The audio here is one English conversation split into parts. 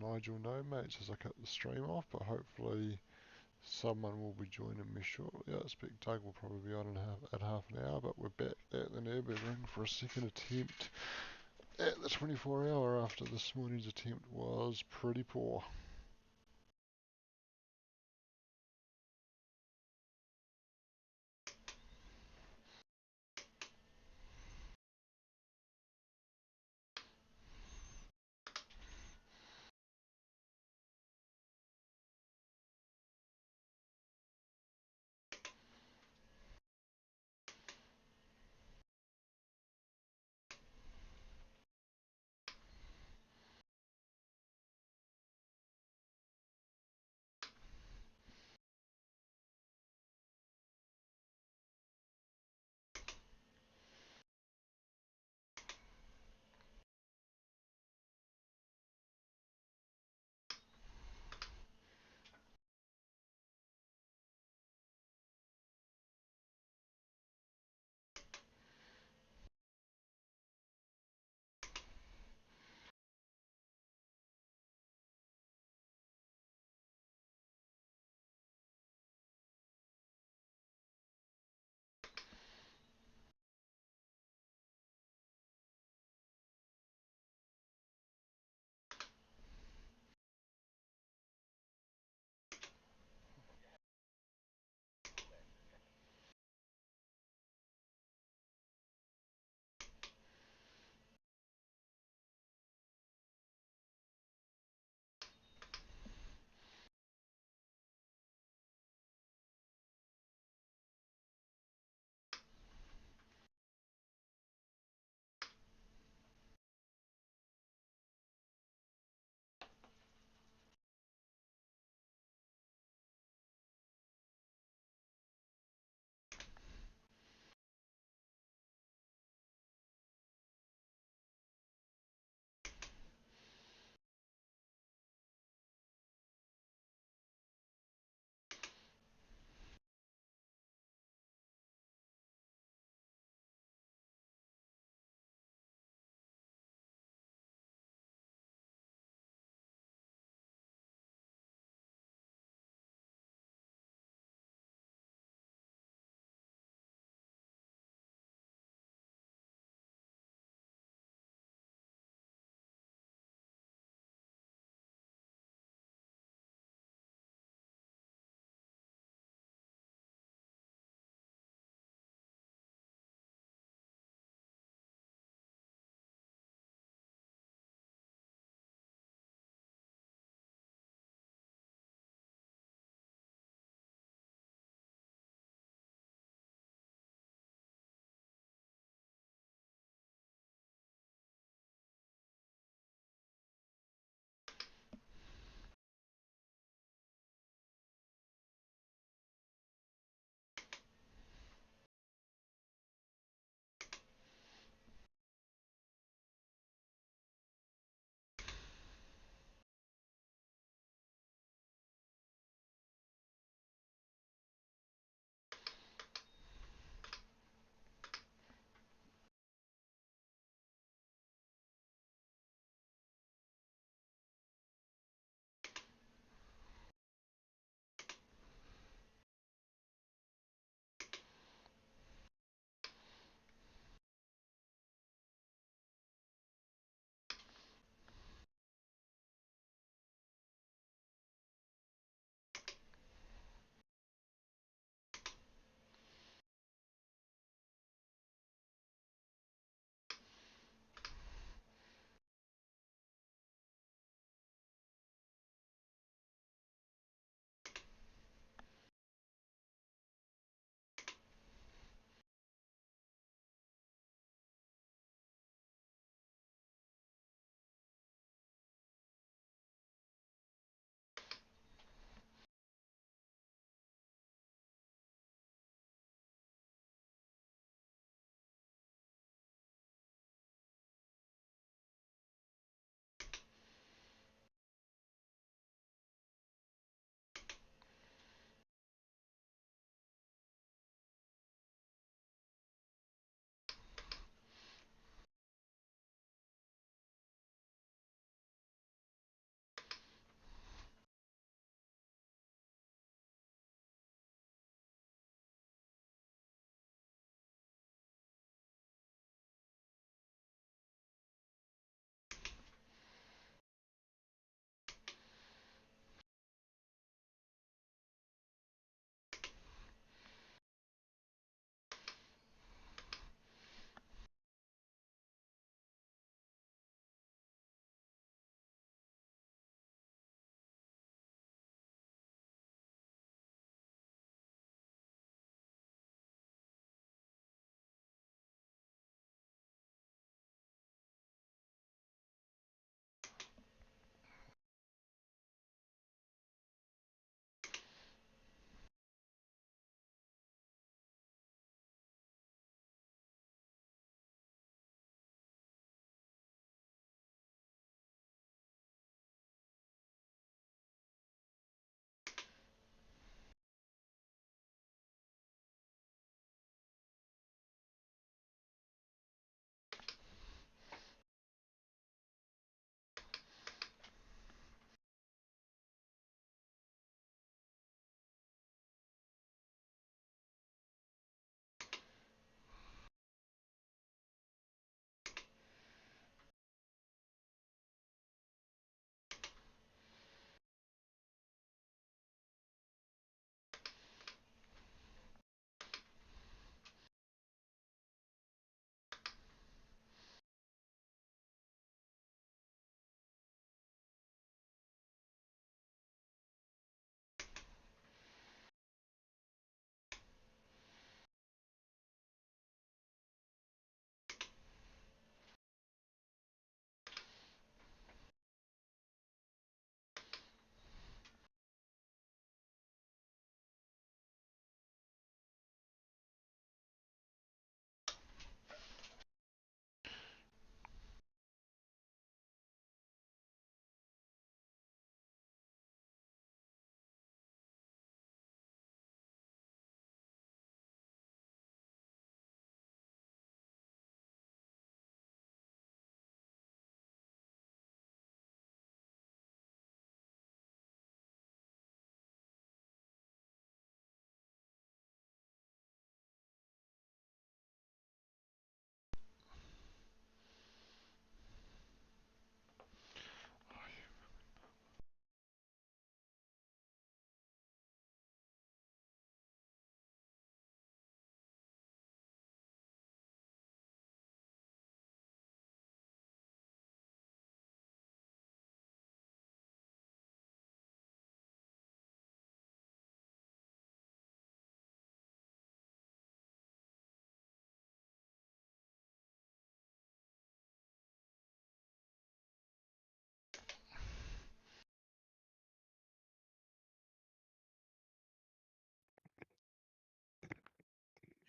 Nigel know, mate, as I cut the stream off, but hopefully someone will be joining me shortly. I expect Doug will probably be on at half an hour, but we're back at the Nürburgring for a second attempt at the 24-hour after this morning's attempt was pretty poor.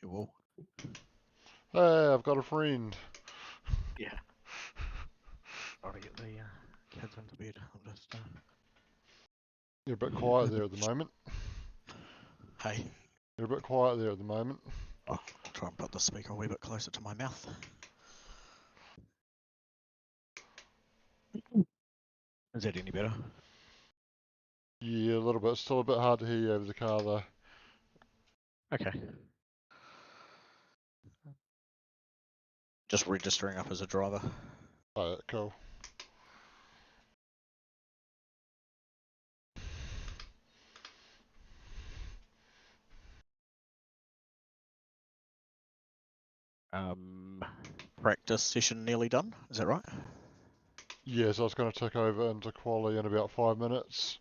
You will. Hey, I've got a friend. Yeah. Gotta get the kids into bed. I'm just. You're a bit quiet there at the moment. Hey. You're a bit quiet there at the moment. Oh, I'll try and put the speaker a wee bit closer to my mouth. Is that any better? Yeah, a little bit. Still a bit hard to hear you over the car though. Okay. Just registering up as a driver. Oh, yeah, cool. Practice session nearly done. Is that right? Yeah, so it's going to tick over into quali in about 5 minutes.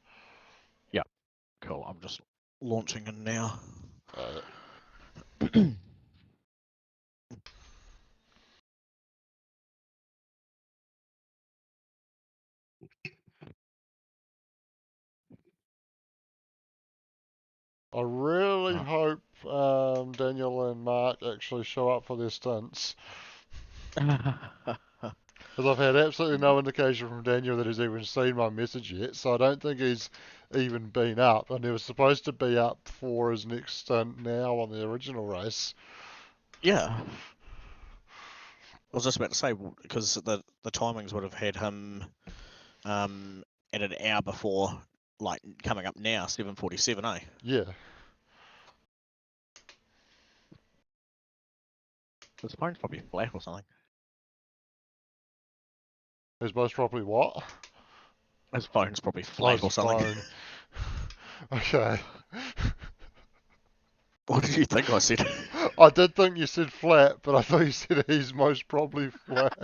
Yeah. Cool. I'm just launching in now. I really hope Daniel and Mark actually show up for their stunts. Because I've had absolutely no indication from Daniel that he's even seen my message yet, so I don't think he's even been up. And he was supposed to be up for his next stunt now on the original race. Yeah. I was just about to say, because the timings would have had him at an hour before, like coming up now, 7:47, eh? Yeah. His phone's probably flat or something. His most probably what? His phone's probably Oh, flat his or something. phone. Okay. What did you think I said? I did think you said flat, but I thought you said he's most probably flat.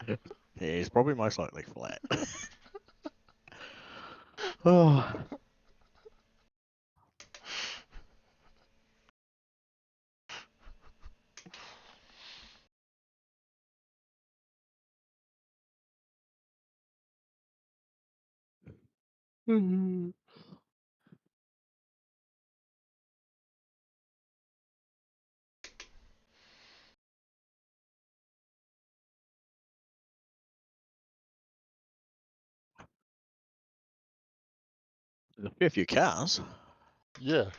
Yeah, he's probably most likely flat. Oh. There's a fair few cars. Yeah.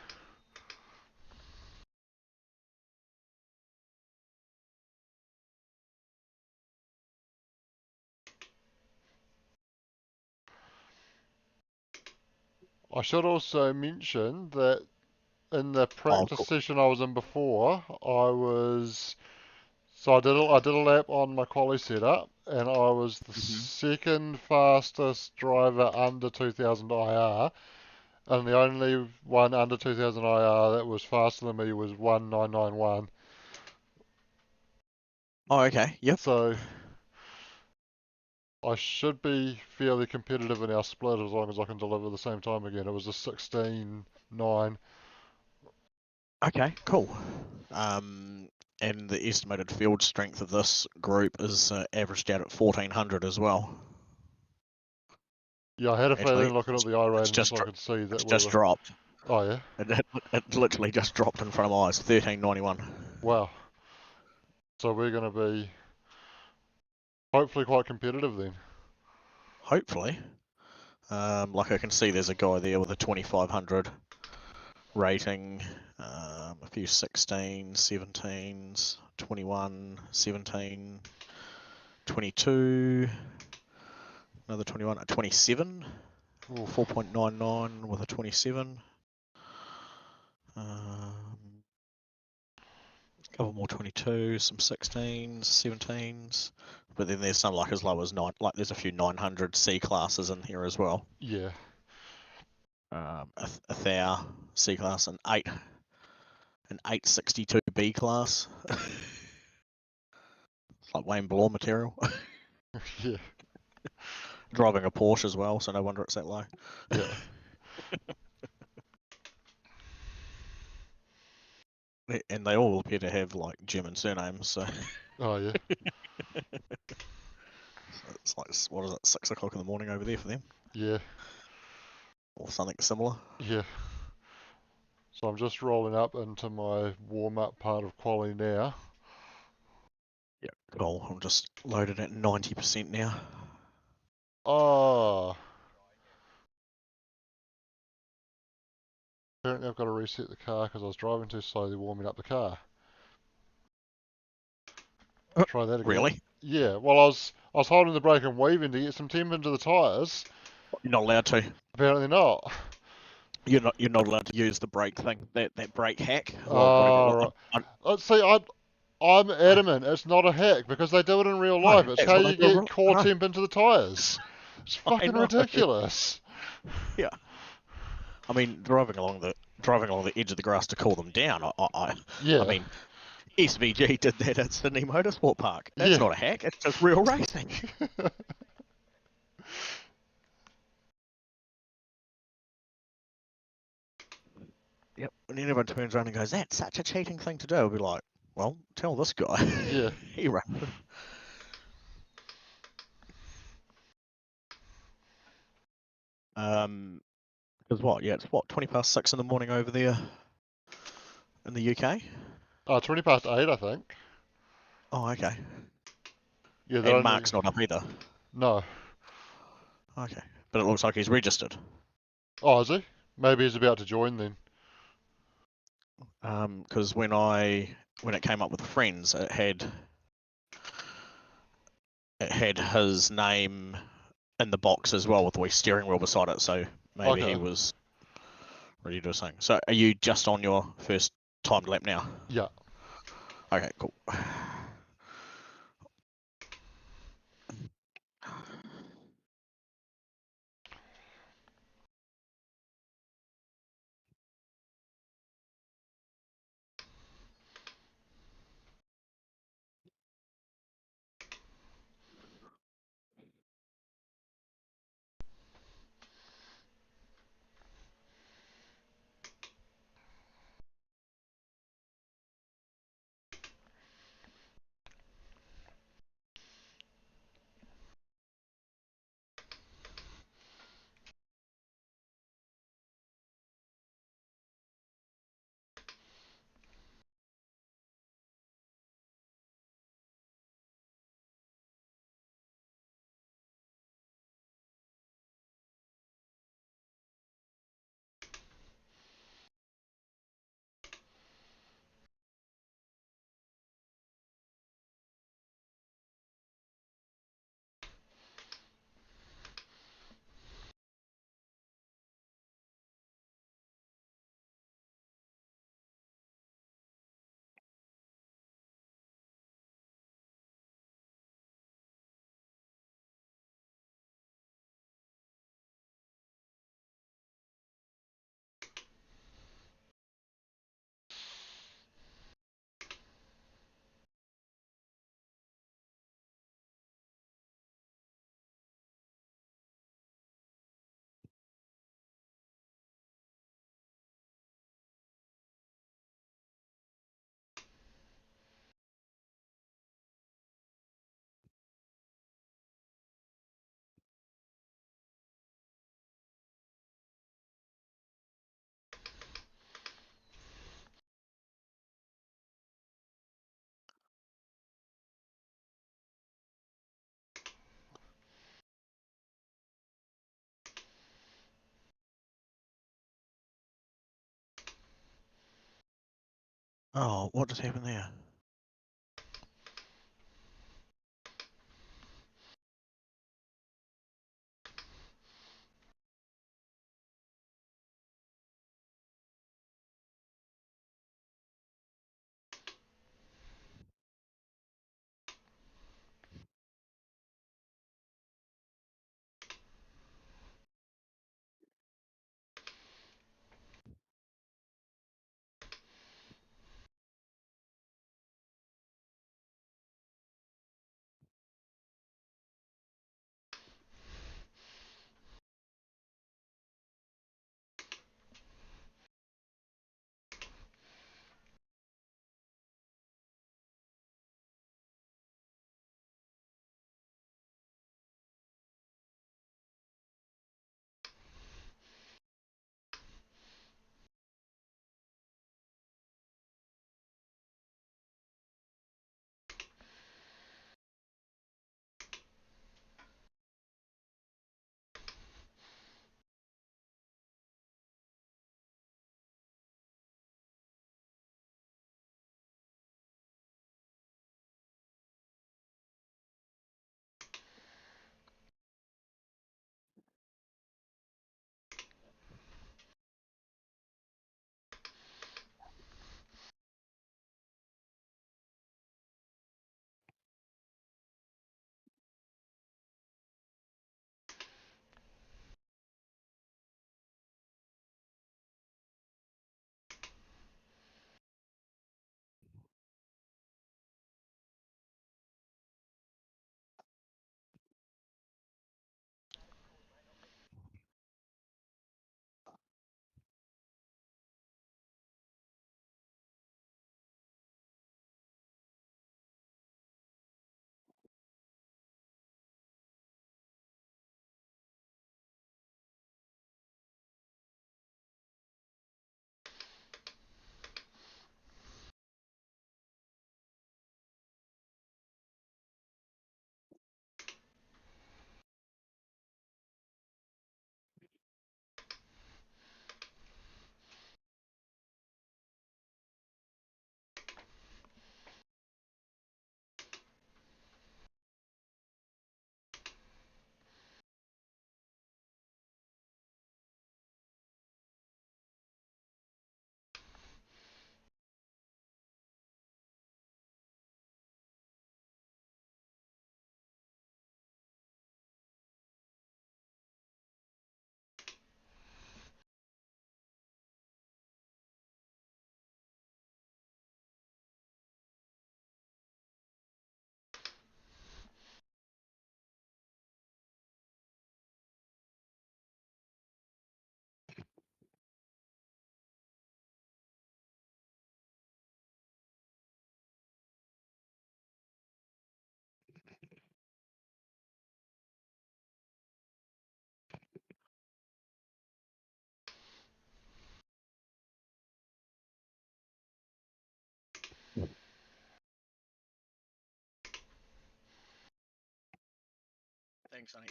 I should also mention that in the Oh, practice cool. session I was in before, I did a lap on my quali setup, and I was the second fastest driver under 2000 IR, and the only one under 2000 IR that was faster than me was 1991. Oh, okay. Yep. So I should be fairly competitive in our split as long as I can deliver the same time again. It was a 16.9. Okay, cool. And the estimated field strength of this group is averaged out at 1400 as well. Yeah, I had a Actually, feeling looking at the I it's ratings just I could see that it's we just were. dropped. Oh yeah. It literally just dropped in front of my eyes. 1391. Wow. So we're going to be hopefully quite competitive then. Hopefully. Like I can see there's a guy there with a 2500 rating, a few 16s, 17s, 21, 17, 22, another 21, a 27, Oof. 4.99 with a 27. A couple more 22s, some 16s, 17s. But then there's some like as low as 9, like there's a few 900 C classes in here as well. Yeah. A Thou C class, an 862 B class. It's like Wayne Bloor material. Yeah. Driving a Porsche as well, so no wonder it's that low. Yeah. And they all appear to have like German surnames, so. Oh yeah. It's like, what is it, 6 o'clock in the morning over there for them? Yeah. Or something similar. Yeah. So I'm just rolling up into my warm-up part of quali now. Yeah, cool. I'm just loaded at 90% now. Oh, apparently I've got to reset the car because I was driving too slowly warming up the car. Try that again. Really? Yeah, well I was holding the brake and weaving to get some temp into the tyres. You're not allowed to. Apparently not. You're not allowed to use the brake thing. That brake hack. Well, whatever it Oh, was. right. See, I'm adamant it's not a hack because they do it in real No, life. It's that's how what they you do. get core I know. temp into the tyres. It's I fucking know. ridiculous. Yeah. I mean, driving along the edge of the grass to cool them down. I Yeah, mean, SVG did that at Sydney Motorsport Park. That's yeah. not a hack. It's just real racing. Yep. And then everyone turns around and goes, "That's such a cheating thing to do." I'll be like, "Well, tell this guy." Yeah. He ran. Because what? Yeah, it's what 20 past 6 in the morning over there in the UK. 20 past 8, I think. Oh, okay. Yeah, they're And only. Mark's not up either. No. Okay, but it looks like he's registered. Oh, is he? Maybe he's about to join then. Because when it came up with friends, it had his name in the box as well with the steering wheel beside it. So maybe he Okay. was ready to do something. So are you just on your first timed lap now? Yeah. Okay, cool. Oh, what just happened there? Thanks, Sonny.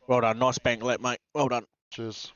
Well done. Nice bank lap, mate. Well done. Cheers.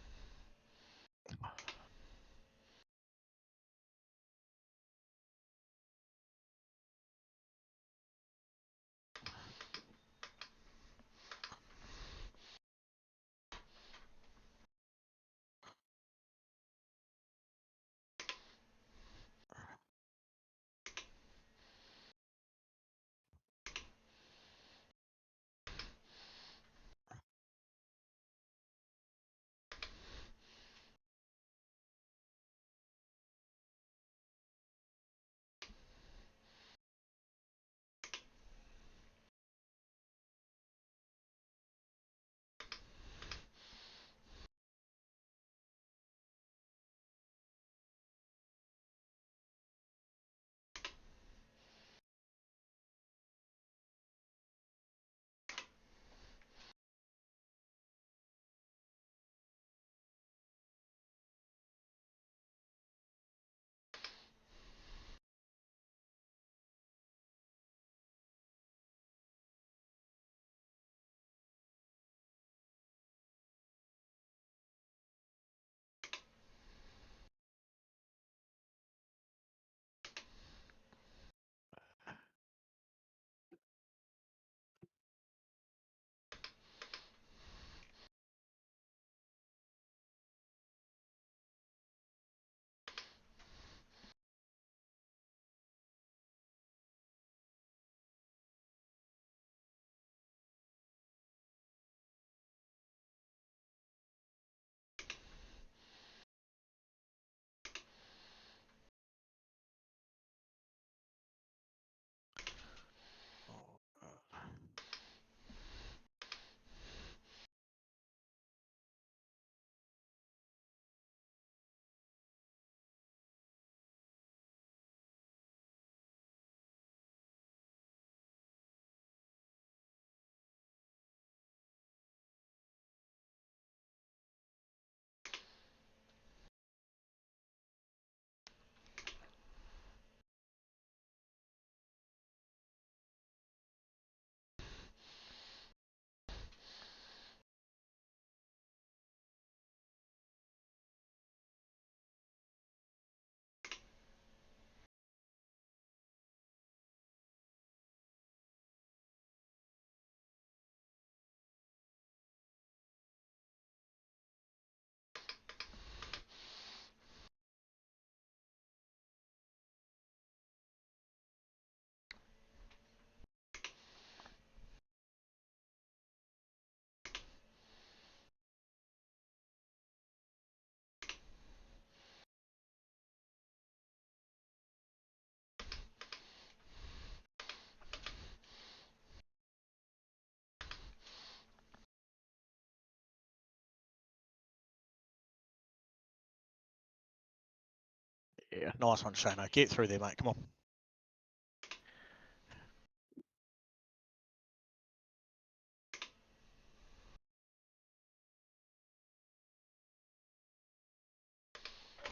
Yeah, nice one, Shano. Get through there, mate. Come on.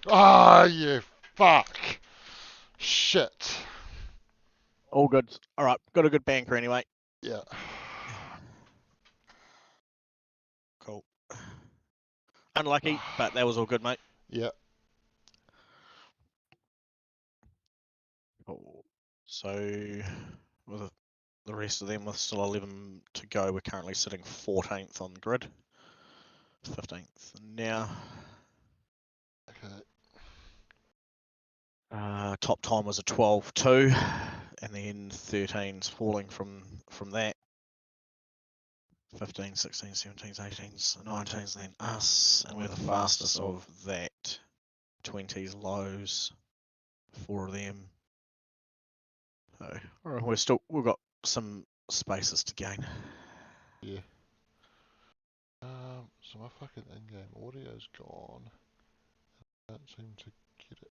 Ah, you fuck. Shit. All good. All right, got a good banker anyway. Yeah. Cool. Unlucky, but that was all good, mate. Yeah. Cool. So, with the rest of them with still 11 to go, we're currently sitting 14th on the grid. 15th now. Okay. Top time was a 12.2, and then 13's falling from that. 15, 16, 17, 18s, 19s, then us, and we're the fastest of that. 20s, lows, 4 of them. So, we've got some spaces to gain. Yeah. So my fucking in-game audio's gone. I don't seem to get it.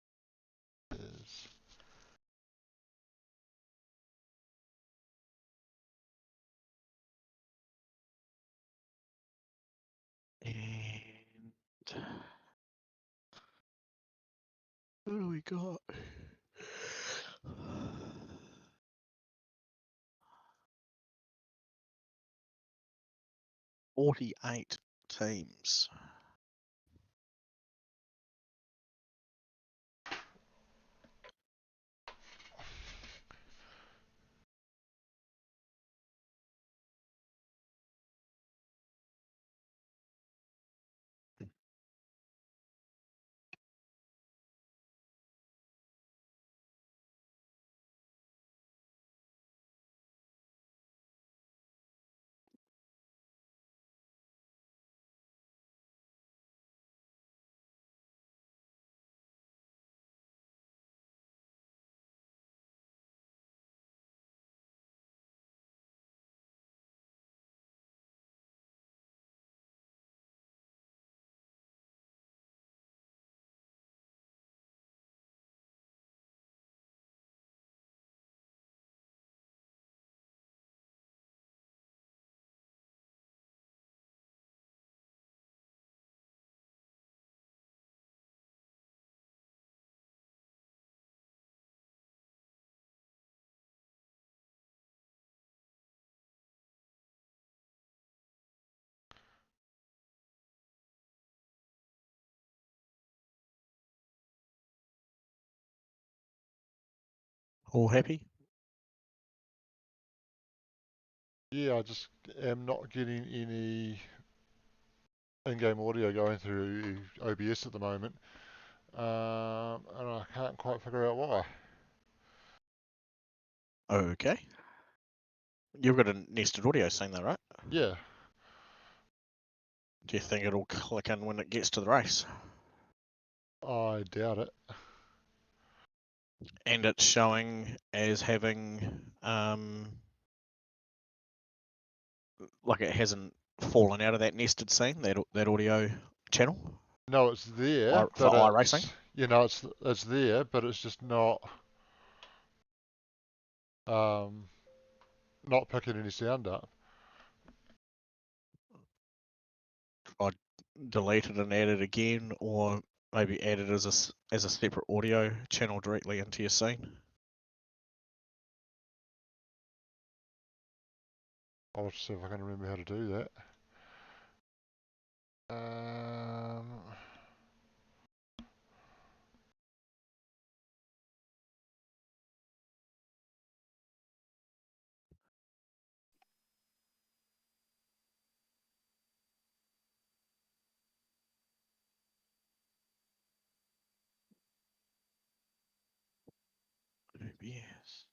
Is And what do we got? 48 teams. All happy? yeah, I just am not getting any in-game audio going through OBS at the moment. And I can't quite figure out why. Okay. You've got a nested audio saying that, right? Yeah. Do you think it'll click in when it gets to the race? I doubt it. And it's showing as having, like it hasn't fallen out of that nested scene, that audio channel No, it's there, for but iRacing. it's there, but it's just um not picking any sound up. I delete it and add it again, or maybe add it as a separate audio channel directly into your scene. I'll see if I can remember how to do that. Yes.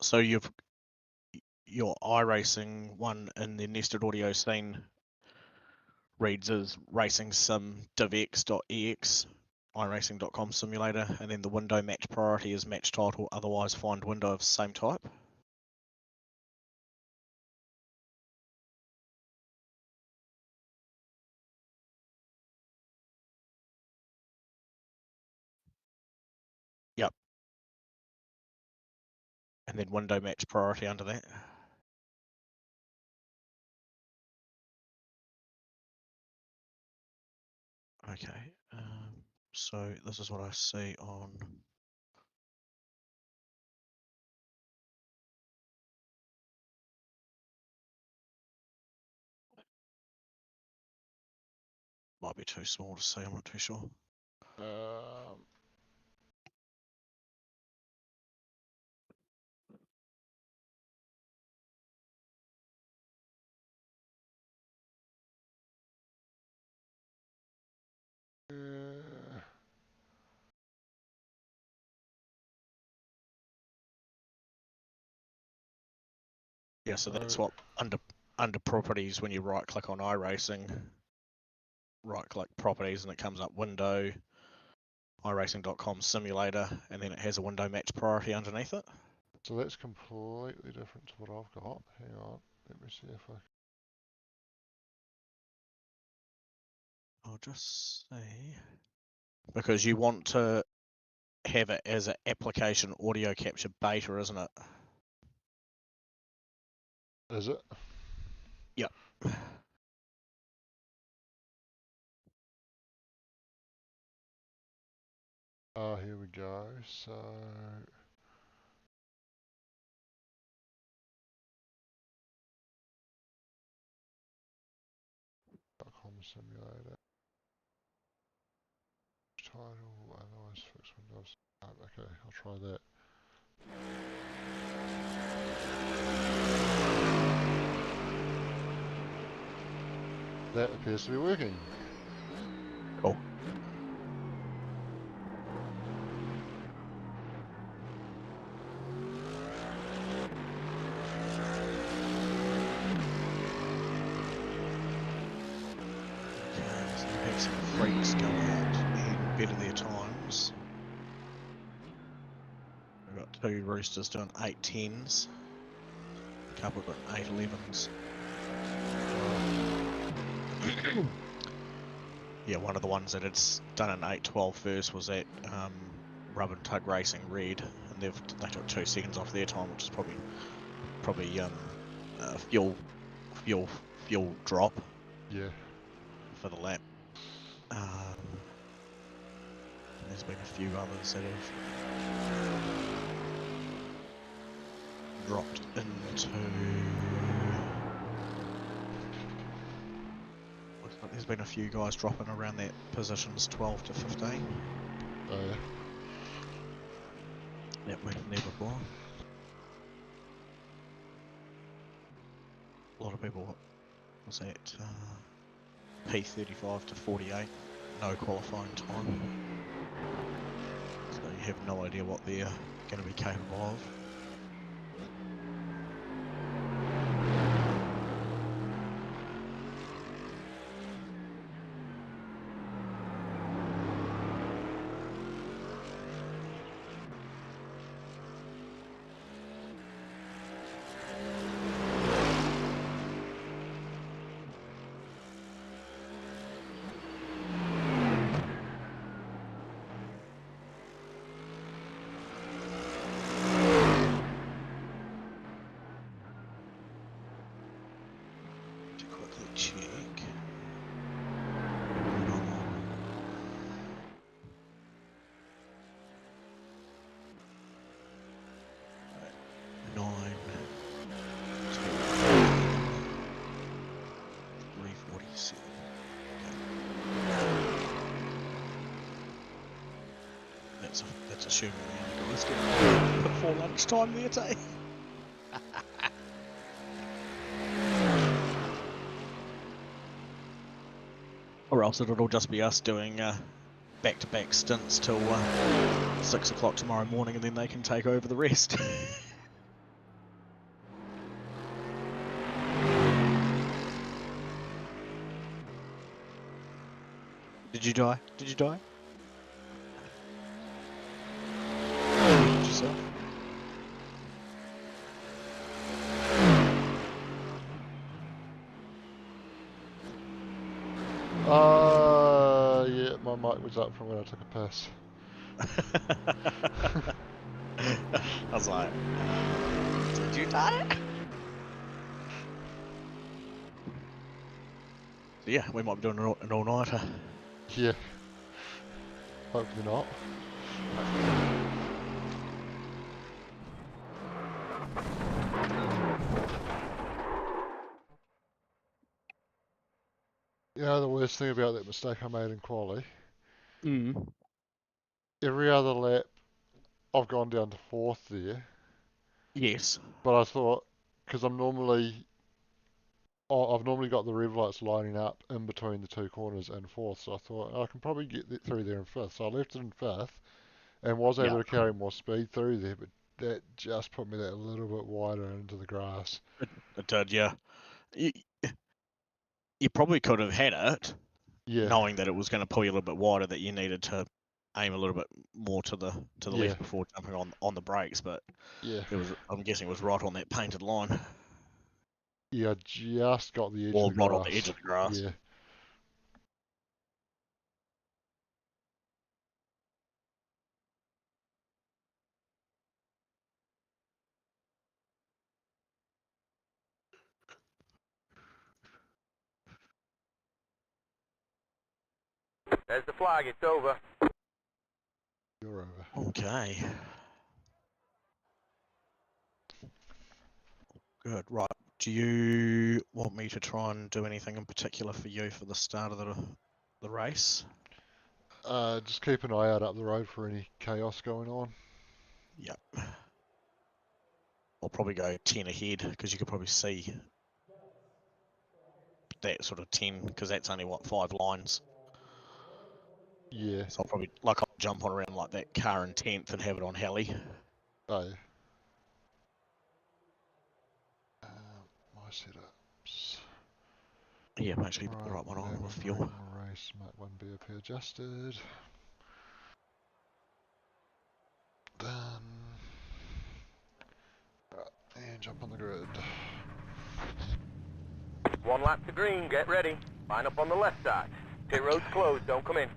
So your iRacing one in the nested audio scene reads as racing sim divx.ex. iRacing.com simulator, and then the window match priority is match title, otherwise find window of same type. Yep. And then window match priority under that. Okay, so this is what I see on might be too small to see, I'm not too sure. Yeah, so that's what under properties, when you right click on iRacing, right click properties, and it comes up window, iRacing.com simulator, and then it has a window match priority underneath it. So that's completely different to what I've got. Hang on, let me see if I. I'll just see. Because you want to have it as an application audio capture beta, isn't it? Is it? Yep. Oh, here we go. So. .com simulator. Title, otherwise fix Windows. Okay, I'll try that. That appears to be working. Cool. Okay, so we've had some freaks go out and better their times. We've got 2 roosters doing 8.10s. A couple got 8.11s. Yeah, one of the ones that had done an 8.12 first was at Rub and Tug Racing Red, and they took 2 seconds off their time, which is probably fuel drop. Yeah. For the lap. There's been a few others that have dropped into. Looks like there's been a few guys dropping around that positions 12 to 15. Oh yeah. Yep, we've been there before. A lot of people was at P35 to 48, no qualifying time. So you have no idea what they're going to be capable of. That's assuming the guys get before lunchtime there, Tay. Or else it'll just be us doing back-to-back stints till 6 o'clock tomorrow morning, and then they can take over the rest. Did you die? Did you die? Yeah, my mic was up from when I took a piss. I was like, did you die? So yeah, we might be doing an all-nighter. Yeah. Hopefully not. You know the worst thing about that mistake I made in quali? Every other lap I've gone down to fourth there, Yes. but I thought, because I've normally got the rev lights lining up in between the two corners and fourth, so I thought I can probably get through there in fifth. So I left it in fifth and was Yeah. able to carry more speed through there, but that just put me that little bit wider into the grass. It did, yeah. You probably could have had it, Yeah, knowing that it was going to pull you a little bit wider, that you needed to aim a little bit more to the yeah, left before jumping on the brakes, but yeah. I'm guessing it was right on that painted line. Yeah, I just got the edge of Or the right on the edge grass. of the grass. Yeah. There's the flag, it's over. You're over. Okay. Good, right. Do you want me to try and do anything in particular for you for the start of the race? Just keep an eye out up the road for any chaos going on. Yep. I'll probably go 10 ahead, because you could probably see that sort of 10, because that's only, what, 5 lines. Yeah. So I'll jump on around like that car in 10th and have it on heli. Oh, yeah. My setups. Yeah, make sure you put the Right, right one on name with of fuel. race, Mach 1 BOP adjusted. Done. Right, and jump on the grid. 1 lap to green, get ready. Line up on the left side. Pit road's closed, don't come in.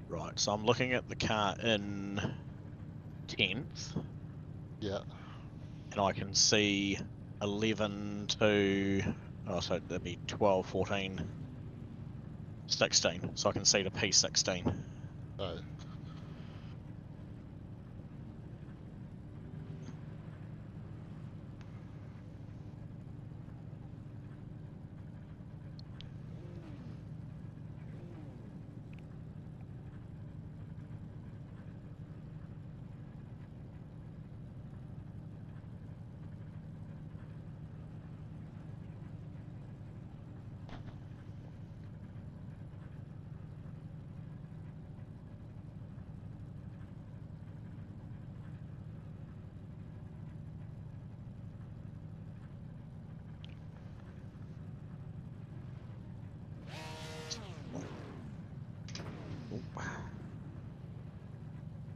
Right, so I'm looking at the car in 10th. Yeah. And I can see 11 to, oh, so that'd be 12, 14, 16. So I can see the P16. Oh.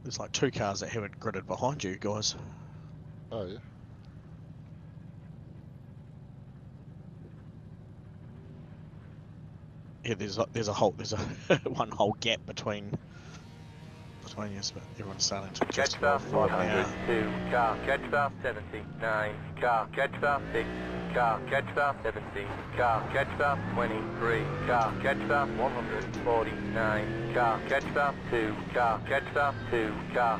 There's like 2 cars that haven't gridded behind you guys. Oh, yeah. Yeah, there's a one whole gap between us, but everyone's starting to Catch just stop, forward now. 102. Car, catch stop, 79. Car, catch stop, 6. Car, catch stop, 17. Car, catch stop, 23. Car, catch stop, 149. Car, catch stop, 2. Car, catch stop, 2. Car.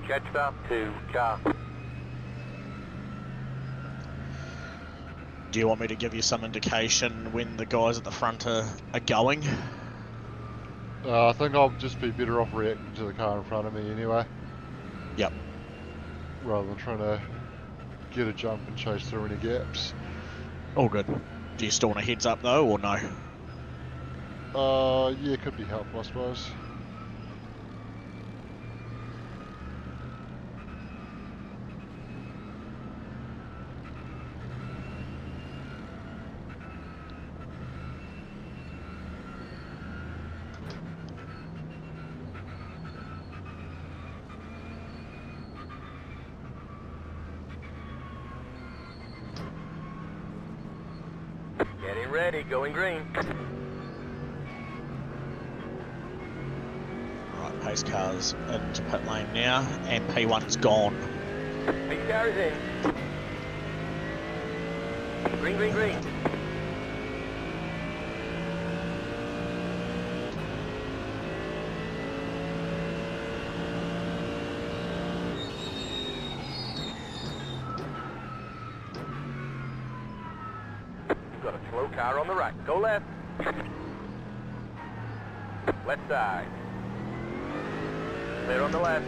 Catch stop, 2. Car. Do you want me to give you some indication when the guys at the front are going? I think I'll just be better off reacting to the car in front of me anyway. Yep. Rather than trying to get a jump and chase through any gaps. All good. Do you still want a heads up though, or no? Yeah, it could be helpful, I suppose. Getting ready, going green. Right, pace car's into pit lane now, and P1's gone. Pace car is in. Green, green, green. Got a slow car on the right. Go left. Left side. Clear on the left.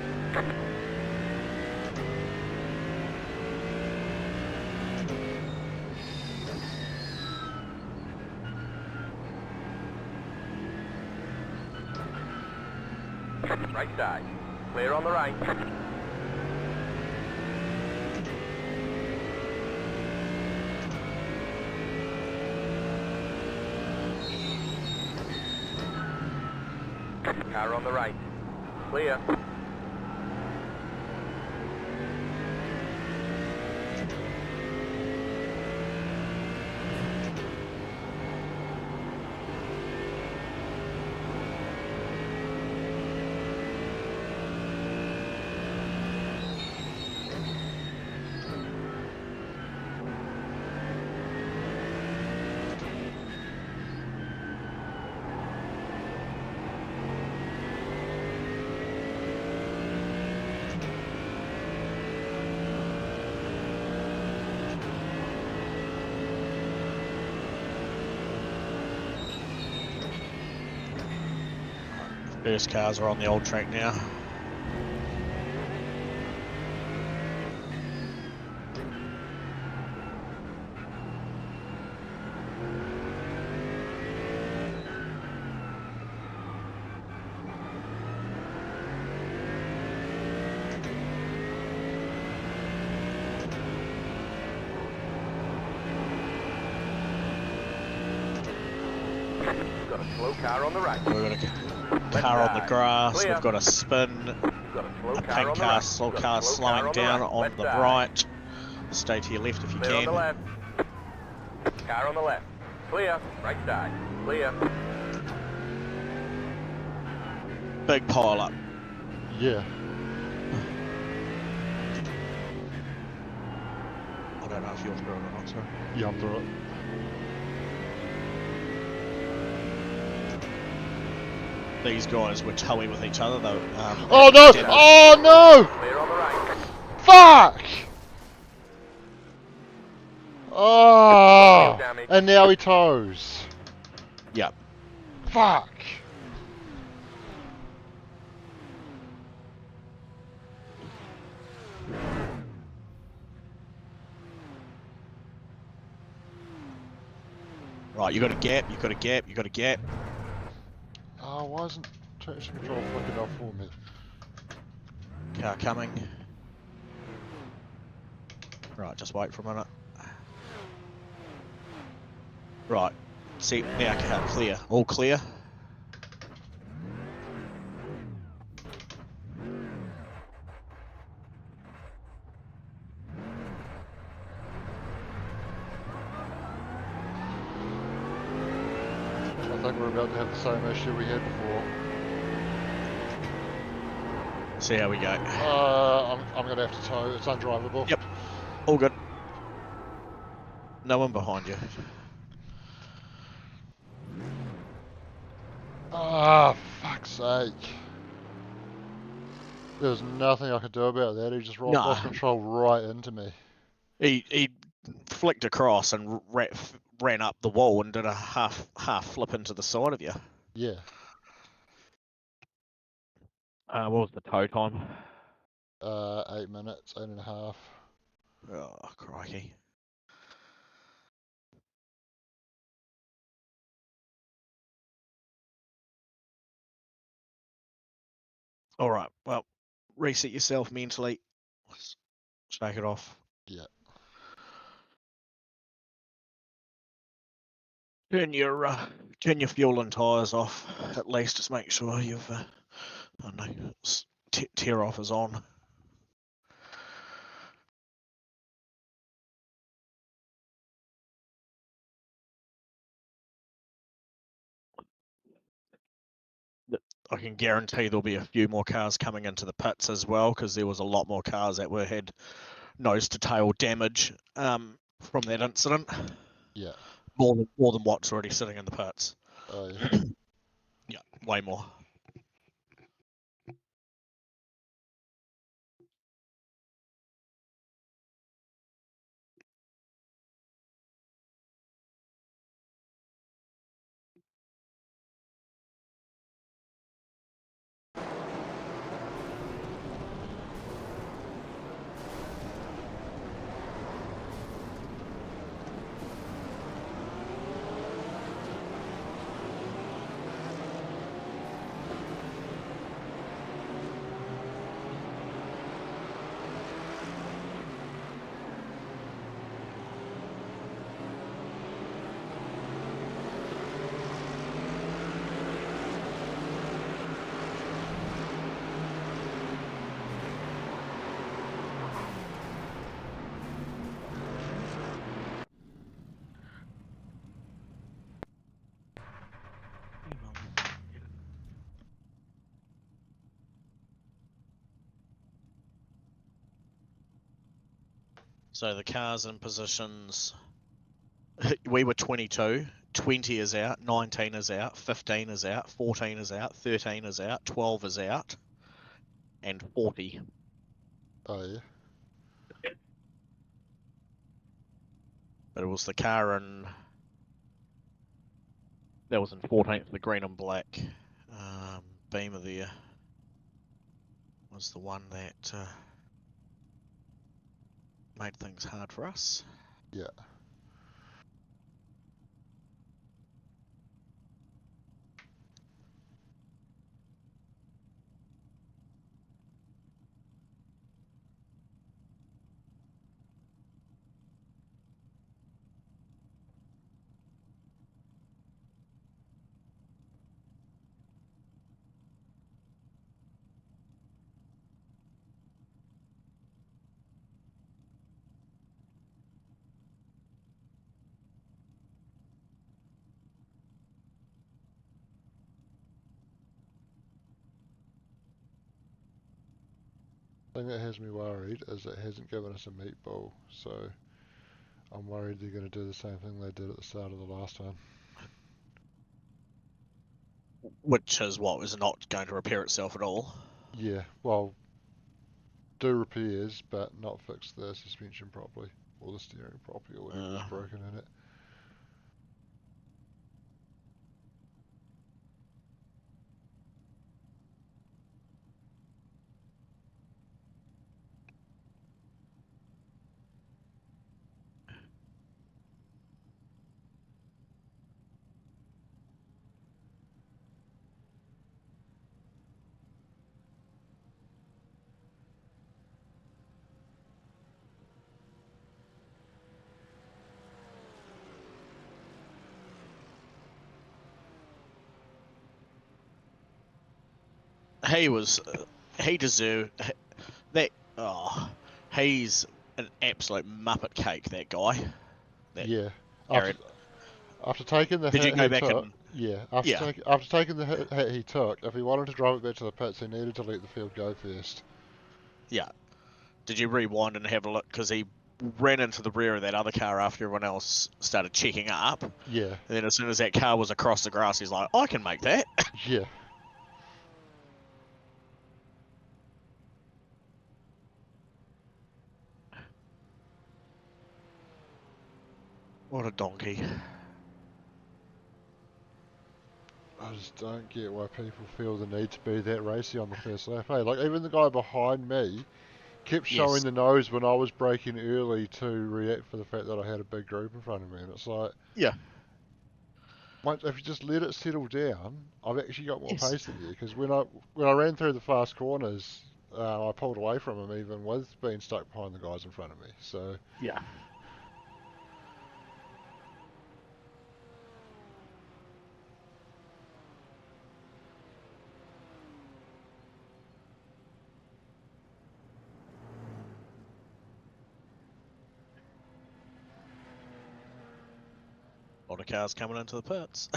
Right side. Clear on the right. Car on the right. Clear. First cars are on the old track now. Got a slow car on the right. We've got a car on the grass, Clear. we've got a spin, Got a slow a car pink on the car, right. slow Got a car slow slowing car down on on left the side. right. Stay to your left if you Clear on the can. left. Car on the left. Clear. Right side. Clear. Big pile up. Yeah. I don't know if you're through it or not, sorry. Yeah, I'm through it. These guys were towing with each other though. Oh no! Demo. Oh no! Clear on the right. Fuck! Oh! Damage. And now he tows. Yep. Fuck! Right, you got a gap, you got a gap, you got a gap. Oh, why isn't traction control flicking off for me? Car coming. Right, just wait for a minute. Right, see, now car clear. All clear. I think we're about to have the same issue we had before. See how we go. I'm gonna have to tow. It's undrivable. Yep. All good. No one behind you. Ah, fuck's sake. There's nothing I could do about that. He just rolled Nah. lost control right into me. He flicked across and ran up the wall and did a half flip into the side of you. Yeah. What was the tow time? 8 minutes, 8.5. Oh, crikey. All right, well, reset yourself mentally. Shake it off. Yeah. Turn your fuel and tyres off at least. Just make sure you've I don't know, tear off is on. I can guarantee there'll be a few more cars coming into the pits as well, because there was a lot more cars that had nose to tail damage from that incident. Yeah. More than what's already sitting in the pits. Oh, yeah. Yeah, way more. So the cars in positions, we were 22, 20 is out, 19 is out, 15 is out, 14 is out, 13 is out, 12 is out, and 40. Oh, yeah. But it was the car that was in 14th, the green and black Beamer there, was the one that made things hard for us. Yeah. The thing that has me worried is it hasn't given us a meatball, so I'm worried they're going to do the same thing they did at the start of the last time. Which is what was not going to repair itself at all. Yeah, well, do repairs, but not fix the suspension properly, or the steering properly, or whatever's broken in it. He deserved that. Oh, he's an absolute muppet cake, that guy. Yeah, Aaron. after taking the Did you hit go he back took, and yeah, after taking the hit he took, if he wanted to drive it back to the pits, he needed to let the field go first. yeah? Did you rewind and have a look? Because he ran into the rear of that other car after everyone else started checking up. Yeah, And then as soon as that car was across the grass, he's like, I can make that. yeah. What a donkey. I just don't get why people feel the need to be that racy on the first lap. Hey, like even the guy behind me kept showing Yes. the nose when I was braking early to react for the fact that I had a big group in front of me, and it's like, Yeah. if you just let it settle down, I've actually got more Yes. pace than you. Because when I ran through the fast corners, I pulled away from him even with being stuck behind the guys in front of me. So Yeah. A lot of cars coming into the pits.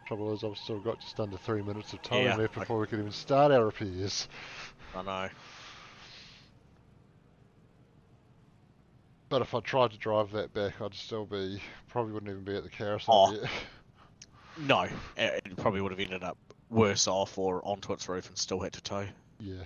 trouble is, I've still got just under 3 minutes of time Yeah, left before we can even start our repairs. I know. But if I tried to drive that back, I'd still probably wouldn't even be at the carousel Oh, yet. no. It probably would have ended up worse off or onto its roof and still had to tow. Yeah.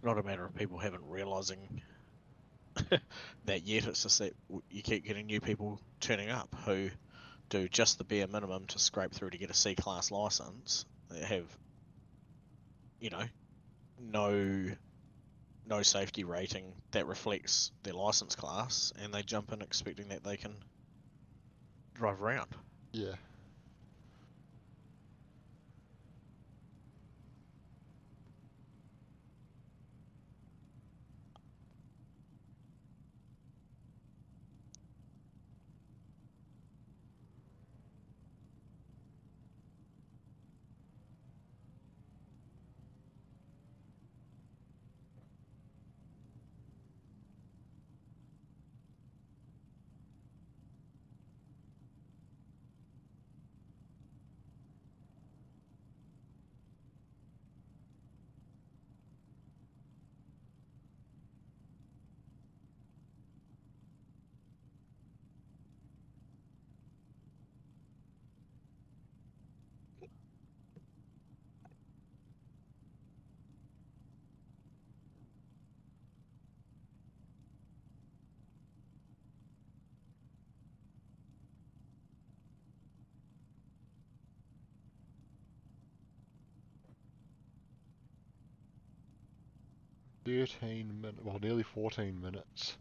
Not a matter of people haven't realising that yet. It's just that you keep getting new people turning up who do just the bare minimum to scrape through to get a C-class license. They have, you know, no safety rating that reflects their license class, and they jump in expecting that they can drive around. Yeah. Well, nearly 14 minutes.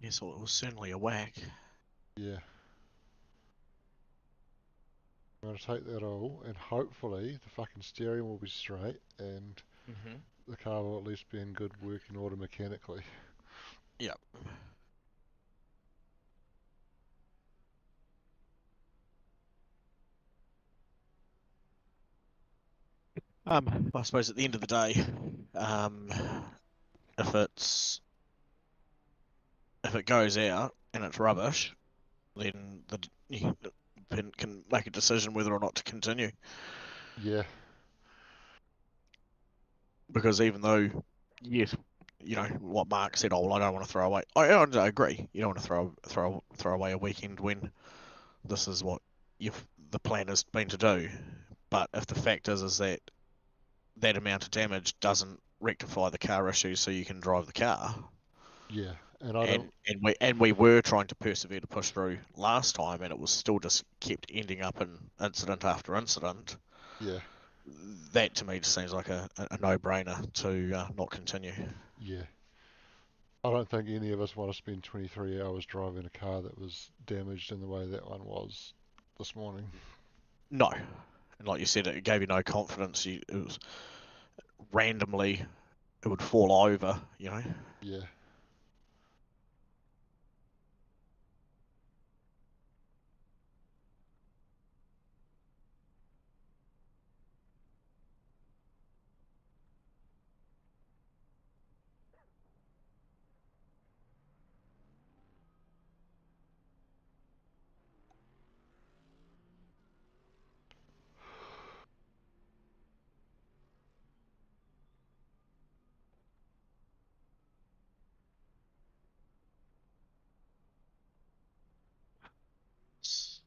Yes, well, it was certainly a whack. Yeah. I'm going to take that all, and hopefully the fucking steering will be straight, and Mm-hmm. the car will at least be in good working order mechanically. Yep. I suppose at the end of the day, if it goes out and it's rubbish, then you can make a decision whether or not to continue. Yeah. Because even though, yes, you know what Mark said, oh well, I don't want to throw away. I agree. You don't want to throw away a weekend when this is what the plan has been to do. But if the fact is that amount of damage doesn't rectify the car issue, so you can drive the car. Yeah. And I don't. And we were trying to persevere to push through last time, and it was still just kept ending up in incident after incident. Yeah. That to me just seems like a no-brainer to not continue. Yeah. I don't think any of us want to spend 23 hours driving a car that was damaged in the way that one was this morning. No, and like you said, it gave you no confidence. It was randomly it would fall over, you know. Yeah.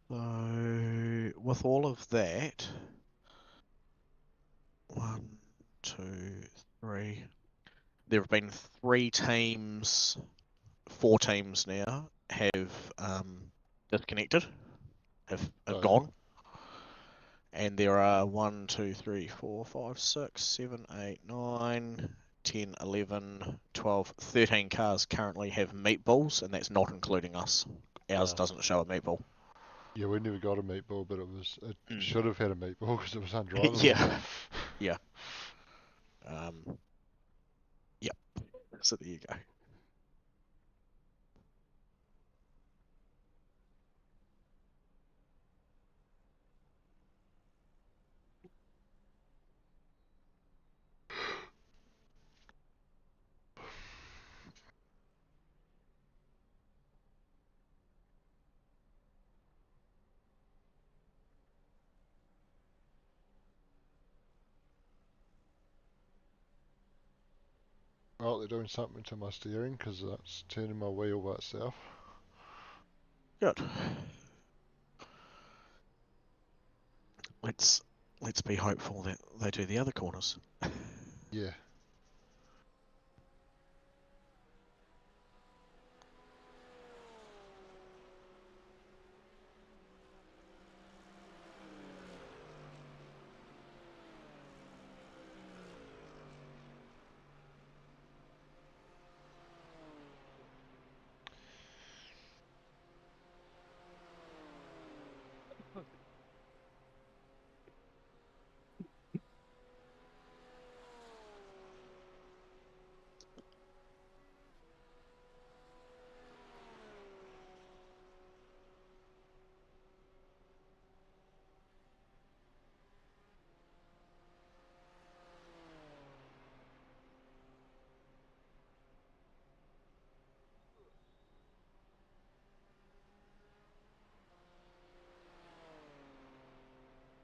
So with all of that, 1, 2, 3. There have been 3 teams, 4 teams now have disconnected, have Oh, yeah. gone. And there are 1, 2, 3, 4, 5, 6, 7, 8, 9, 10, 11, 12, 13 cars currently have meatballs, and that's not including us. Ours doesn't show a meatball. Yeah, we never got a meatball, but it Mm. should have had a meatball because it was undrivable. Yeah. Yeah. Yep. So there you go. Oh, they're doing something to my steering because that's turning my wheel by itself. Good. Let's be hopeful that they do the other corners. Yeah.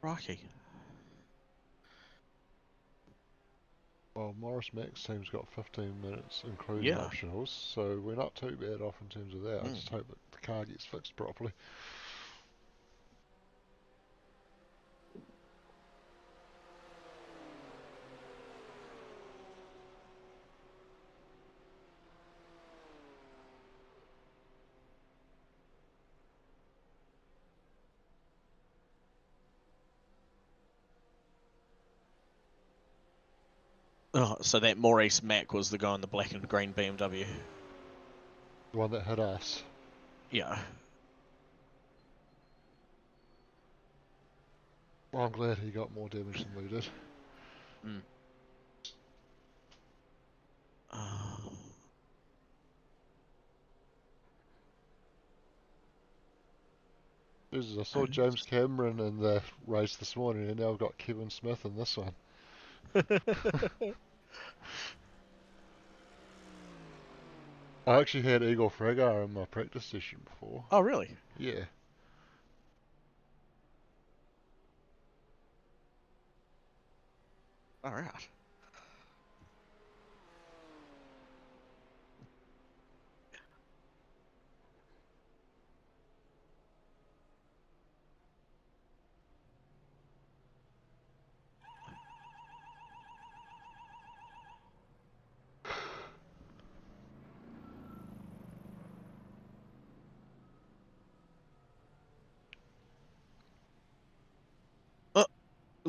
Rocky. Well, Morris Mack's team's got 15 minutes, including Yeah. optionals, so we're not too bad off in terms of that. I Mm. just hope that the car gets fixed properly. Oh, so that Maurice Mack was the guy in the black and green BMW. The one that hit us. Yeah. Well, I'm glad he got more damage than we did. Mm. Jesus, I saw James Cameron in the race this morning, and now I've got Kevin Smith in this one. I actually had Igor Fragar in my practice session before. Oh, really? Yeah. All right.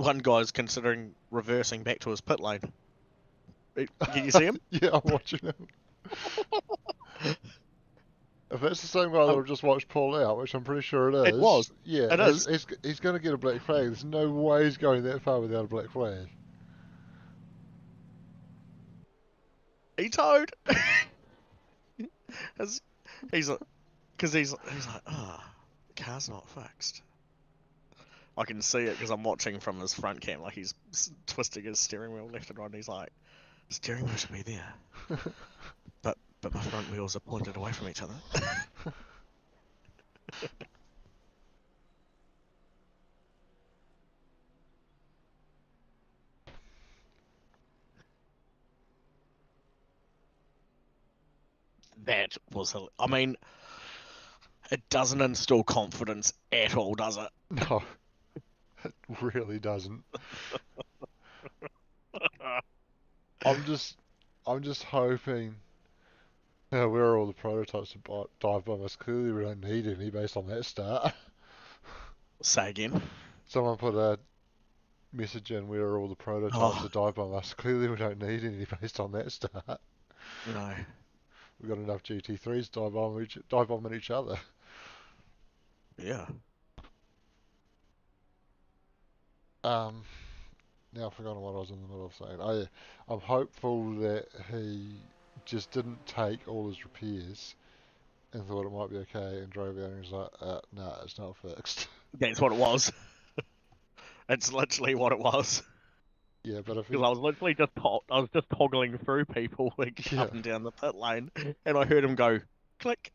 one guy's considering reversing back to his pit lane. Can you see him? Yeah, I'm watching him. If that's the same guy that I've just watched pull out, which I'm pretty sure it is. It was. Yeah, It is. he's going to get a black flag. There's no way he's going that far without a black flag. He towed. He's like, because he's like, the car's not fixed. I can see it because I'm watching from his front cam, like he's twisting his steering wheel left and right. And he's like, steering wheel should be there, but my front wheels are pointed away from each other. That was, I mean, it doesn't instill confidence at all, does it? No, it really doesn't. I'm just hoping. Where are all the prototypes to dive bomb us? Clearly we don't need any based on that start. Say again. Someone put a message in, where are all the prototypes to dive bomb us? Clearly we don't need any based on that start. No. We've got enough GT3s dive bombing each other. Yeah. Now I've forgotten what I was in the middle of saying. I'm hopeful that he just didn't take all his repairs and thought it might be okay and drove out and was like, nah, it's not fixed. That's what it was. It's literally what it was. Yeah, but if he... Because I was literally just toggling through people like, up and down the pit lane, and I heard him go click.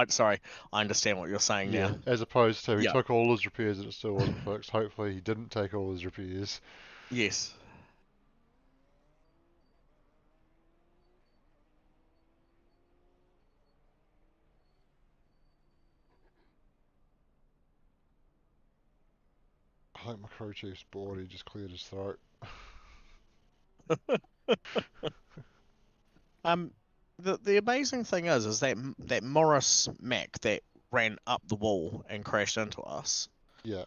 Sorry, I understand what you're saying now. As opposed to he took all his repairs and it still wasn't fixed. Hopefully he didn't take all his repairs. Yes. I think my crew chief's bored, he just cleared his throat. The amazing thing is that Morris Mac that ran up the wall and crashed into us. Yeah.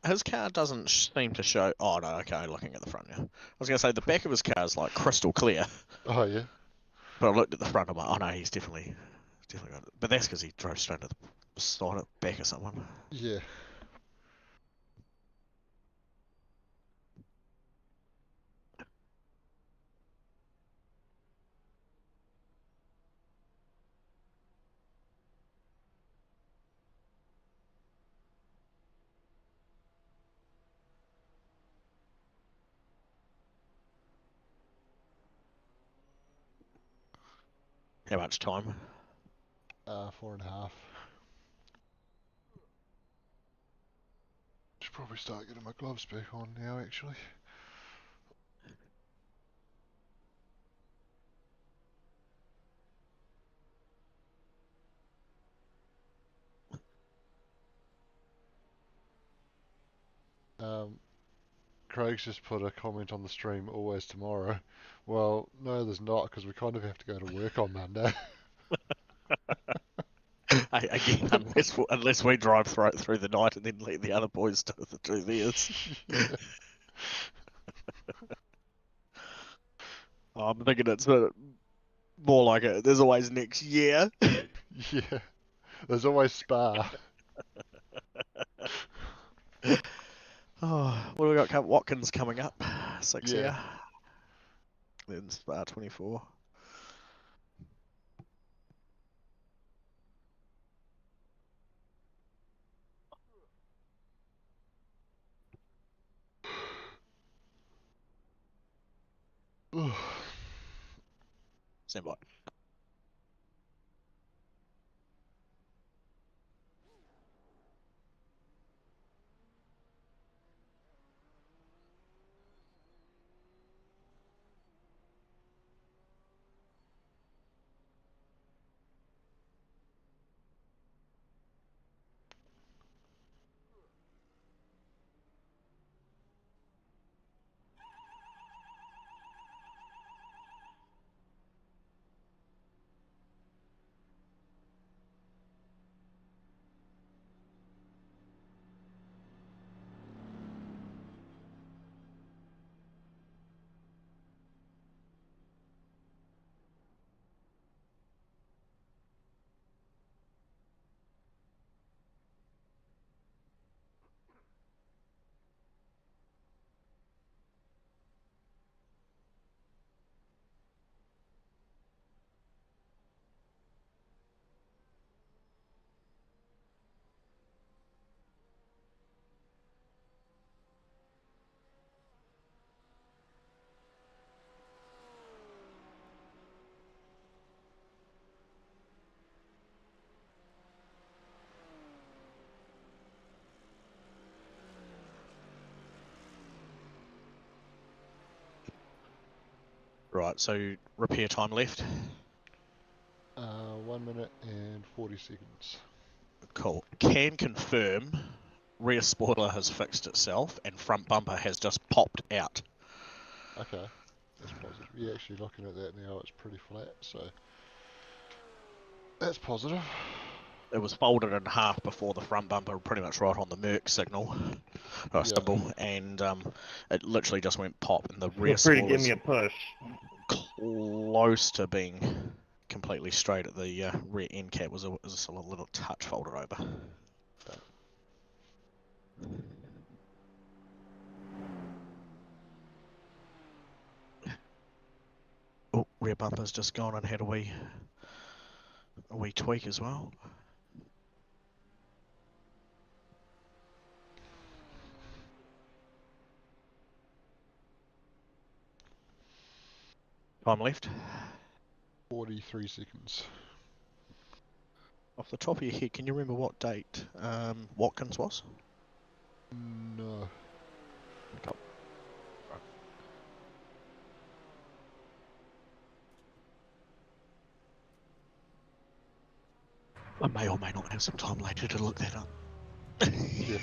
His car doesn't seem to show. Oh no, okay, looking at the front now. I was gonna say the back of his car is like crystal clear. Oh yeah. But I looked at the front. I'm like, oh no, he's definitely got it. But that's because he drove straight to the side of back of someone. Yeah. How much time? 4.5. Should probably start getting my gloves back on now, actually. Craig's just put a comment on the stream, always tomorrow. Well, no, there's not, because we kind of have to go to work on Monday. Again, unless we drive through the night and then let the other boys do theirs. Yeah. I'm thinking it's more like there's always next year. Yeah. There's always Spa. Oh, what do we got? Watkins coming up, 6 year. Yeah. Then Spa 24. Stand by. Right, so repair time left. 1 minute and 40 seconds. Cool. Can confirm rear spoiler has fixed itself and front bumper has just popped out. Okay, that's positive. Yeah, actually looking at that now, it's pretty flat, so that's positive. It was folded in half before the front bumper, pretty much right on the Merc signal, Yeah. symbol, and it literally just went pop, and the rear Feel free to spoiler give me a push. close to being completely straight at the rear end cap was a little touch folded over. Oh, rear bumper's just gone and had a wee tweak as well. Time left. 43 seconds. Off the top of your head, can you remember what date Watkins was? No. Cool. I may or may not have some time later to look that up. Yeah.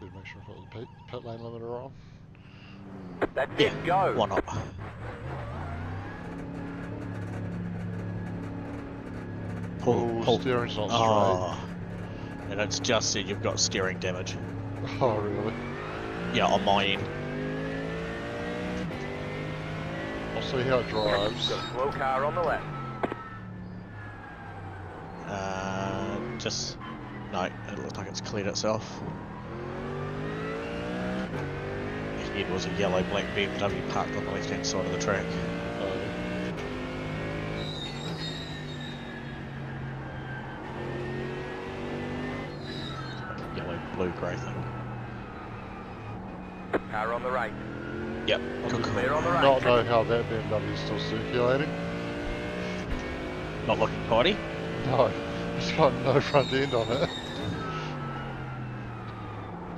Better make sure I've got the pit lane limiter on. That's Yeah, it, go. why not? Oh, steering's not Oh, and it's just said you've got steering damage. straight. Oh, really? Yeah, on my end. I'll see how it drives. Got a slow car on the left. Just no, it looks like it's cleared itself. Ahead was a yellow black BMW parked on the left hand side of the track. Yellow, blue, grey thing. Car on the right. Yep. Cool. Clear on the right. Not know how that BMW is still circulating. Not looking tidy. No, it's got no front end on it.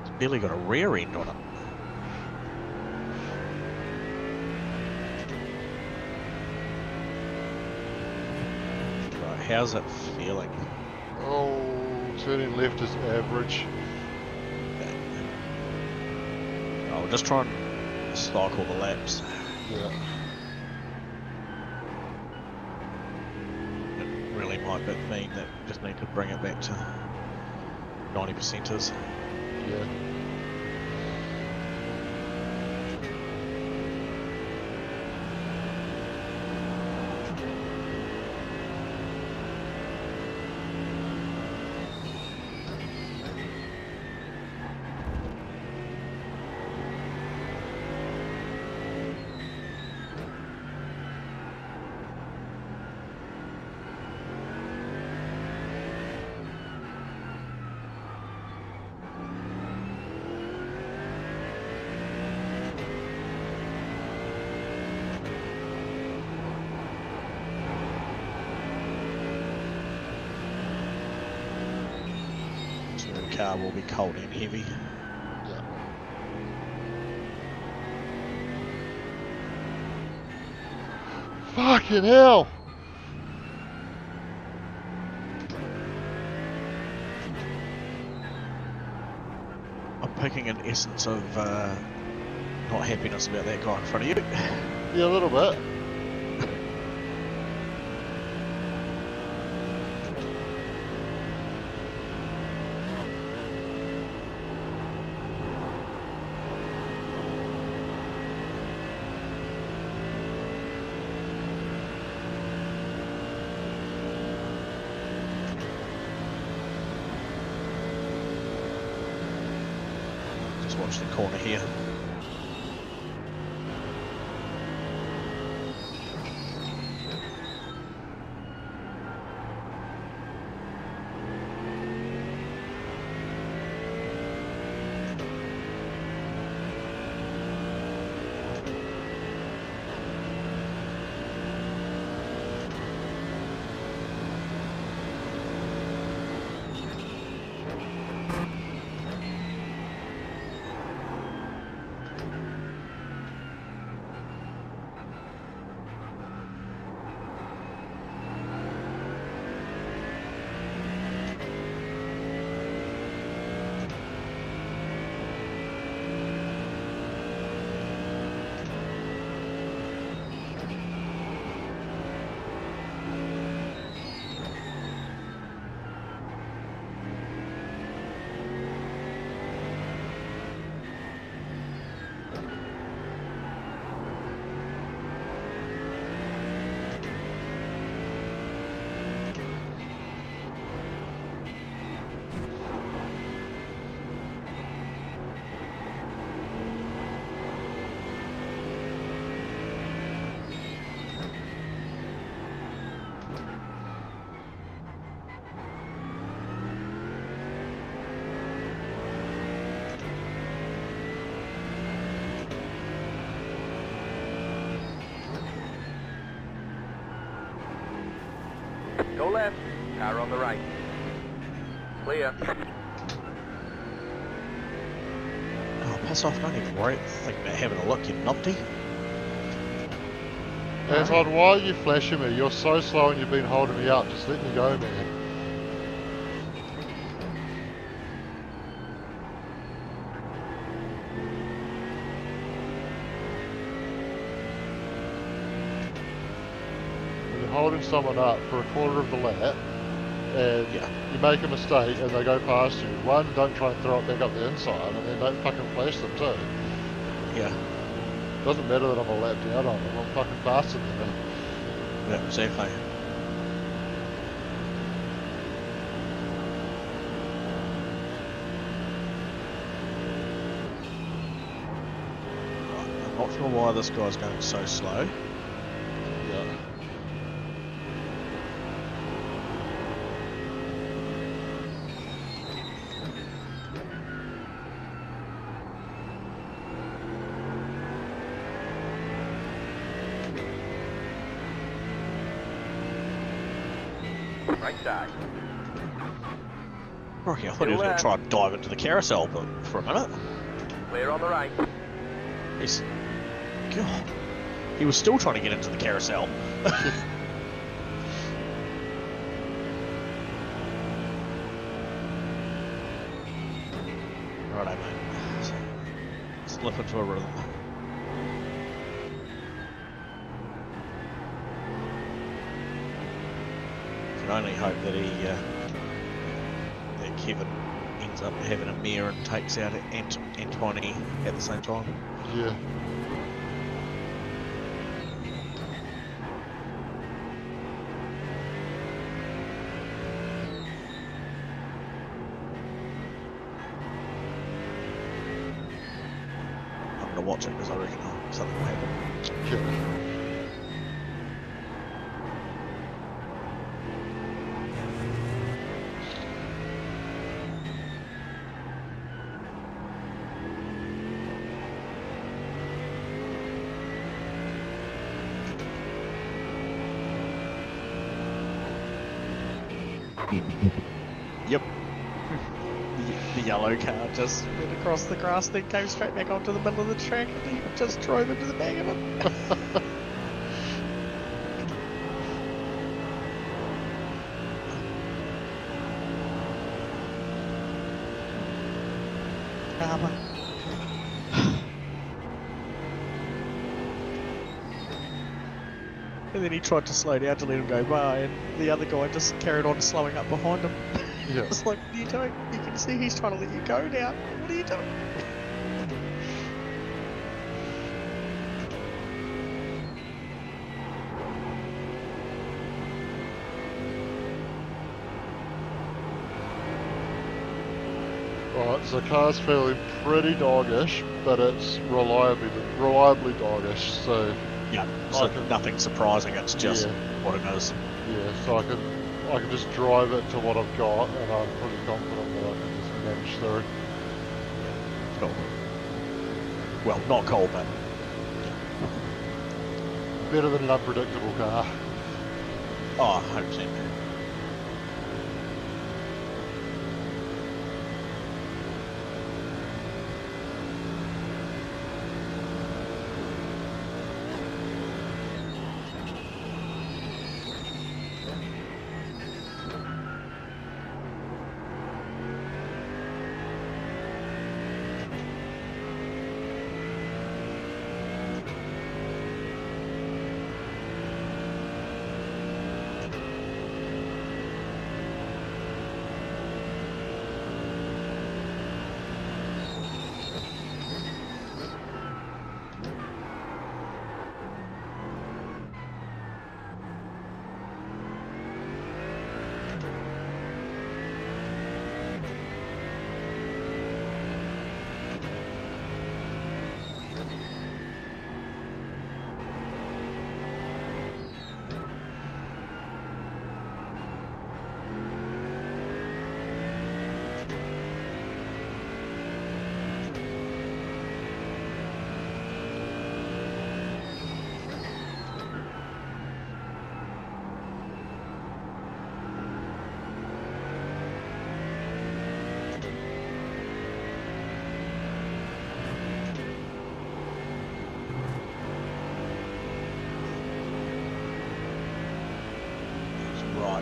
It's barely got a rear end on it. Right, how's it feeling? Oh, turning left is average. I'll just try and cycle the laps. Yeah. It really might mean that we just need to bring it back to 90%ers. Yeah. So the car will be cold and heavy. Yeah. Fucking hell! I'm picking an essence of not happiness about that guy in front of you. Yeah, a little bit. Just watch the corner here. left. Car on the right. Clear. Oh, piss off, don't even worry. Think about having a look, you numpty. Anton, why are you flashing me? You're so slow and you've been holding me up. Just let me go, man. When you're holding someone up for a quarter of the lap, and you make a mistake and they go past you, one, don't try and throw it back up the inside, and then don't fucking flash them too. Yeah. Doesn't matter that I'm a lap down on them, I'm fucking faster than them. Yeah, exactly. I'm not sure why this guy's going so slow. Yeah. Right side. Rocky, I thought he was going to try and dive into the carousel, but for a minute. Clear on the right. He's... God. He was still trying to get into the carousel. Righto, mate. Slip into a rhythm. Can only hope that that Kevin ends up having a mare and takes out Antoni at the same time. Yeah. I'm gonna watch it because I reckon something will happen. Yeah. Yep. The yellow car just went across the grass, then came straight back onto the middle of the track, and he just drove into the back of it. Karma. And then he tried to slow down to let him go by, and the other guy just carried on slowing up behind him. Yeah. It's like, what are you doing? You can see he's trying to let you go now. What are you doing? Right, so the car's feeling pretty doggish, but it's reliably doggish, so... Yeah, so nothing surprising, it's just what it is. Yeah, so I can just drive it to what I've got, and I'm pretty confident that I can just manage through. Cool. Well, not cool, but... Better than an unpredictable car. Oh, 100%.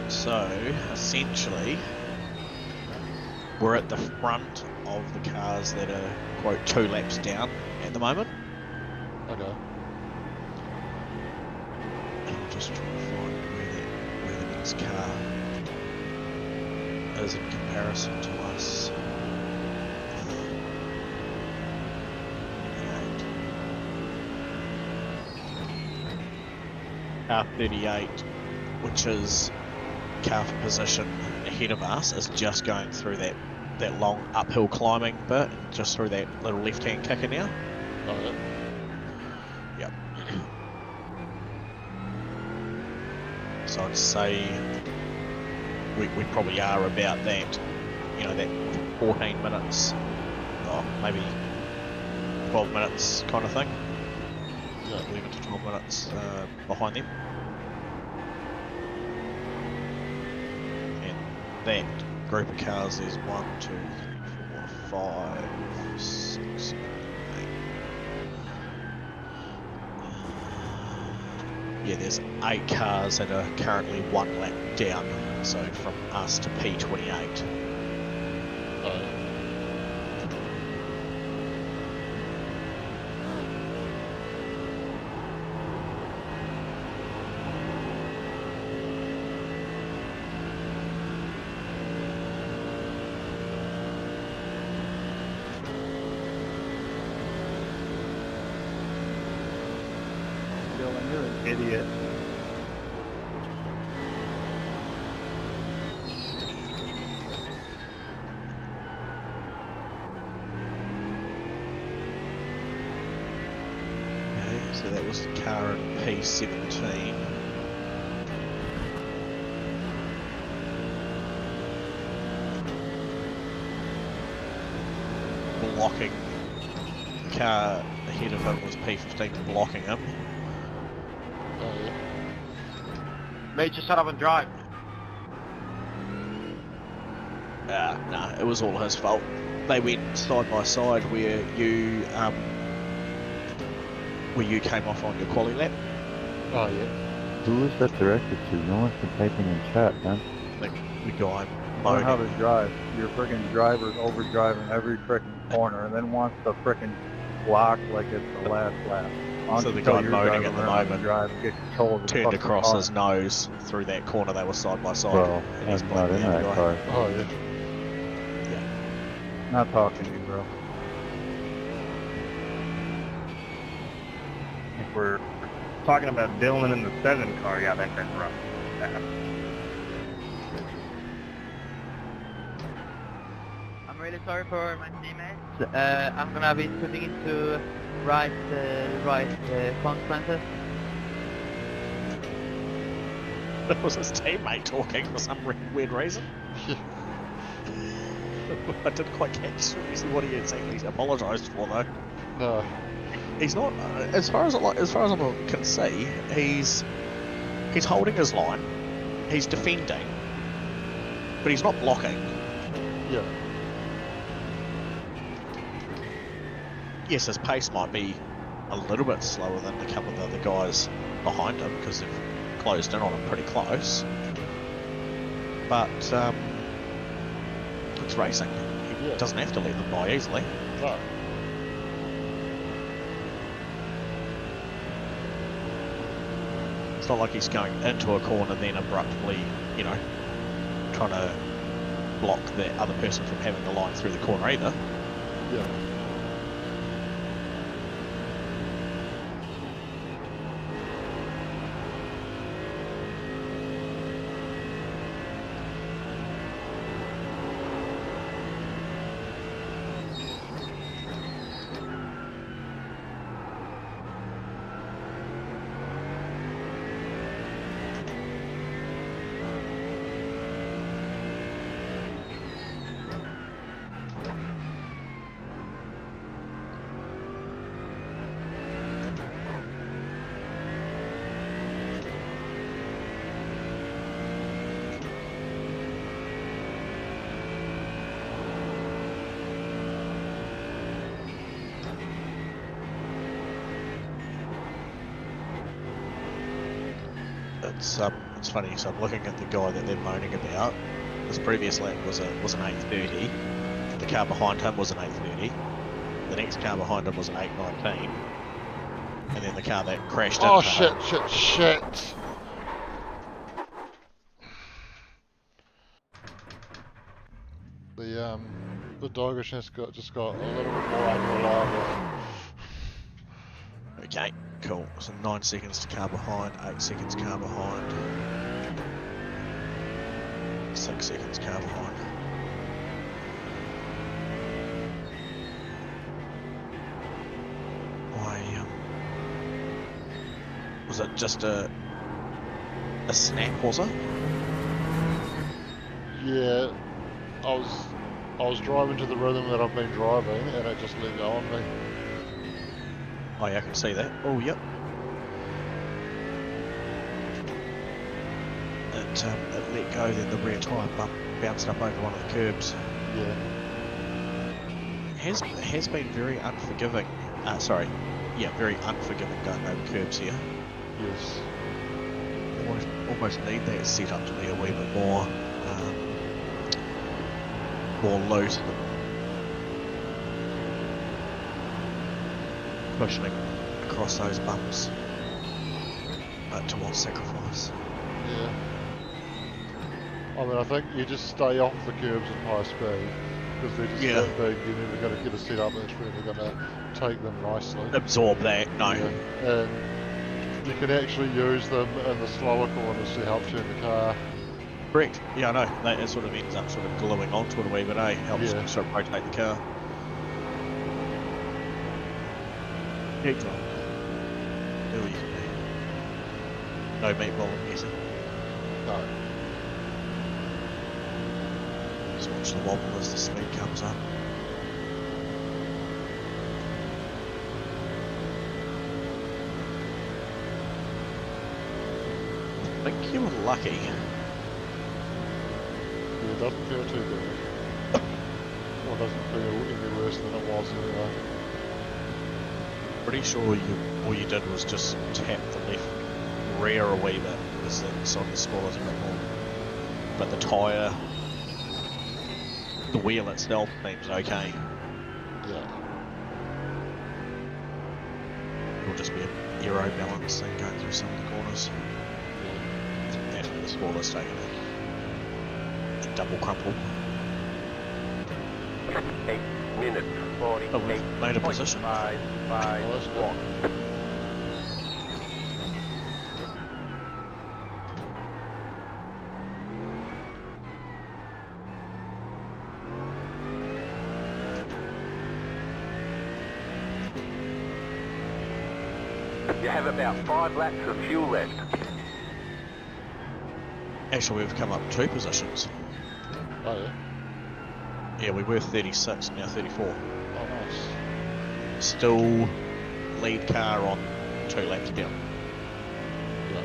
So, essentially, we're at the front of the cars that are, quote, 2 laps down at the moment. Okay. And I'm just trying to find where the next car is in comparison to us. Car 38, which is car for position ahead of us, is just going through that long uphill climbing bit, just through that little left-hand kicker now. Oh, yeah. Yep. So I'd say we probably are about that, you know, that 14 minutes, or maybe 12 minutes kind of thing. Yeah. 11 to 12 minutes behind them. And that group of cars is 1, 2, 3, 4, 5, 6, 7, 8. Yeah, there's 8 cars that are currently 1 lap down, so from us to P28. Oh, yeah. Dylan, you're an idiot. Okay, so that was the car in P17. Blocking the car ahead of him was P15 blocking him. Oh, yeah. Mate, just shut up and drive. Nah, it was all his fault. They went side by side where you came off on your quali lap. Oh, yeah. Who is that directed to? No one's been typing in chat, man. The guy Learn how to moaning. drive. Your freaking driver's overdriving every freaking corner and then wants to freaking block like it's the last lap. Why don't So you the tell guy your moaning driver at the learn how to moment drive and get control of the turned fucking across car. his nose through that corner. They were side by side. Well, and he's I'm not in blaming the that other guy. car. Oh, yeah. Not talking to you, bro. If we're talking about Dylan in the 7 car, yeah, that's rough. I'm really sorry for my teammates. I'm gonna be putting it to right consequences. That was his teammate talking for some weird reason. I didn't quite catch what he exactly apologised for though. No. He's not, as far as I can see, he's holding his line, he's defending, but he's not blocking. Yeah. Yes, his pace might be a little bit slower than a couple of the other guys behind him because they've closed in on him pretty close. But it's racing. He doesn't have to let them by easily. No. It's not like he's going into a corner then abruptly, you know, trying to block the other person from having the line through the corner either. Yeah. It's it's funny. So I'm looking at the guy that they're moaning about. His previous lap was an 8:30. The car behind him was an 8:30. The next car behind him was an 8:19. And then the car that crashed Oh into him. shit! The Dogish just got a little bit more unreliable. Okay, cool. So 9 seconds to car behind, 8 seconds car behind, 6 seconds car behind. Was it just a snap, was it? Yeah, I was driving to the rhythm that I've been driving, and it just let go on me. Oh yeah, I can see that. Oh yep. It let go, then the rear tyre bounced up over one of the curbs. Yeah. Has been very unforgiving. Very unforgiving going over curbs here. Yes. Almost need that set up to be a wee bit more loose, pushing across those bumps, but towards sacrifice. Yeah. I mean, I think you just stay off the curbs at high speed, because they're just that big, you're never going to get a setup that's really going to take them nicely. Absorb that, no. Yeah. And you can actually use them in the slower corners to help turn the car. Correct. Yeah, I know. That sort of ends up sort of gluing onto it a wee bit, helps sort of rotate the car. Keep going. Do what you can do. No meatball in music. No. Just watch the wobble as the speed comes up. I think you were lucky. Yeah, it doesn't feel too bad. Or it doesn't feel any worse than it was anyway. Pretty sure all you did was just tap the left rear a wee bit, because that's on the spoilers a bit more. But the tyre, the wheel itself seems okay. Yeah. It'll just be a aero balance thing going through some of the corners. That's where the spoiler's taking a double crumple. 8 minutes, 48. Oh, we've made a position. 551. You have about 5 laps of fuel left. Actually, we've come up 2 positions. Oh yeah? Yeah, we were 36, now 34. Oh nice. Still lead car on 2 laps down. Yeah.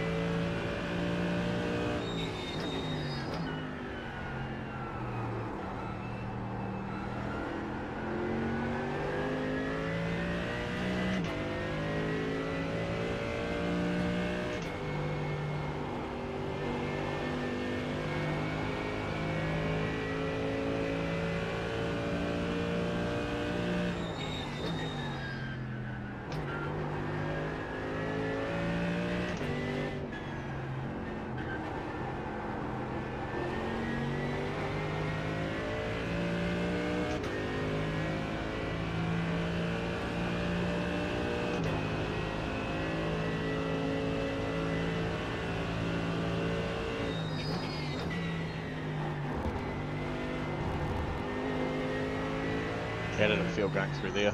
How did it feel going through there?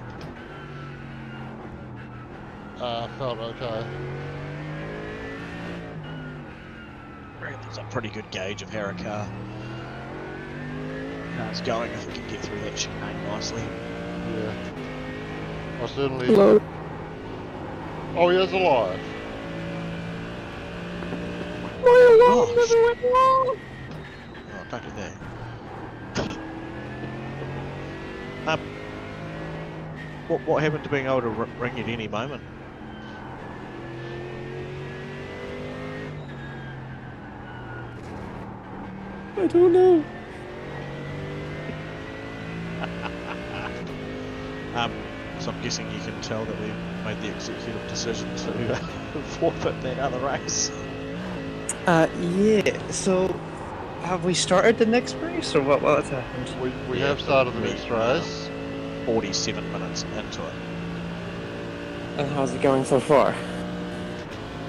Felt okay. I reckon there's a pretty good gauge of how a car's going if we can get through that chicane nicely. Yeah. I certainly... Hello? Oh, he is alive. Oh, don't do that. What happened to being able to ring at any moment? I don't know. So I'm guessing you can tell that we made the executive decision to forfeit that other race. Yeah, so have we started the next race or what's happened? We Yeah, have started the we, next race. 47 minutes into it. And how's it going so far?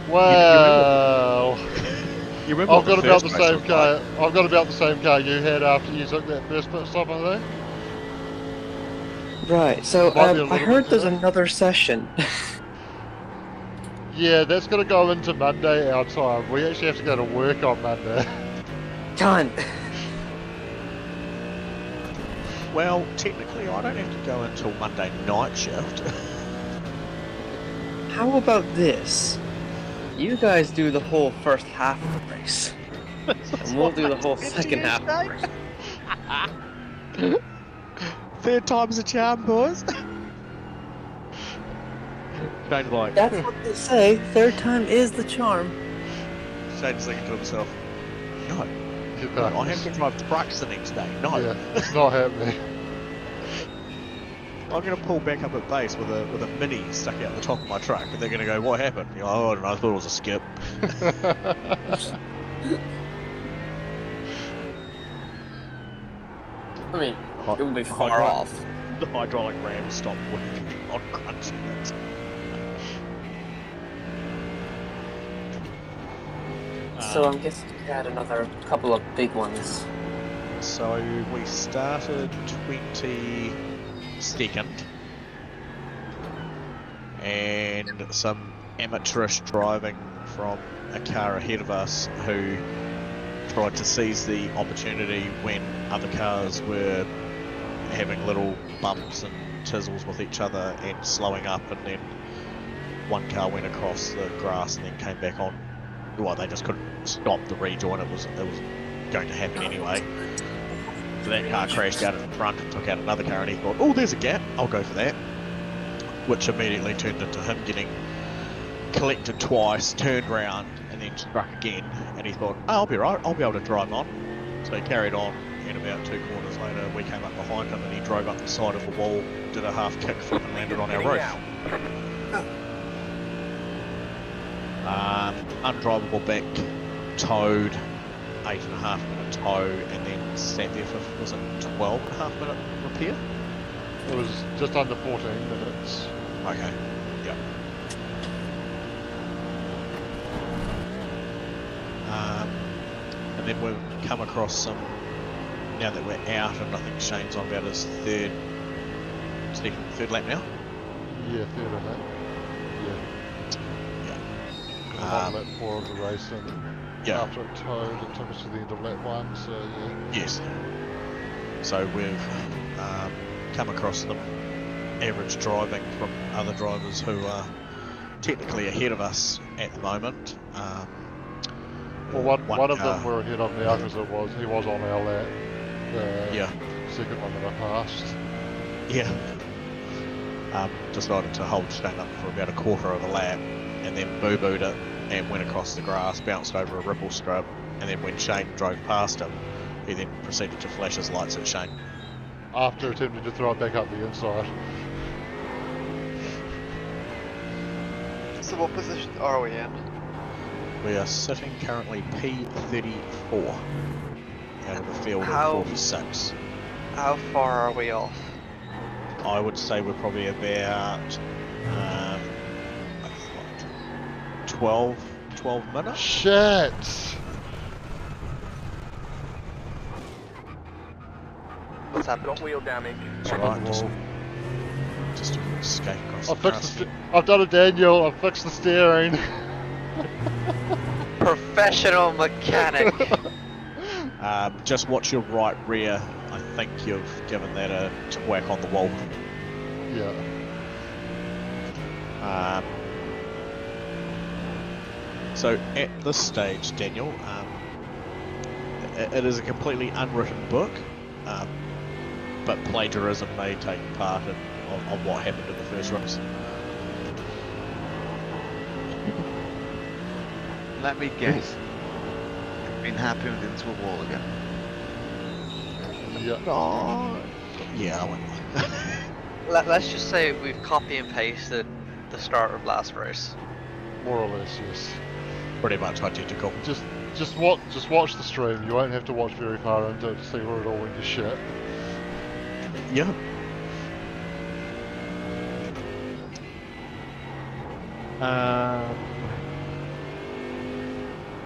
Well, You remember I've got about the first race same was car. like? I've got about the same car you had after you took that first pit stop, I think. Right, so Might be a I little heard bit there's sooner. another session. Yeah, that's going to go into Monday our time. We actually have to go to work on Monday. Cunt! Well, technically I don't have to go until Monday night shift. How about this? You guys do the whole first half of the race. And we'll do the whole second half of the race. Third time's a charm, boys. Shane's like, That's what they say. Third time is the charm. Shane's thinking to himself, no, You no, can't. I have to drive trucks the next day. No, Yeah, it's not happening. I'm going to pull back up at base with a mini stuck out the top of my truck, and they're going to go, what happened? You're like, oh, I don't know, I thought it was a skip. I mean, it will be far off. The hydraulic ram stopped working on crunching it. So I'm guessing you had another couple of big ones. So we started 22nd, and some amateurish driving from a car ahead of us who tried to seize the opportunity when other cars were having little bumps and tizzles with each other and slowing up, and then one car went across the grass and then came back on. Well, they just couldn't stop the rejoin. It was going to happen anyway. So that car crashed out in front and took out another car, and he thought, oh, there's a gap, I'll go for that. Which immediately turned into him getting collected twice, turned round, and then struck again. And he thought, oh, I'll be right, I'll be able to drive on. So he carried on, and about 2 corners later, we came up behind him, and he drove up the side of the wall, did a half kickflip, and landed on our roof. Undrivable back, towed, 8.5 minute tow, and then sat there for, was it 12.5 minute repair? It was just under 14 minutes. Okay, yep. And then we've come across some, now that we're out, and I think Shane's on about his third lap now? Yeah, third of that. Yeah. Because I'm on lap 4 of the race, and Yeah. after it towed, it took us to the end of lap 1, so yeah. Yes. So we've come across some average driving from other drivers who are technically ahead of us at the moment. Well, one of them we're ahead of now because he was on our lap. The Yeah. second one that I passed. Yeah. Decided to hold Shane up for about a quarter of a lap, and then boo-booed it and went across the grass, bounced over a ripple strip, and then when Shane drove past him, he then proceeded to flash his lights at Shane. After attempting to throw it back up the inside. So what position are we in? We are sitting currently P34 out of a field of How- 46. How far are we off? I would say we're probably about 12 minutes. Shit! What's happened? Got wheel damage. It's alright, just a escape across the grass. I've done it, Daniel. I've fixed the steering. Professional mechanic. Just watch your right rear. I think you've given that a whack on the wall. Yeah. So at this stage, Daniel, it is a completely unwritten book, but plagiarism may take part in on what happened in the first race. Let me guess. You've been happy into a wall again. Yeah. Oh, yeah, I went. Let's just say we've copy and pasted the start of last race. More or less, yes. Pretty much identical. Just watch the stream. You won't have to watch very far into it to see where it all went to shit. Yeah.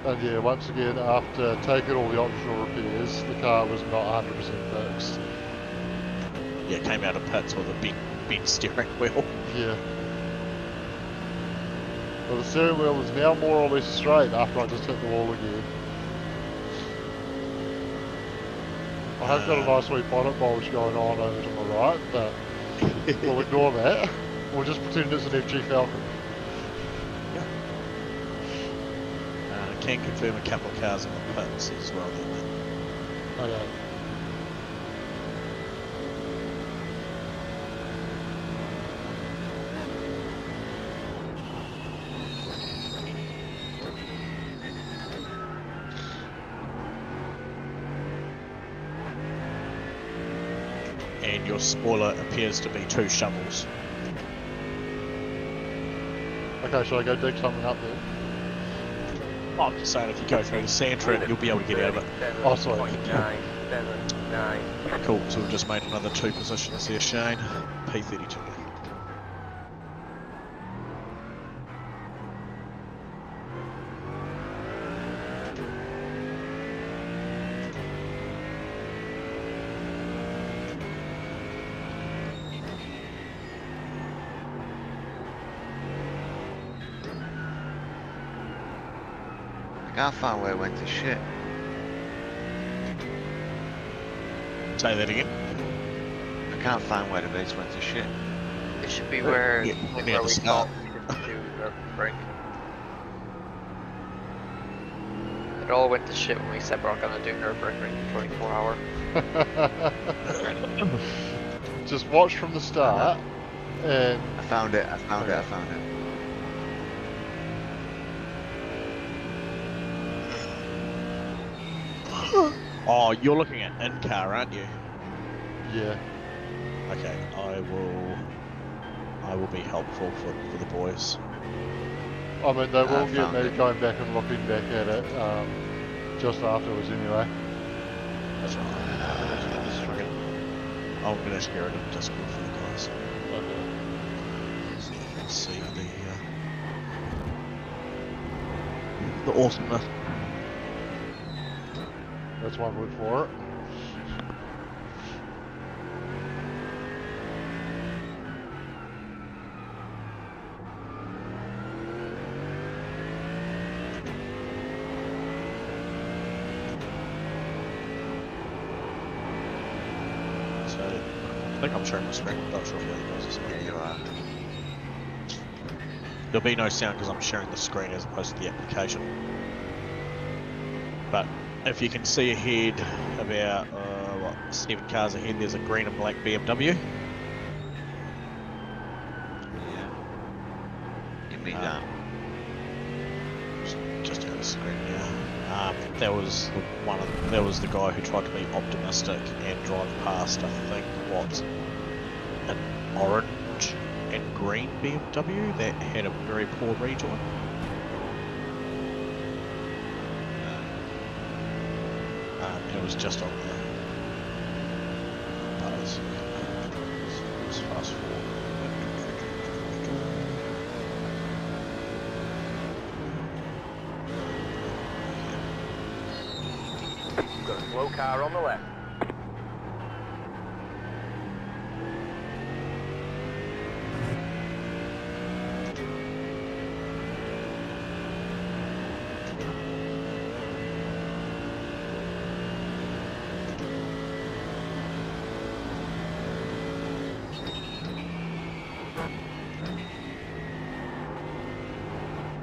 And yeah, once again, after taking all the optional repairs, the car was not 100% fixed. Yeah, came out of pits with a bent steering wheel. Yeah. Well, the steering wheel is now more or less straight after I just hit the wall again. I have got a nice wee bonnet bulge going on over to my right, but we'll ignore that. We'll just pretend it's an FG Falcon. Can confirm a couple of cars in the pits as well then, mate. Okay. And your spoiler appears to be 2 shovels. Okay, shall I go dig something up there? I'm just saying, if you go through the sand trap, you'll be able to get out of it. Oh, sorry. 979. Cool, so we've just made another 2 positions there, Shane. P32. I can't find where it went to shit. Say that again. I can't find where the base went to shit. It should be where, Yeah, where near the we start. thought we didn't do the break. It all went to shit when we said we're not gonna do Nürburgring 24 hour. Just watch from the start, and I found it, I found it, I found it. Oh, you're looking at in-car, aren't you? yeah. Okay, I will be helpful for the boys. I mean, they will I get found me it. going back and looking back at it just afterwards anyway. That's right. I'm gonna share it in Discord for the guys. Okay. So you can see the awesomeness. That's one word for it. So I think I'm sharing my screen. I'm not sure if the other guys are seeing Yeah, it. you are. There'll be no sound because I'm sharing the screen as opposed to the application. But if you can see ahead, about 7 cars ahead, there's a green and black BMW. Yeah. You mean that? Just out of screen, yeah. That was the guy who tried to be optimistic and drive past, I think, an orange and green BMW that had a very poor rejoin. It was just on the buzz. Let's fast forward. You've got a slow car on the left.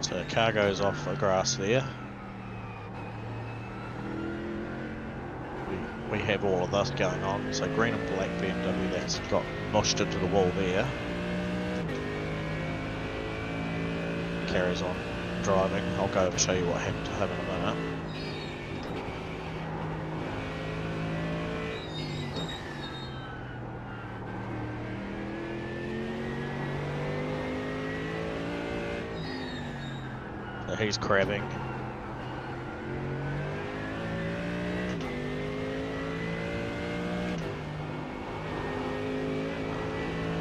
So car goes off the grass there. We have all of this going on. So green and black BMW that's got noshed into the wall there. Carries on driving. I'll go and show you what happened to him in a minute. he's crabbing.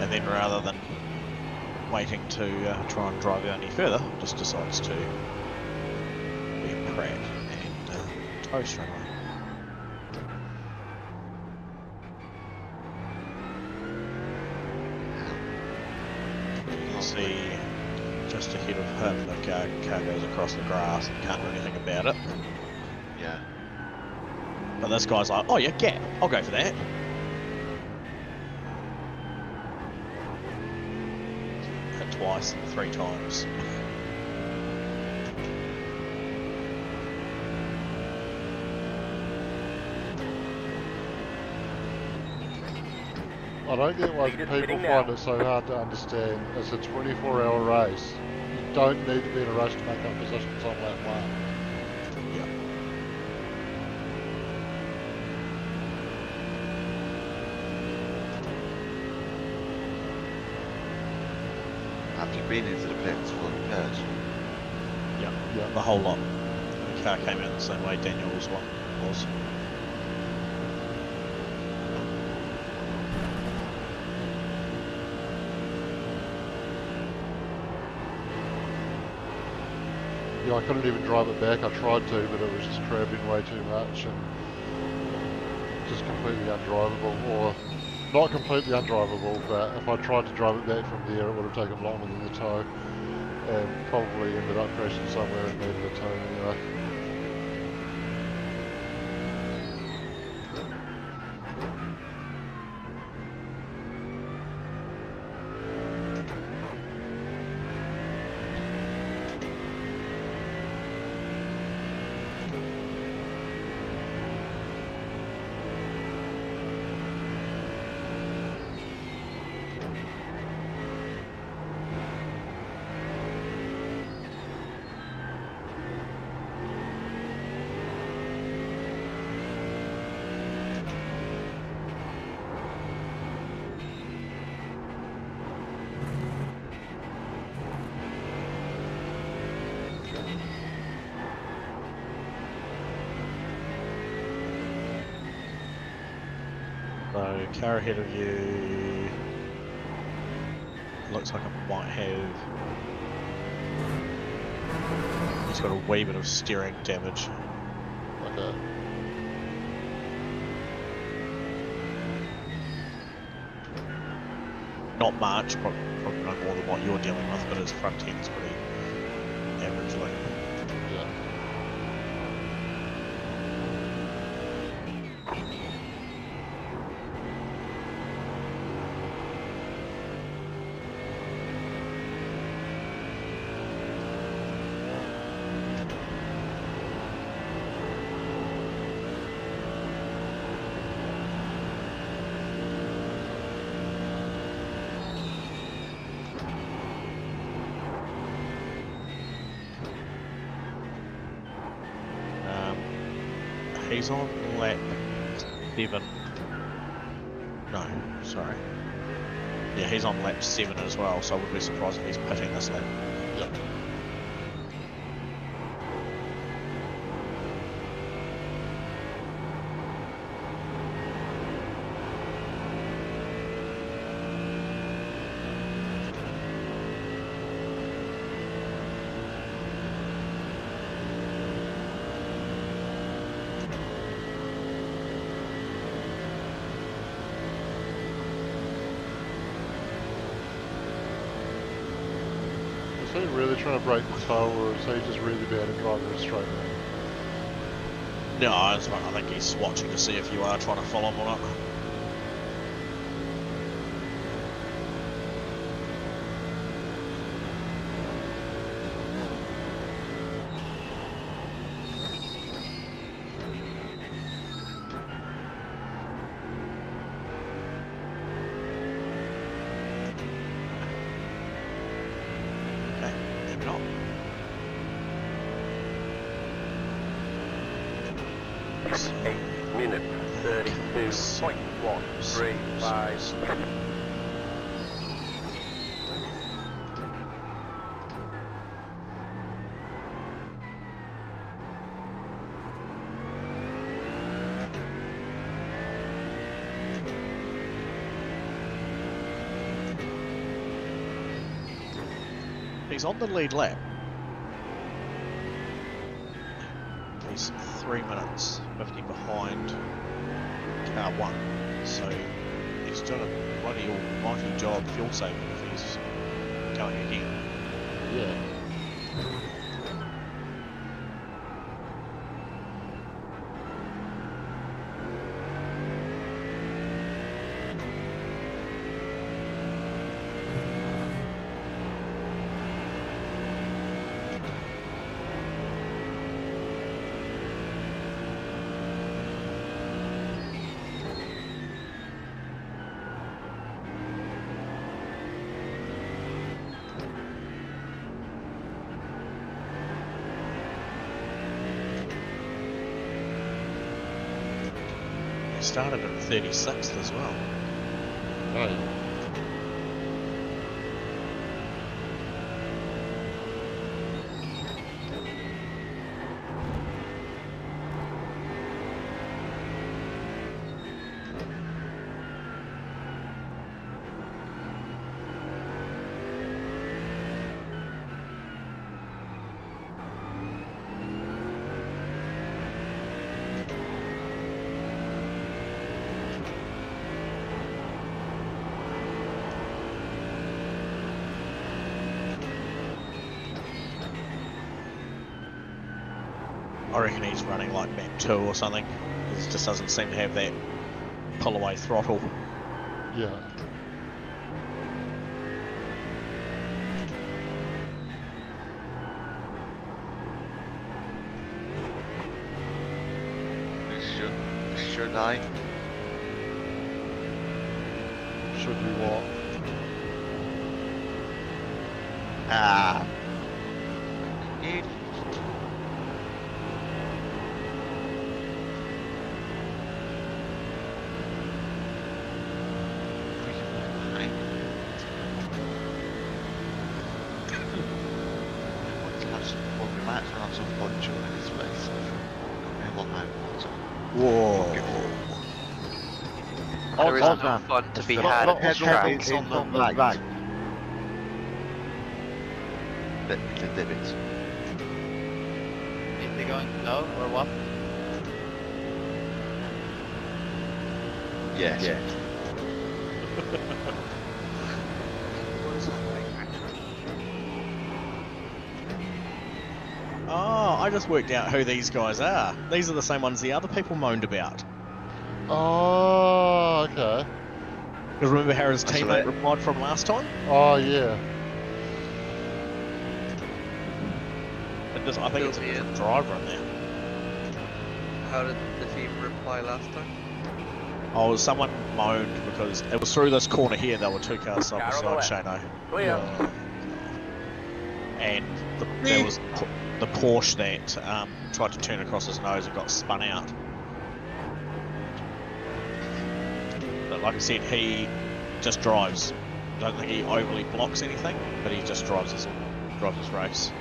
And then rather than waiting to try and drive out any further, just decides to be a prat and tow straight away. You can see just ahead of him the car goes across the grass and can't do anything about it. Yeah. But this guy's like, oh yeah, gap, I'll go for that. Hit twice, 3 times. I don't get why people find it so hard to understand. It's a 24-hour race. You don't need to be in a rush to make up positions on lap 1. Yeah. After you've been into the pits for the pairs. Yeah, the whole lot. The car came out the same way Daniel's one was. Yeah, I couldn't even drive it back. I tried to, but it was just crabbing way too much and just completely undrivable. Or not completely undrivable, but if I tried to drive it back from there, it would have taken longer than the tow, and probably ended up crashing somewhere and needed a tow anyway. So, car ahead of you looks like it might have. He's got a wee bit of steering damage. Okay. Not much, probably no more than what you're dealing with, but his front end's pretty average like. Yeah. He's on lap 7. No, sorry. Yeah, he's on lap 7 as well, so I wouldn't be surprised if he's pitting this lap. Yep. Is he really trying to break the tow, or is he just really bad at driving a straight line? No, I think he's watching to see if you are trying to follow him or not. Okay, maybe not. It's 8 minutes 32.135. he's on the lead lap. He's 3 minutes 50 behind car 1. So he's doing a bloody almighty job fuel saving if he's going again. Yeah. He started at 36th as well. Hey. I reckon he's running like map 2 or something. He just doesn't seem to have that pull away throttle. Yeah. Should I? Should you what? Ah. You. Whoa. There is no fun to be had at this track. It's on the right. The divots. Is he going slow or what? Yes. Yeah. Oh, I just worked out who these guys are. These are the same ones the other people moaned about. Oh, okay. Because remember how his That's teammate right. replied from last time? Oh, yeah. I think it's a different driver in there. How did the team reply last time? Oh, someone moaned because it was through this corner here. There were 2 cars side by Car on the side, left. Shano. Clear. And there was the Porsche that tried to turn across his nose and got spun out. But like I said, he just drives. I don't think he overly blocks anything, but he just drives his race.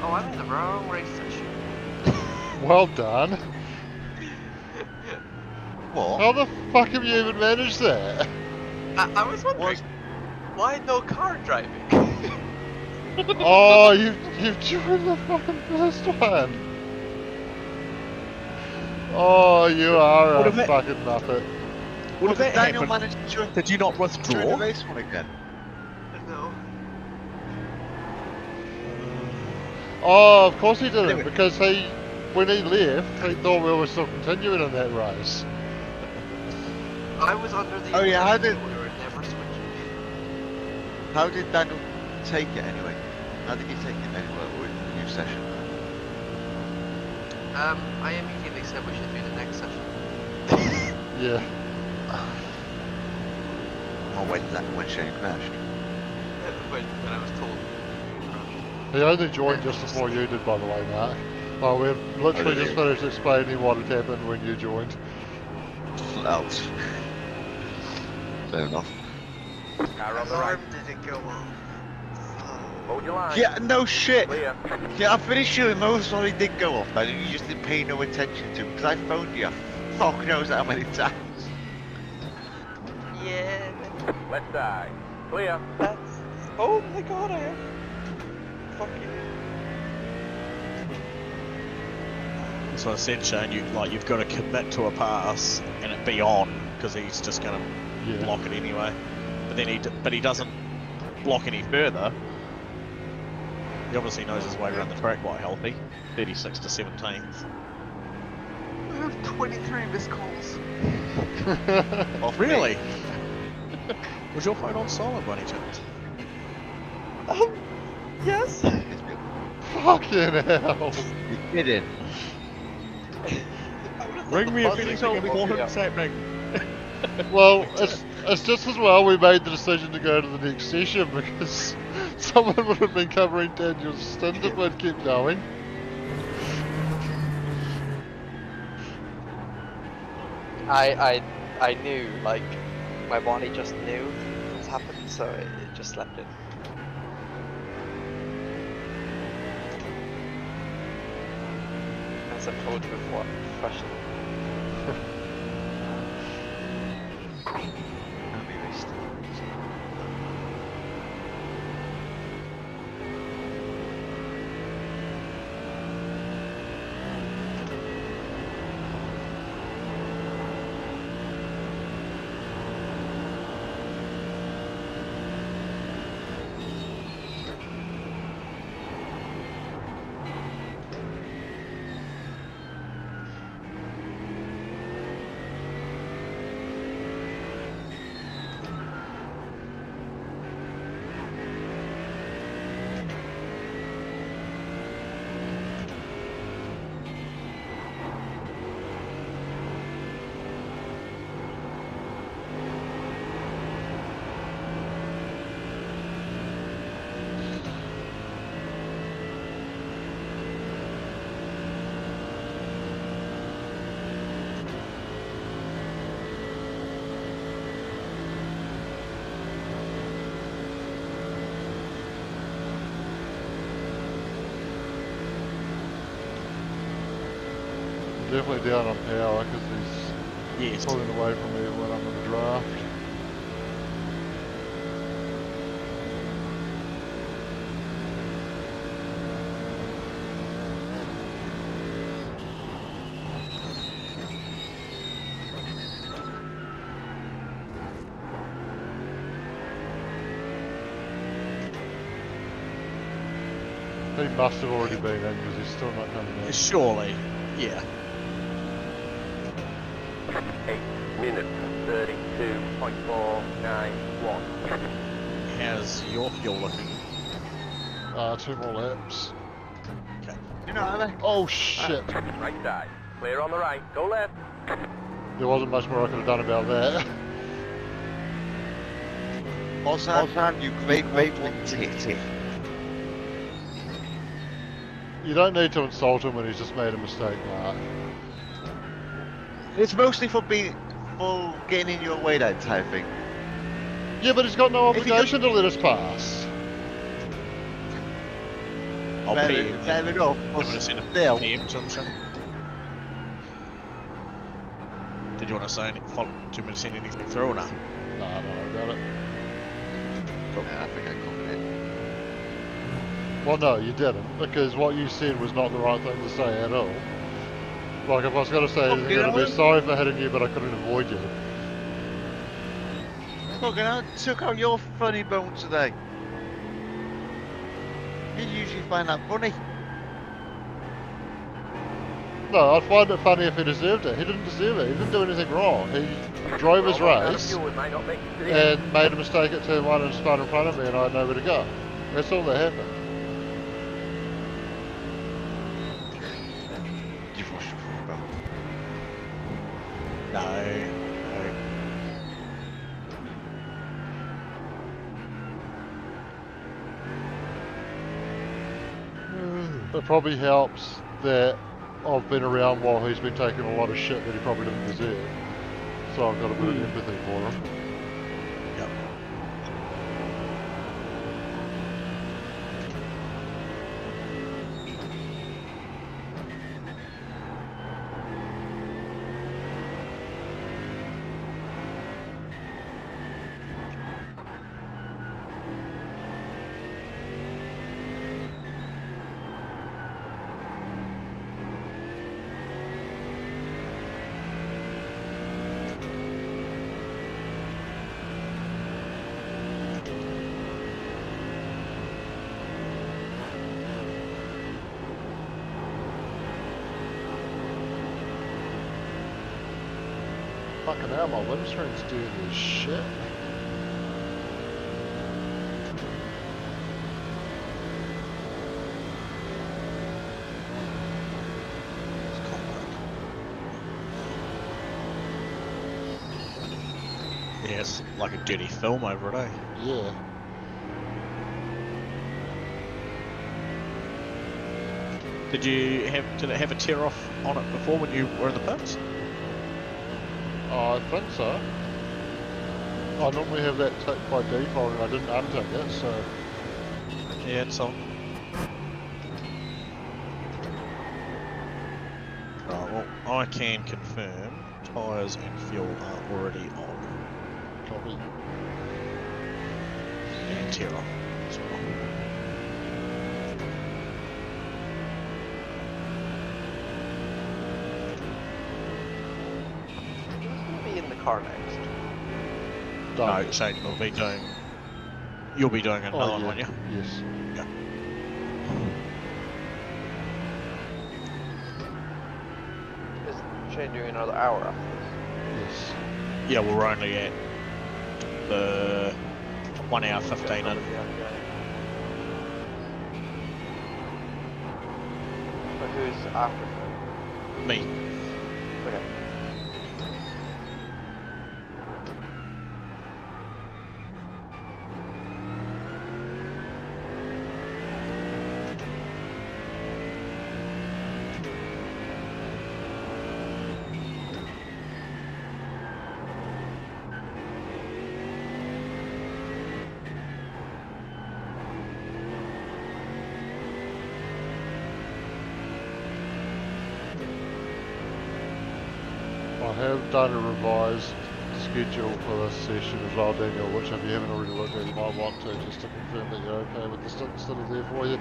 Oh, I'm in the wrong race session. Well done. What? How the fuck have you even managed that? I was wondering, why no car driving? Oh, you've joined the fucking first one. Oh, you are What a if it- fucking muppet. Well, if that Daniel happened, managed to did you not join withdraw? the race one again? No. Oh, of course he didn't, Anyway. because when he left, he thought we were still continuing in that race. I was under the Oh, yeah, how impression did- we were never switching. How did Daniel take it anyway? How did he take it anyway with the new session? I immediately said we should do the next session. Yeah. Oh, when Shane crashed. when I was told. He only joined just before you did, by the way, Mark. Oh, we've literally did just he? finished explaining what had happened when you joined. Out. Fair enough. Car on the right. Alarm didn't go off. Hold your line. Yeah, no shit. Clear. Yeah, I'm pretty sure most already did go off, and you just didn't pay no attention to, because I phoned you. Fuck knows how many times. Yeah. Left side. Clear. That's. Oh my god, I am. Fuck you. So I said, Shane, you've got to commit to a pass and it be on, because he's just going to block it anyway. But then he doesn't block any further. He obviously knows his way around the track quite healthy. 36 to 17th. I have 23 missed calls. Really? Was your phone on silent by any chance? Yes. Fucking hell. You didn't. Ring me if anything important's happening. Well, it's just as well we made the decision to go to the next session because someone would have been covering Daniel's stint if we'd kept going. I knew, like, my body just knew what's happened, so it just slept in. As I've told you before, professional. Definitely down on power because he's pulling away from me when I'm in the draft. He must have already been in because he's still not coming in. Surely, yeah. 8 minutes 32.491. How's your fuel looking? 2 more laps. Okay. You know, Alec? Oh shit! Right side. Clear on the right. Go left. There wasn't much more I could have done about that. Also, you great titty. You don't need to insult him when he's just made a mistake, Mark. It's mostly for getting in your way, that type thing. Yeah, but he's got no obligation to let us pass. I'll pay you. Fair enough. I'm gonna send a Still. PM to him, Shane. Did you want to say anything? Do you want me to send anything through or not? No, I don't know about it. Cool. Yeah, I think I covered it. Well, no, you didn't, because what you said was not the right thing to say at all. Like, if I was going to say, I'm going to be sorry for hitting you, but I couldn't avoid you. Fucking I took out your funny bone today. You usually find that funny. No, I'd find it funny if he deserved it. He didn't deserve it. He didn't do anything wrong. He drove his race and made a mistake at turn 1 and spun in front of me, and I had nowhere to go. That's all that happened. You've washed your funny bone. No. It probably helps that I've been around while he's been taking a lot of shit that he probably didn't deserve. So I've got a bit of empathy for him. Yep. Fucking hell, my windscreen's doing this shit. Yeah, it's like a dirty film over it, eh? Yeah. Did it have a tear off on it before when you were in the pits? Oh, I think so. I normally have that ticked by default and I didn't untick it, so... Yeah, it's on. Right, well, I can confirm tyres and fuel are already on. Copy. And tear off as well. Who's going to be in the car next? No, Shane will be doing... You'll be doing another one, yeah. won't you? Yes. Yeah. Is Shane doing another hour after this? Yes. Yeah, we're only at the 1 hour 15 in. But who's after? Me. Okay. I have done a revised schedule for this session as well, Daniel, which if you haven't already looked at, you might want to, just to confirm that you're okay with the stick still there for you.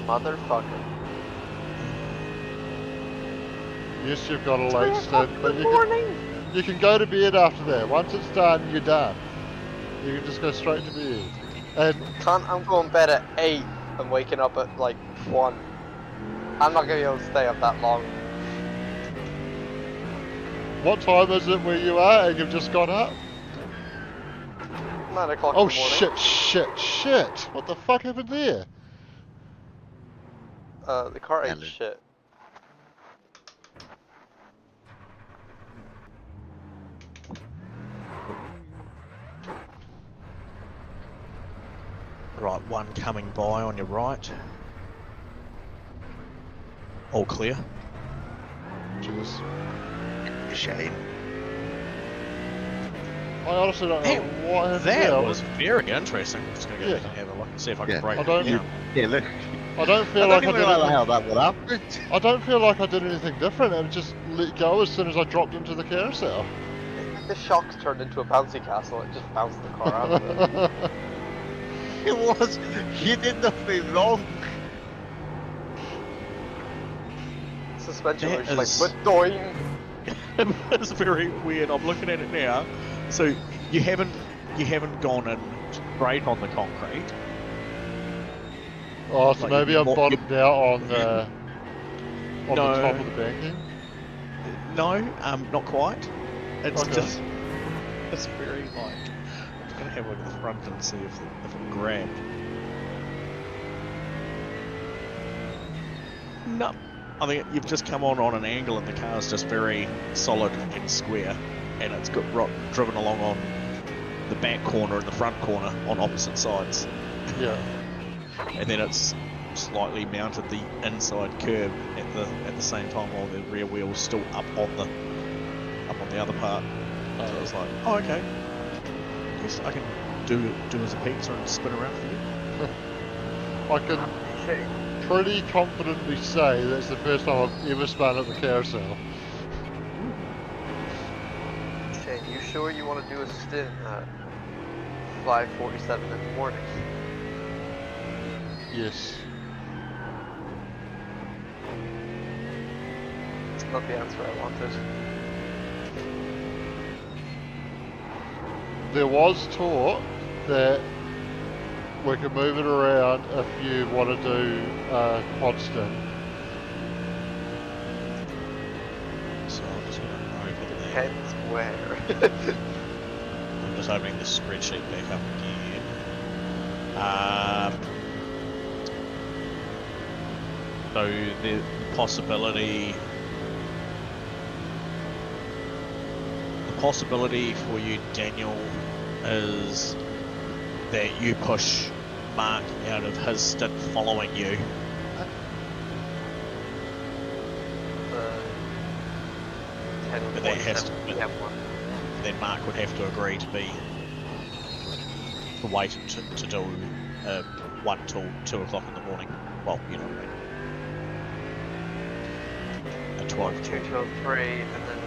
Motherfucker. Yes, you've got a late stint, but you can go to bed after that. Once it's done, you're done. You can just go straight to bed. And I'm going to bed at 8 and waking up at like 1. I'm not going to be able to stay up that long. what time is it where you are and you've just got up? 9 o'clock Oh in the morning. shit. What the fuck happened there? The car ate shit. Right, one coming by on your right. All clear. Cheers. Shane. I honestly don't know what happened there. That was very interesting. I'm just going to go Yeah. back and have a look and see if I can Yeah. break I it don't- down. Yeah, look. I don't feel like I did know anything. how that would happen. I don't feel like I did anything different. I just let go as soon as I dropped into the carousel. The shocks turned into a bouncy castle. It just bounced the car out of it. It was. You did nothing wrong. Suspension That was just like, is- but doing. It's very weird. I'm looking at it now. So you haven't gone in straight on the concrete. Oh, so Like maybe you- I'm bottomed out on the No. top of the banking. No, not quite. It's Okay. just it's very like. I'm just gonna have a look at the front and see if it grabbed. No, I think you've just come on an angle and the car's just very solid and square, and it's got driven along on the back corner and the front corner on opposite sides, Yeah. and then it's slightly mounted the inside curb at the same time while the rear wheel's still up on the other part. So I was like, oh okay, I guess I can do as a pizza and spin around for you. I can pretty confidently say that's the first time I've ever spun at the carousel. Shane, you sure you want to do a stint at 5:47 in the morning? Yes. It's not the answer I wanted. There was talk that we could move it around if you want to do quad stint. So I'm just going to open that. Depends where. I'm just opening the spreadsheet back up again. So the possibility for you, Daniel, is that you push Mark out of his stint following you. But that has to, then Mark would have to agree to wait to do 1 till 2 o'clock in the morning. Well, you know what I mean. A 12 2 till 3 and then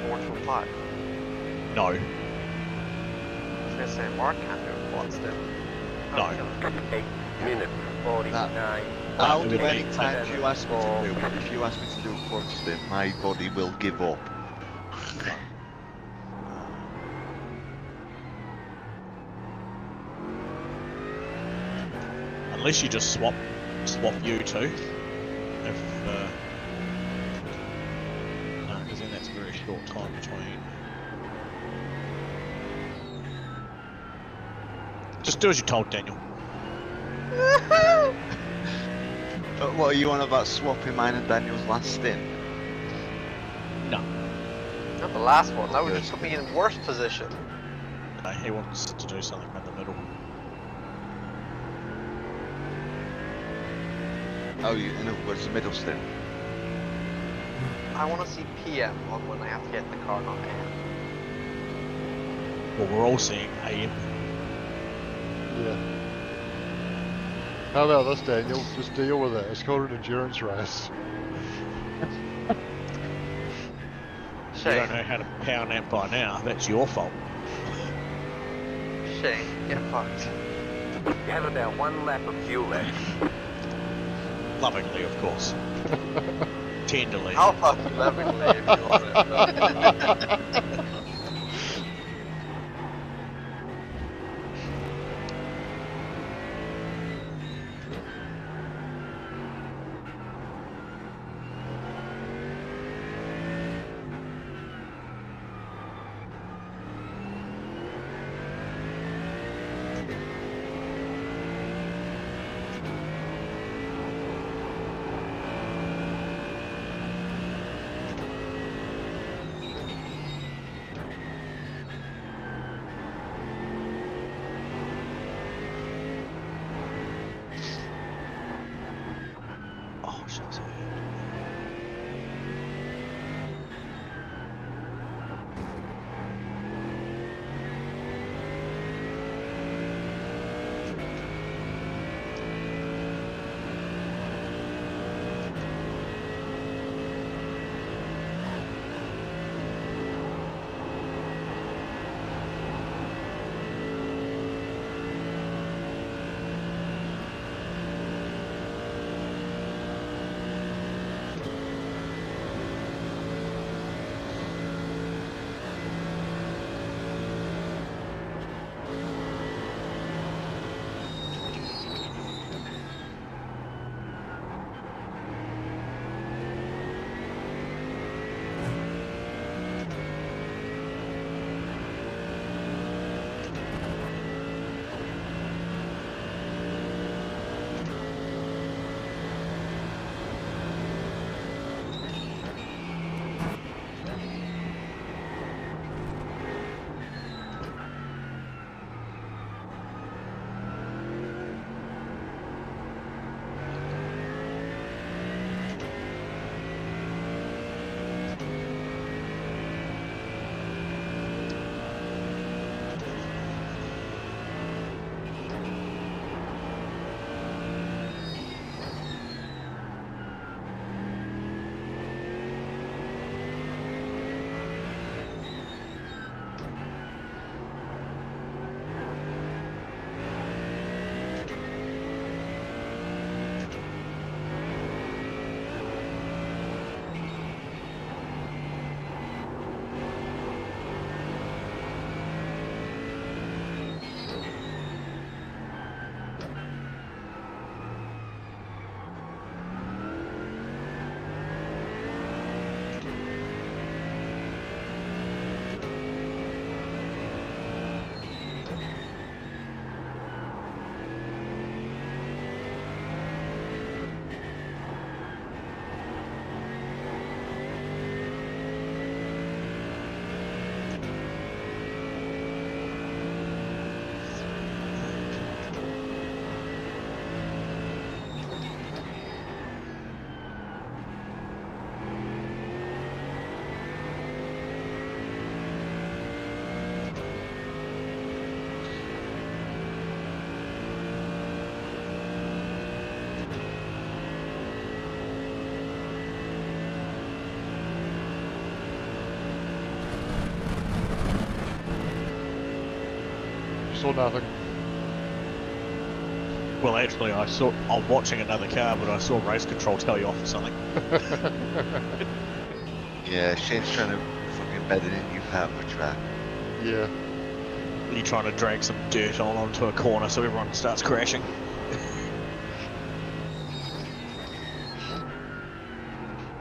4 till 5. No. I was gonna say Mark can't do a quad stint. No. 8 minutes 49. How many times you ask me to do it? If you ask me to do a quad stint, my body will give up. Unless you just swap you two. If no, because then that's a very short time between. Just do as you're told, Daniel. But what are you on about swapping mine and Daniel's last stint? No. Not the last one, that would just put me in worse position. No, he wants to do something in the middle. Oh, in other words, the middle stint. I want to see PM on when I have to get in the car, not AM. Well, we're all seeing AM. Yeah. How about this, Daniel? Just deal with it. It's called an endurance race. You don't know how to power nap by now. That's your fault. Shane, get fucked. You have about 1 lap of fuel left. Lovingly, of course. Tenderly. I'll fuck you lovingly if you want it. saw nothing. Well, actually, I'm watching another car, but I saw race control tell you off for something. Yeah, Shane's trying to fucking bed in a new part of a track. Yeah. You're trying to drag some dirt onto a corner so everyone starts crashing.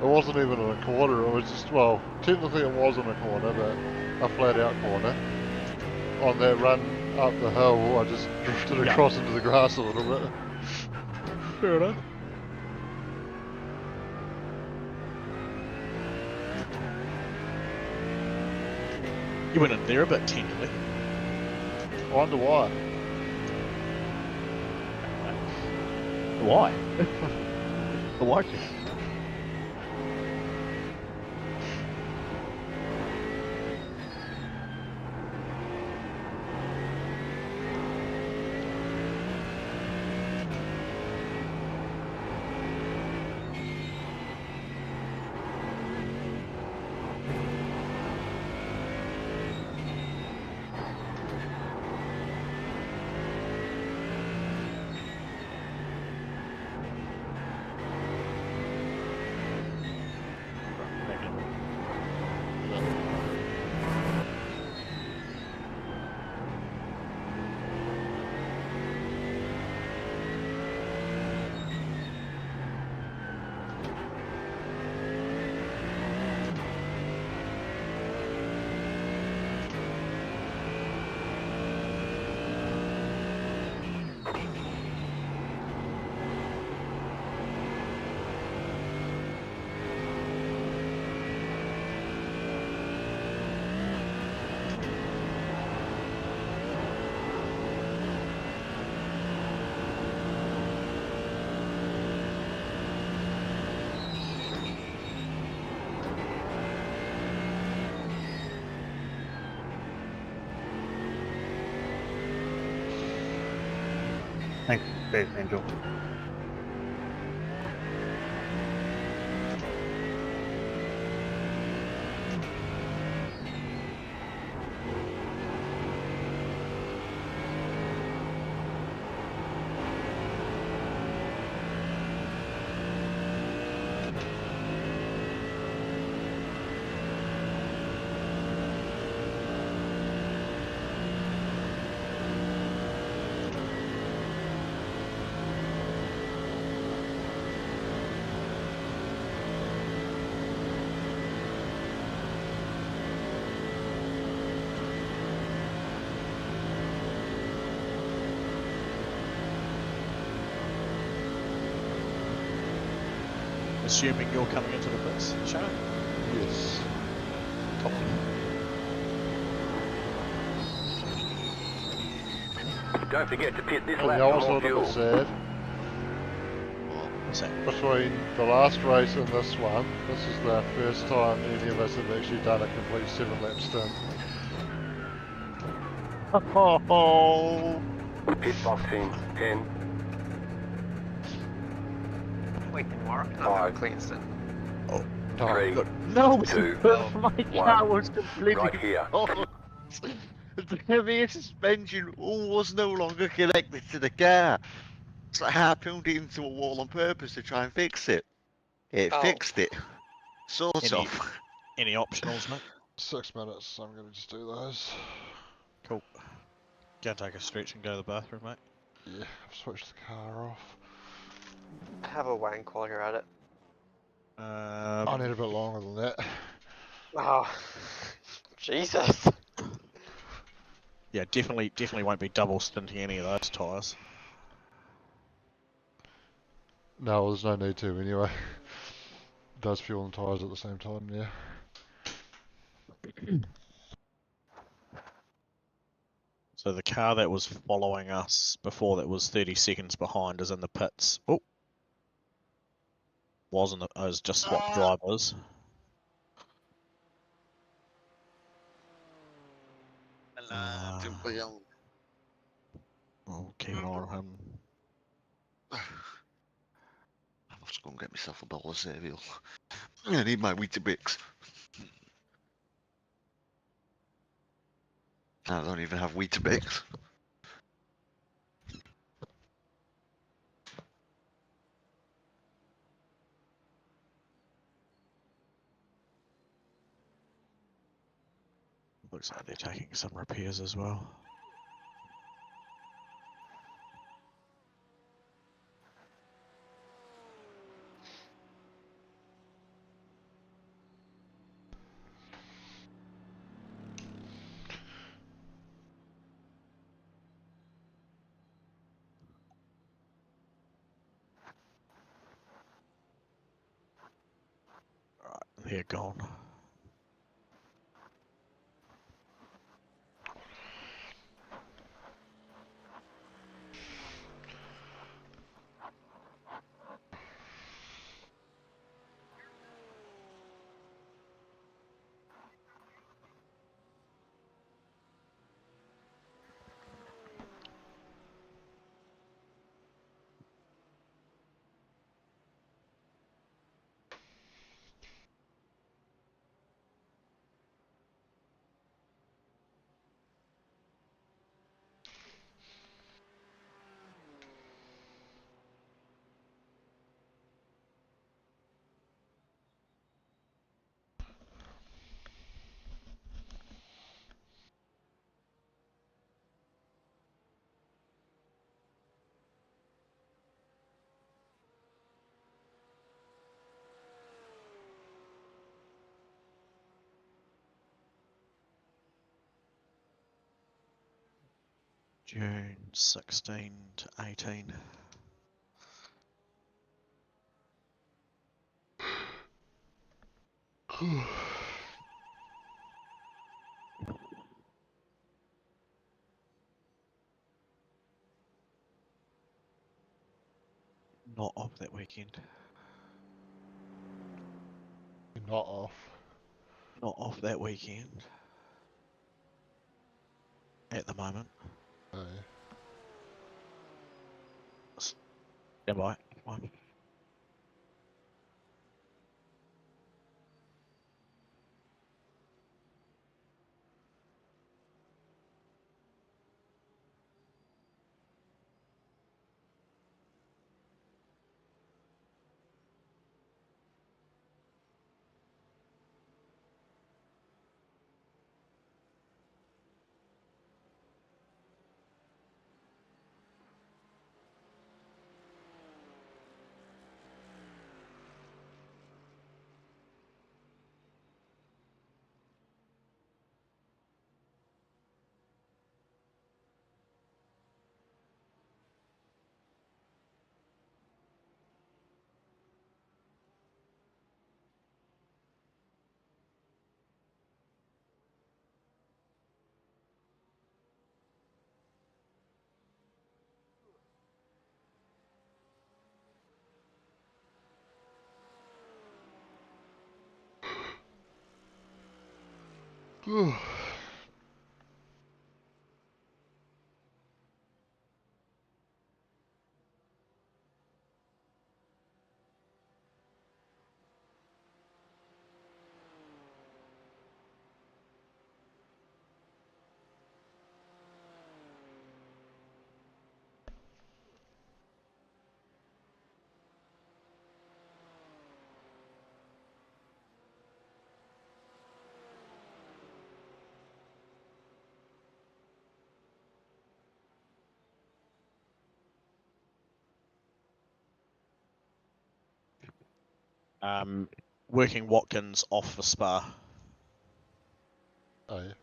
It wasn't even in a corner, it was just, well, technically it was in a corner, but a flat out corner. On that run up the hill, I just drifted across into the grass a little bit. Fair enough. You went in there a bit tenderly. I wonder why. Why? For watching. Thanks, Space Angel. Assuming you're coming into the pits, Shannon? Yes. Cool. Don't forget to pit this And lap the other for more sort of fuel. sad, What's that? between the last race and this one, this is the first time any of us have actually done a complete 7-lap stint. Oh, Pit box in 10, Waiting Mark. No, Five. Cleanston. Oh, 3, good. no, Two, because my car one. was completely right here. The rear suspension was no longer connected to the car. So I harpooned it into a wall on purpose to try and fix it. It Oh. fixed it. Sort Any- of. Any optionals, mate? 6 minutes, so I'm going to just do those. Cool. Go and take a stretch and go to the bathroom, mate. Yeah, I've switched the car off. Have a wank while you're at it. I need a bit longer than that. Oh, Jesus. Yeah, definitely won't be double stinting any of those tyres. No, there's no need to anyway. Does fuel and tyres at the same time, yeah. So the car that was following us before that was 30 seconds behind is in the pits. Oh. Wasn't it? I was just swapped drivers. I'll keep an eye on him. I must go and get myself a bowl of cereal. I need my Weetabix. I don't even have Weetabix. Looks like they're taking some repairs as well. Right, they're gone. June 16 to 18. Not off that weekend. Not off. Not off that weekend. At the moment. Aye. Stand by. One. Working Watkins off for Spa. Aye.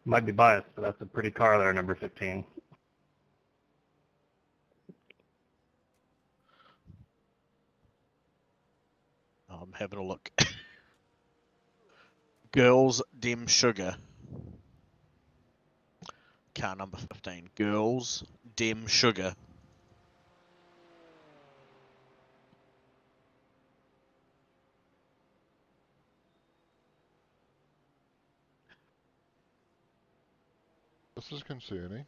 Might be biased, but that's a pretty car there, number 15. I'm having a look. Girls Dem Sugar. Car number 15. Girls Dem Sugar. This is concerning.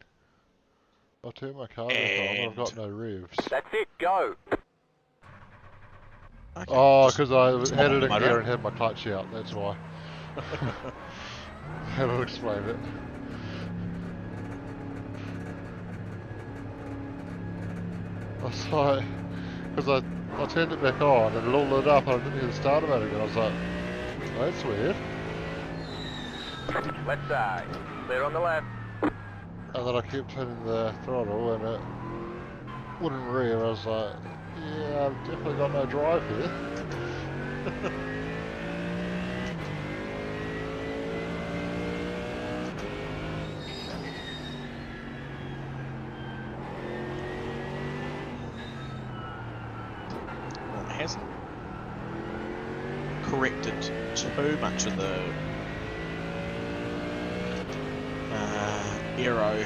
I turned my car back on and I've got no revs. That's it, go. Okay, Oh, just because I swap had on it the in motor. gear and had my clutch out, that's why. That'll explain it. I was like, because I turned it back on and it all lit up and I didn't hear the starter motor again. I was like, oh, that's weird. Left side. Clear on the left. And then I kept hitting the throttle and it wouldn't rev. I was like, yeah, I've definitely got no drive here. Well, it hasn't corrected too much of the aero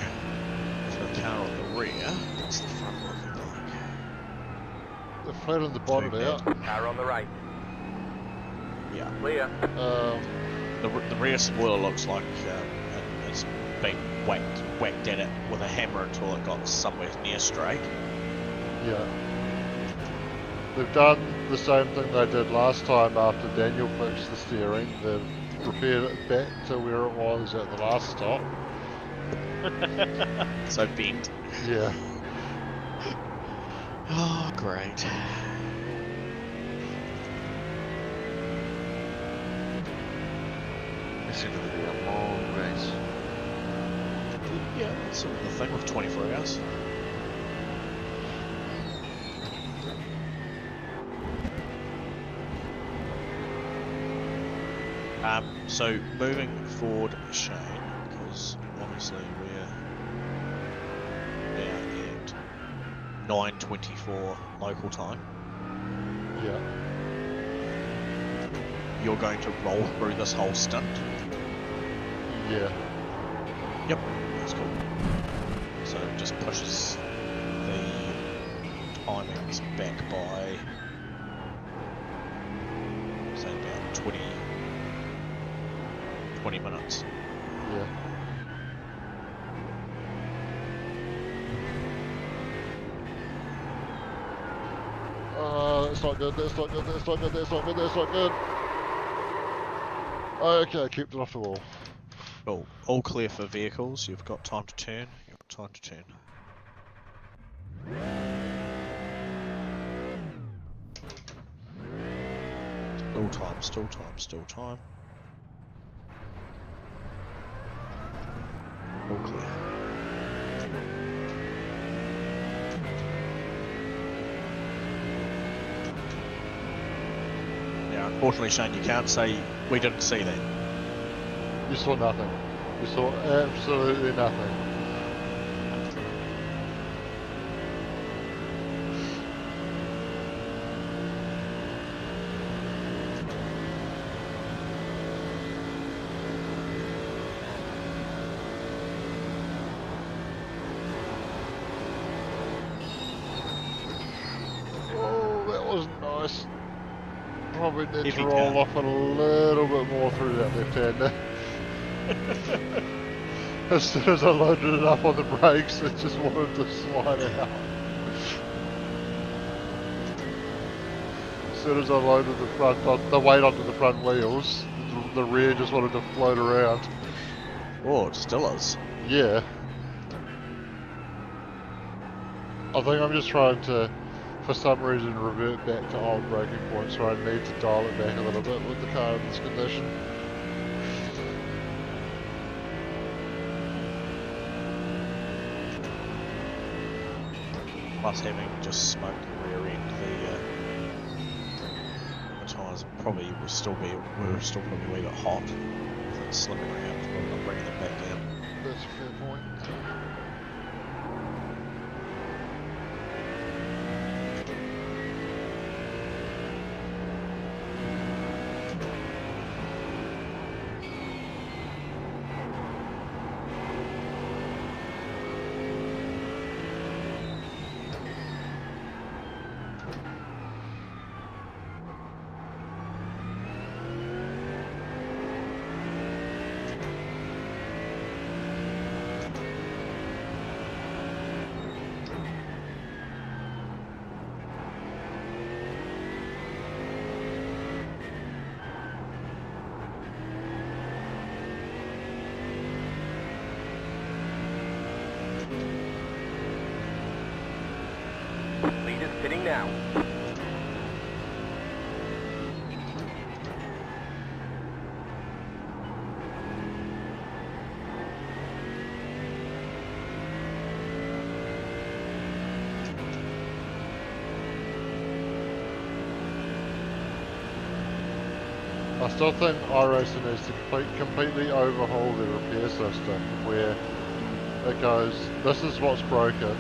for the car on the rear. What's the front looking like? The flat and the bonnet out. Car on the right. Yeah. Clear. The rear spoiler looks like it's been whacked at it with a hammer until it got somewhere near straight. Yeah. They've done the same thing they did last time after Daniel fixed the steering. They've repaired it back to where it was at the last stop. So bent. Yeah. Oh, great. This is going to be a long race. Yeah, that's sort of the thing with 24 hours. So moving forward, Shane, because obviously we're now at 9:24 local time. Yeah. You're going to roll through this whole stint. Yeah. Yep, that's cool. So it just pushes the timings back by, say, about 20 minutes. Yeah. That's not good, that's not good, that's not good, that's not good, that's not good. Okay, I kept it off the wall. Cool. All clear for vehicles. You've got time to turn. You've got time to turn. Still time, still time, still time. All clear. Now, unfortunately, Shane, you can't say we didn't see that. You saw nothing. You saw absolutely nothing. Oh, that was nice. Probably need to roll off a little bit more through that left-hander. As soon as I loaded it up on the brakes, it just wanted to slide out. As soon as I loaded the weight onto the front wheels, the rear just wanted to float around. Oh, it still is. Yeah. I think I'm just trying to, for some reason, revert back to old braking points, so I need to dial it back a little bit with the car in this condition. Plus, having just smoked the rear end, the tyres probably were still probably a wee bit hot. With it slipping around, probably not bringing them back down. That's a fair point. pitting now. I still think iRacing needs to completely overhaul their repair system where it goes, this is what's broken,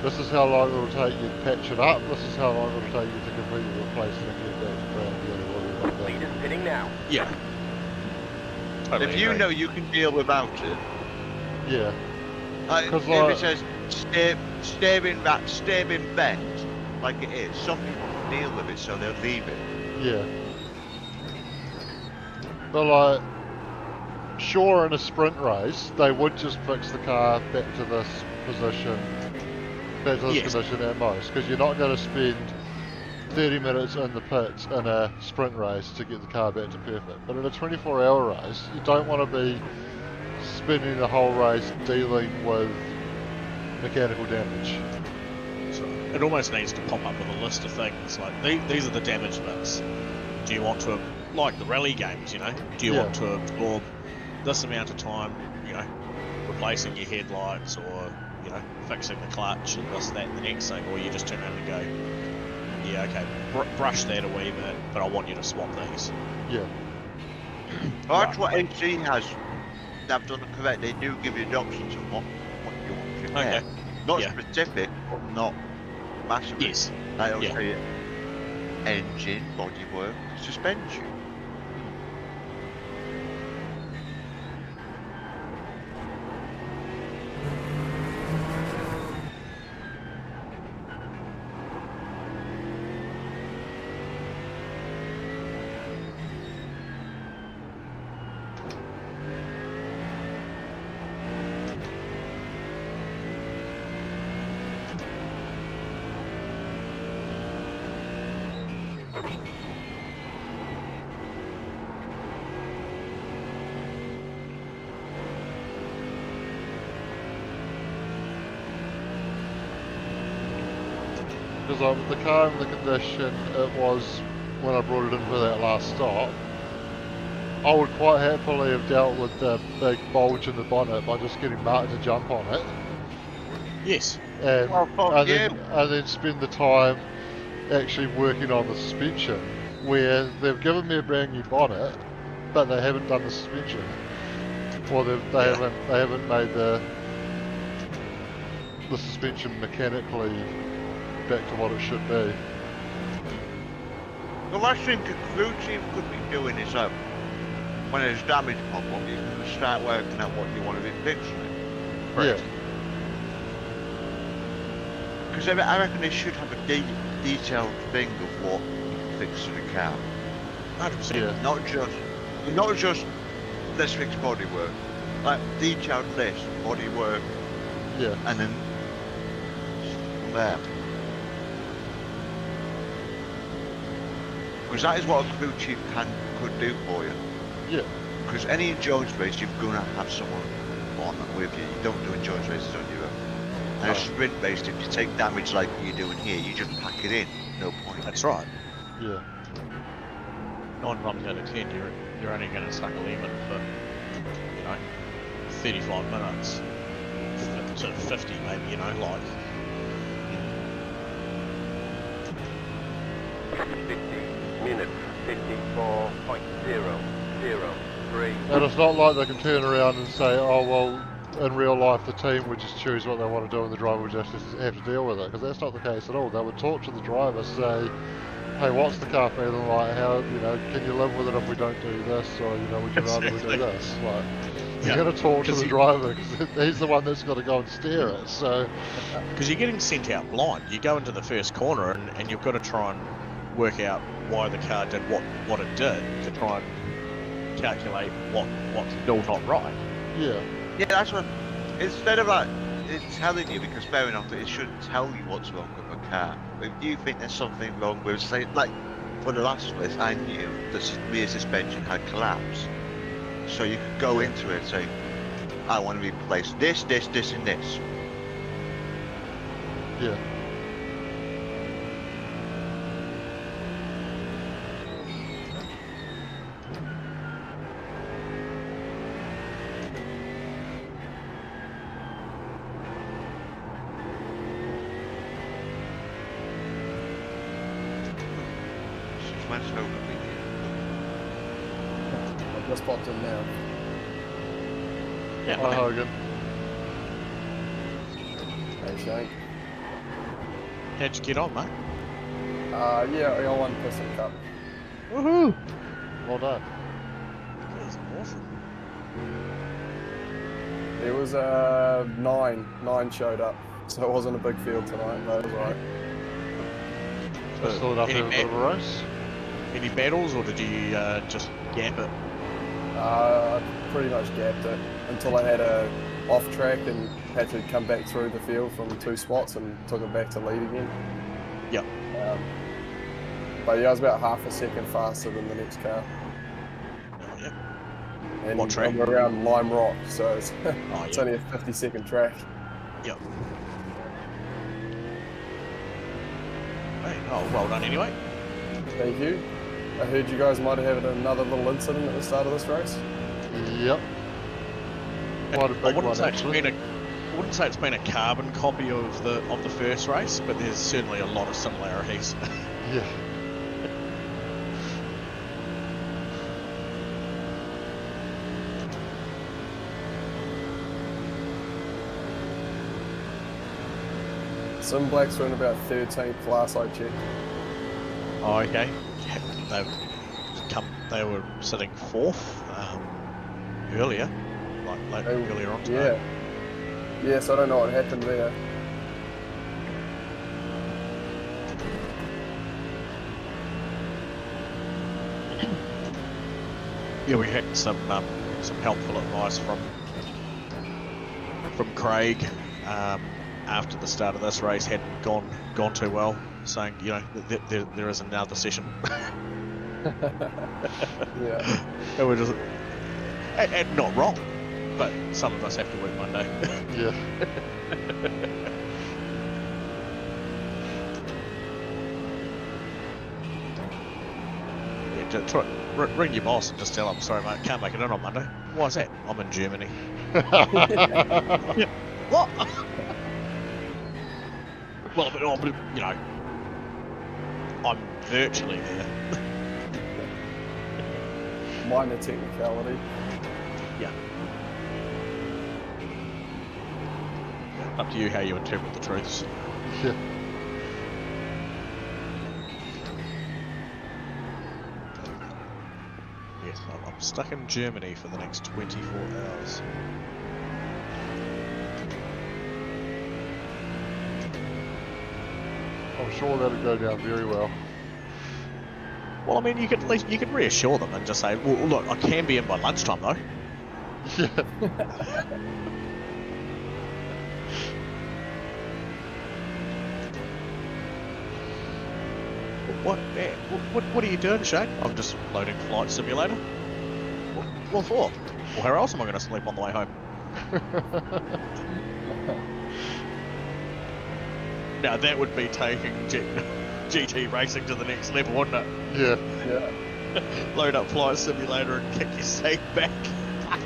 this is how long it will take you to patch it up, this is how long it will take you to completely replace it and get it back to brand new or whatever like that. Leaders pitting now. Yeah. Totally If you agree. know you can deal without it, Yeah. like, if like- it says stabbing bent, like it is, some people can deal with it, so they'll leave it. Yeah. But like, sure, in a sprint race, they would just fix the car back to this position, back to this Yes. condition at most, because you're not going to spend 30 minutes in the pits in a sprint race to get the car back to perfect. But in a 24-hour race, you don't want to be spending the whole race dealing with mechanical damage. So it almost needs to pop up with a list of things like these are the damage bits. Do you want to, like the rally games, you know? Do you want to absorb this amount of time, you know, replacing your headlights or, you know, fixing the clutch and this, that, and the next thing, or you just turn around and go, yeah, okay, brush that a wee bit, but I want you to swap these. Yeah. Well, that's what AC has. They've done it correct. They do give you the options of what you want to repair. Okay. Not Yeah. specific, but not massive. Yes. They'll Yeah. say engine, bodywork, suspension. Because like, with the car in the condition it was when I brought it in for that last stop, I would quite happily have dealt with the big bulge in the bonnet by just getting Mark to jump on it. Yes. And, Oh, fuck and then spend the time actually working on the suspension, where they've given me a brand new bonnet, but they haven't done the suspension, or they haven't made the suspension mechanically back to what it should be. The last thing the crew team could be doing is when there's damage pop up, you can start working out what you want to be fixing. Yeah. Because I reckon they should have a detailed thing of what you fix to the car. 100%. Yeah. Not just let's fix bodywork. Like detailed list, bodywork, Yeah. and then from there. Because that is what a crew chief could do for you. Yeah. Because any endurance race, you're going to have someone on with you. You don't do endurance races on your own. And a sprint race, if you take damage like you're doing here, you just pack it in. No point. That's right. Yeah. 9 times out of 10, you're only going to stuck a lemon for, you know, 35 minutes to 50 maybe, you know, like. 50 minutes, 54.003. And it's not like they can turn around and say, oh well, in real life the team would just choose what they want to do and the driver would just have to deal with it, because that's not the case at all. They would talk to the driver, say, hey, what's the car feeling like? How, you know, can you live with it if we don't do this? Or, you know, would you rather we do this? Like, you're going to talk to the driver, because he's the one that's got to go and steer it, so... Because you're getting sent out blind. You go into the first corner and you've got to try and work out why the car did what it did to try and calculate what's still not right. Yeah. Yeah, that's what. Instead of that, it's telling you, because fair enough, it shouldn't tell you what's wrong with a car. If you think there's something wrong with, say, like for the last race, I knew the rear suspension had collapsed, so you could go into it and say, I want to replace this, and this. Yeah. Where's Hogan with you? I've just popped in now. Yeah, Hi, Hogan. Hey, Shane. how'd you get on, mate? Yeah, I got one piston cup. Woohoo! Well done. That was awesome. There was nine showed up, so it wasn't a big field tonight, but it was alright. So still enough to have a bit of a race? Any battles, or did you just gap it? Pretty much gapped it until I had a off track and had to come back through the field from 2 spots and took it back to lead again. Yep. But yeah, I was about half a second faster than the next car. Oh, yep. And What track? I'm around Lime Rock, so it's, Oh, it's yeah. only a 50-second track. Yep. Hey, oh, well done anyway. Thank you. I heard you guys might have had another little incident at the start of this race. Yep. Quite a big one, actually. I wouldn't say it's been a carbon copy of the first race, but there's certainly a lot of similarities. Yeah. Some blacks were in about 13th last I checked. Oh, okay. Yeah, they were sitting 4th earlier, earlier on today. Yeah. Yes, I don't know what happened there. Yeah, we had some helpful advice from Craig after the start of this race hadn't gone too well, saying, you know, there is another session. Yeah. And we're just, and not wrong, but some of us have to work Monday. Yeah. Yeah, ring your boss and just tell him, sorry mate, can't make it in on Monday. Why is that? I'm in Germany. Yeah. What? Well, but you know, I'm virtually there. Minor technicality. Yeah. Up to you how you interpret the truths. Yeah. Yes, I'm stuck in Germany for the next 24 hours. I'm sure that'll go down very well. Well, I mean, you can reassure them and just say, well, look, I can be in by lunchtime though. Yeah. What are you doing, Shane? I'm just loading Flight Simulator. What for? Well, how else am I going to sleep on the way home? Now that would be taking GT racing to the next level, wouldn't it? Yeah. Yeah. Load up Flight Simulator and kick your seat back.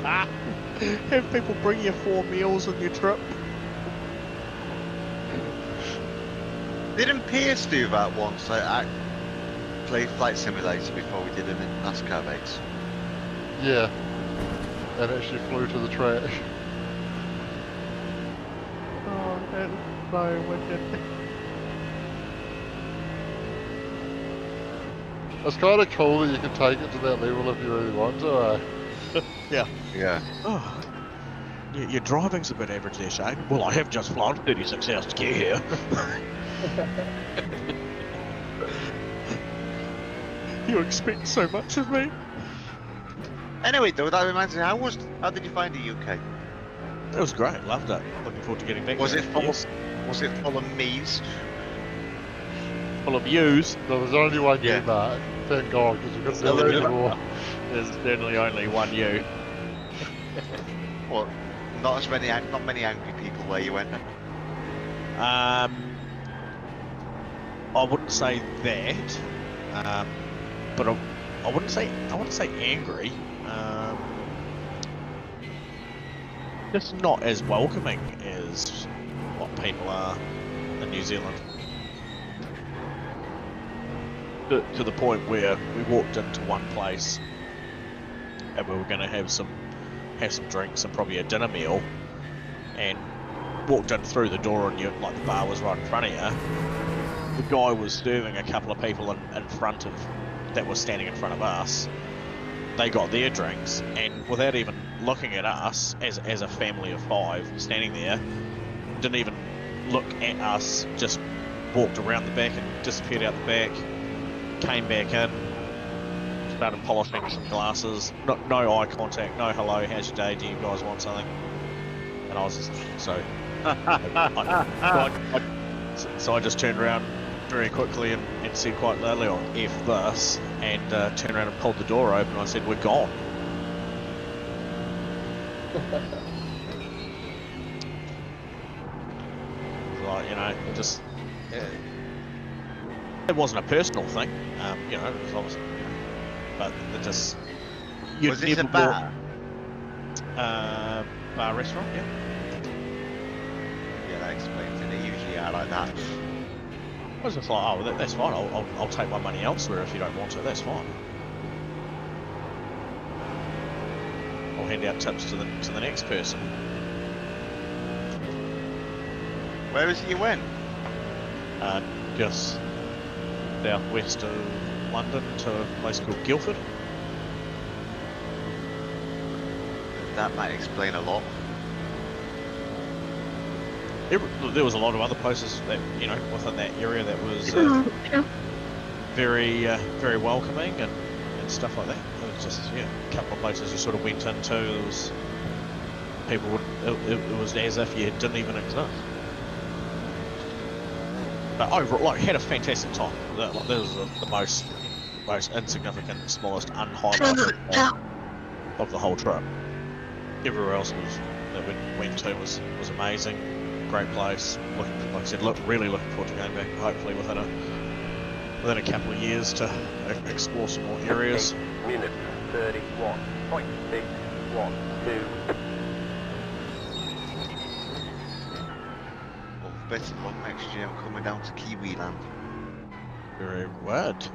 Have people bring you 4 meals on your trip. Didn't Pierce do that once? I played Flight Simulator before we did an NASCAR race. Yeah. And actually flew to the track. Oh, that's so wicked. It's kind of cool that you can take it to that level if you really want to, Yeah. Yeah. Oh. Your driving's a bit average there, Shane. Well, I have just flown 36 hours to get here. You expect so much of me. Anyway, though, that reminds me, how did you find the UK? It was great, loved it. Looking forward to getting back Was there. it full of me's? Full of yous? So there's only one Yeah. you, Mark. Thank God, because we've got Still to a do bit. more. There's certainly only one you. Well, not many angry people where you went. I wouldn't say that, but I wouldn't say angry. Just not as welcoming as what people are in New Zealand. to the point where we walked into one place and we were going to have some drinks and probably a dinner meal, and walked in through the door and like the bar was right in front of you. The guy was serving a couple of people in front of that was standing in front of us. They got their drinks, and without even looking at us as a family of 5 standing there, didn't even look at us, just walked around the back and disappeared out the back, came back in, started polishing some glasses, no eye contact, no hello, how's your day, do you guys want something? And I was just, so I just turned around very quickly and said quite loudly, "Oh, F this," and turned around and pulled the door open and I said, "We're gone." Like, you know, just it wasn't a personal thing, you know, it was obviously, you know, but it just Was this a bar? Bar restaurant, yeah. Yeah, that explains it. They usually are like that. I was just like, oh, that's fine. I'll take my money elsewhere if you don't want it. That's fine. I'll hand out tips to the next person. Where is it you went? Just southwest of London to a place called Guildford. That might explain a lot. There was a lot of other places that, you know, within that area that was very welcoming and stuff like that. It was just, yeah, a couple of places you sort of went into. There was people would. It was as if you didn't even exist. But overall, like, had a fantastic time. That was the most insignificant, smallest, unhighlighted of the whole trip. Everywhere else that we went to was amazing. Great place. Like I said, really looking forward to going back. Hopefully within a couple of years to explore some more areas. Minute 31.612. Well, better luck next year. I'm coming down to Kiwiland. Very good.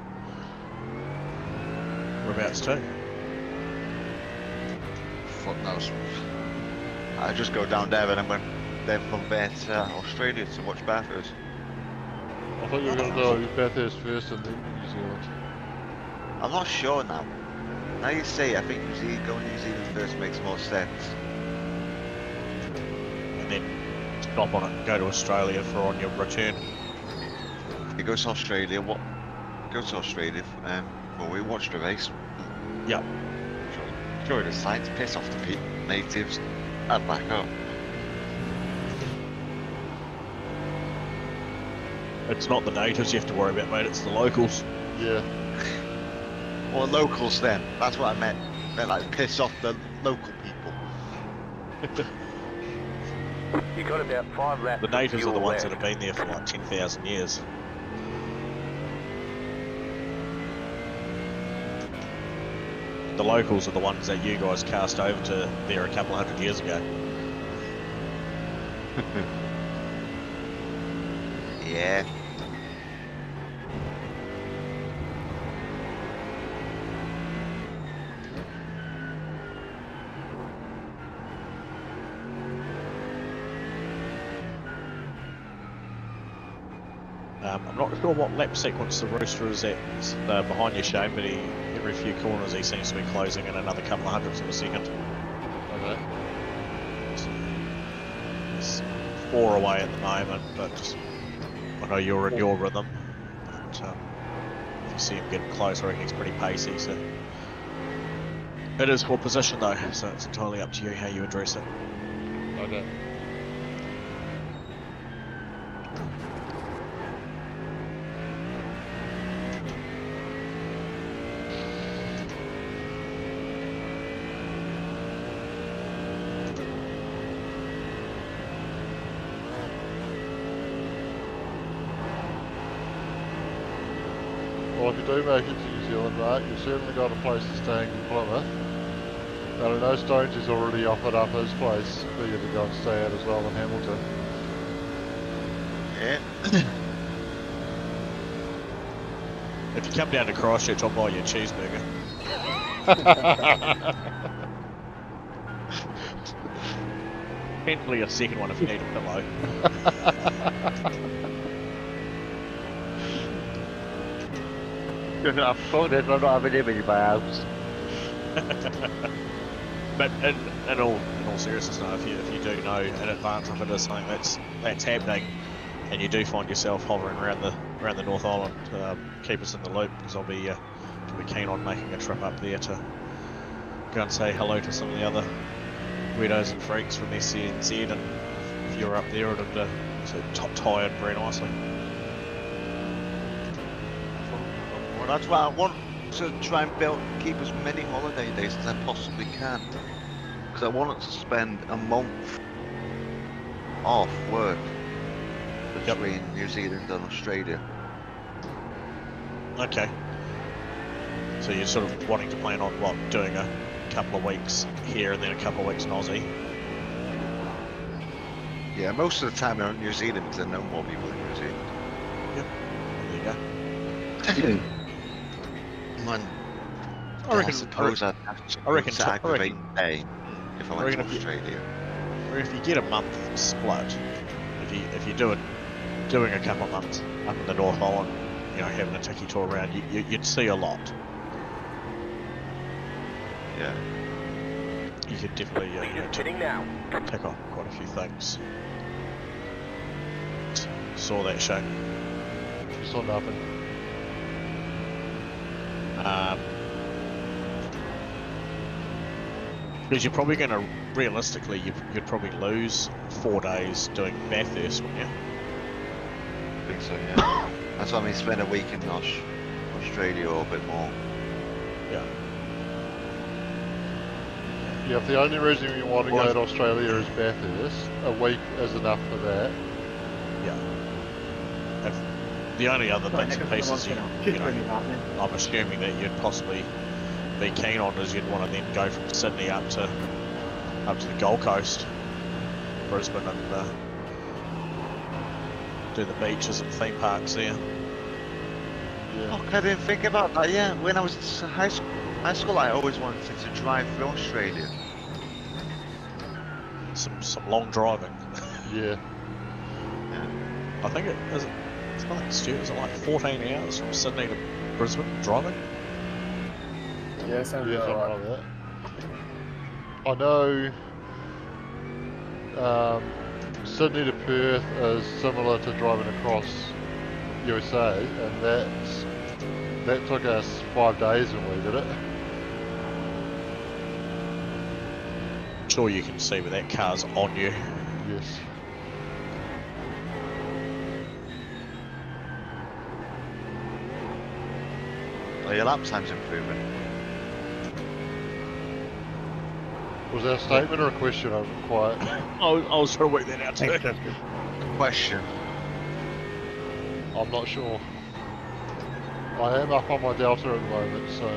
Whereabouts to? Fuck knows. I just go down there and then from there to Australia to watch Bathurst. I thought you were going to do Bathurst first and then New Zealand. I'm not sure now. Now you say, I think going to New Zealand first makes more sense. And then stop on it and go to Australia for on your return. You go to Australia, well, we watched the race. Yep. Enjoy the sights, piss off the natives, and back home. It's not the natives you have to worry about, mate, it's the locals. Yeah. Or locals then, that's what I meant. They're like, piss off the local people. You got about 5 laps. The natives are the ones that have been there for like 10,000 years. The locals are the ones that you guys cast over to there a couple hundred years ago. Yeah. I'm not sure what lap sequence the Rooster is at behind you, Shane, but every few corners he seems to be closing in another couple of hundredths of a second. Okay. He's 4 away at the moment, but I know you're in your rhythm. But, if you see him getting close, I reckon he's pretty pacey. So it is for position though, so it's entirely up to you how you address it. Okay. Well, if you do make it to New Zealand, Mark, you've certainly got a place to stay in Plymouth. And I know Stones has already offered up his place for you to go and stay at as well in Hamilton. Yeah. If you come down to Christchurch, I'll buy you a cheeseburger. Potentially a second one if you need a pillow. I've phoned it, I'm not having him in my house. But in all seriousness, no, if you do know in advance if it is something that's happening, and you do find yourself hovering around the North Island, keep us in the loop, because I'll be keen on making a trip up there to go and say hello to some of the other weirdos and freaks from SCNZ, and if you're up there, it'd tie in very nicely. Well, that's why I want to try and keep as many holiday days as I possibly can, because I wanted to spend a month off work between New Zealand and Australia. Okay. So you're sort of wanting to plan on doing a couple of weeks here and then a couple of weeks in Aussie? Yeah, most of the time I'm in New Zealand because I know more people in New Zealand. Yep. There you go. I suppose I'd have to go to aggravating pain if I went to Australia. Or if you get a month split, if you're doing a couple of months up in the North Island, you know, having a tiki tour around, you'd see a lot. Yeah. You could definitely pick up quite a few things. Saw that show. Saw nothing. Because you're probably going to, realistically, you'd probably lose 4 days doing Bathurst, wouldn't you? I think so, yeah. That's why I mean spend a week in Australia or a bit more. Yeah. Yeah, if the only reason you want to go to Australia is Bathurst, a week is enough for that. Yeah. If the only other bits and pieces you know, I'm assuming that you'd possibly be keen on is you'd want to then go from Sydney up to the Gold Coast, Brisbane, and do the beaches and theme parks there. Yeah. Oh, I didn't think about that. Yeah, when I was in high school, I always wanted to drive through Australia. Some long driving. Yeah. I think it's nothing stupid. Is it like 14 hours from Sydney to Brisbane driving? Yeah, sounds something right. like that. I know Sydney to Perth is similar to driving across USA, and that took us 5 days when we did it. Sure, you can see where that car's on you. Yes. Well, your lap time's improving. Was that a statement or a question? I wasn't quite. I was trying to work that out too. A question. I'm not sure. I am up on my Delta at the moment, so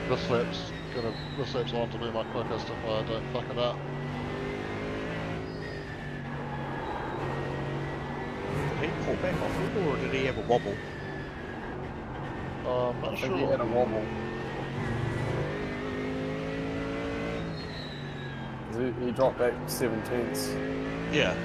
this lap's on to be my quickest if I don't fuck it up. Did he pull back off it, or did he have a wobble? I'm not I sure. think he had a wobble. He dropped back 7/10. Yeah.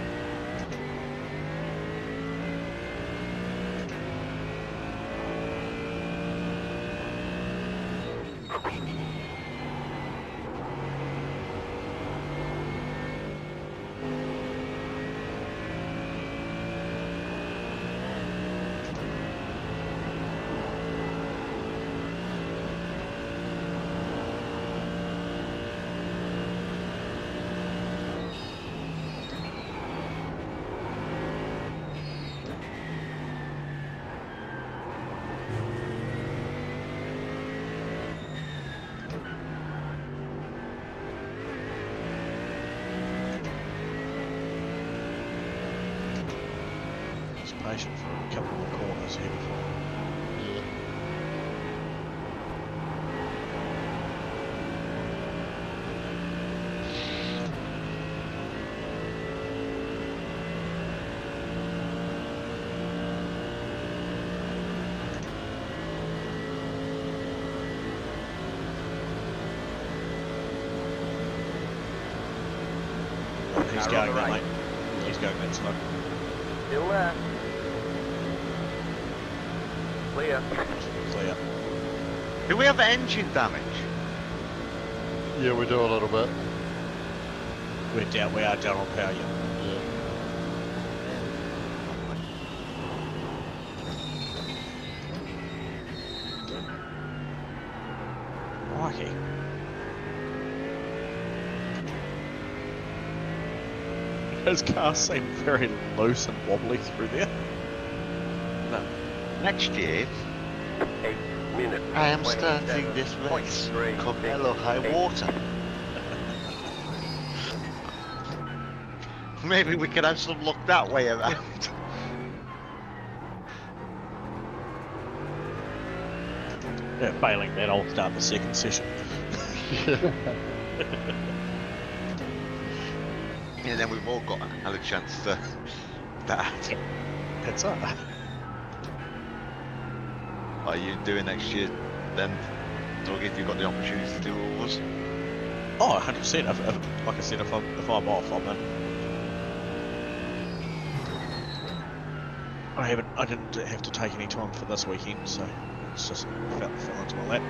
Patient for a couple more corners here before. Yeah. He's Car on going the that, right. mate. He's going that slow. Still there. Clear. Clear. Do we have engine damage? Yeah, we do a little bit. We are down on power, yeah. Yeah. Crikey. His car seemed very loose and wobbly through there. No. Next year, 8 minutes. I am starting this race. Come hell or high water. Maybe we could have some luck that way around. Yeah, failing that, I'll start the second session. And then we've all got another chance to that. That's all. What are you doing next year then, Doug, if you've got the opportunity to do all of us? Oh, 100%. Like I said, if I'm off, I'm in. I didn't have to take any time for this weekend, so it's just fell into my lap.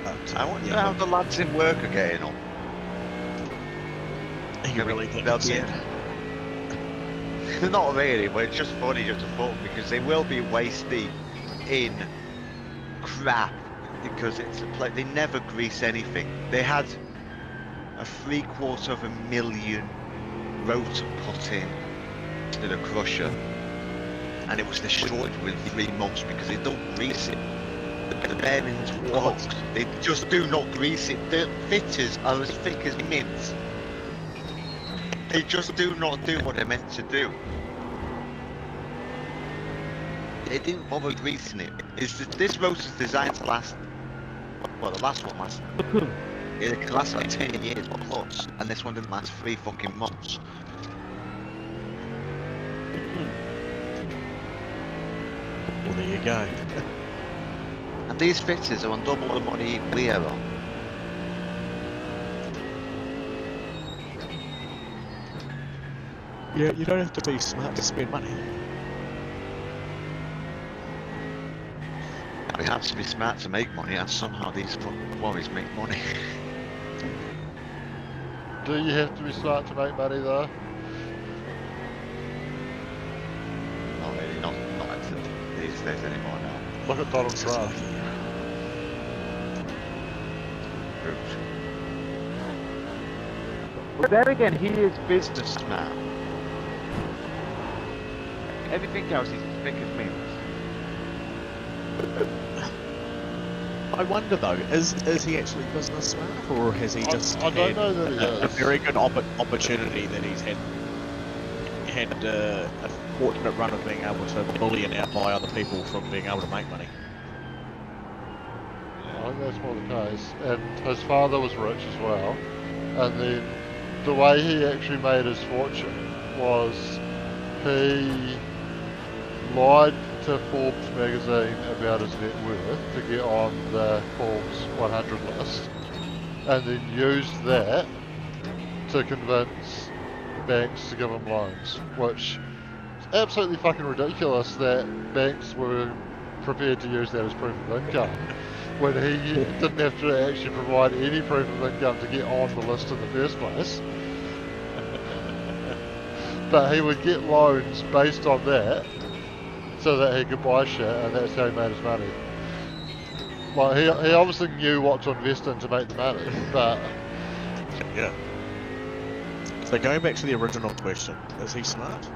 But, I wonder how the lads in work are getting on. You really think that's it? Not really, but it's just funny just to thought because they will be wasting in crap because it's a play. They never grease anything. They had a $750,000 rotor put in to the crusher, and it was destroyed within 3 months because they don't grease it. The bearings worked. They just do not grease it. The fitters are as thick as mints. They just do not do what they're meant to do. They didn't bother greasing it. This rotor's designed to last. Well, the last one lasted. It can last like 10 years or plus, and this one didn't last 3 fucking months. Well, there you go. And these fitters are on double the money we are on. Yeah, you don't have to be smart to spend money. We have to be smart to make money, and somehow these fucking quarries make money. Do you have to be smart to make money though? Not really, not until these days anymore now. Look at Donald Trump. But then again, he is businessman. Everything else is thick as mint. I wonder though, is he actually business smart, or has he just I don't had know that he a is. very good opportunity that he's had a fortunate run of being able to bully and outbuy other people from being able to make money? I think that's more the case. And his father was rich as well. And then the way he actually made his fortune was he lied to Forbes magazine about his net worth to get on the Forbes 100 list, and then used that to convince banks to give him loans, which is absolutely fucking ridiculous that banks were prepared to use that as proof of income when he didn't have to actually provide any proof of income to get on the list in the first place. But he would get loans based on that so that he could buy shit, and that's how he made his money. Like, he obviously knew what to invest in to make the money, but... Yeah. So going back to the original question, is he smart?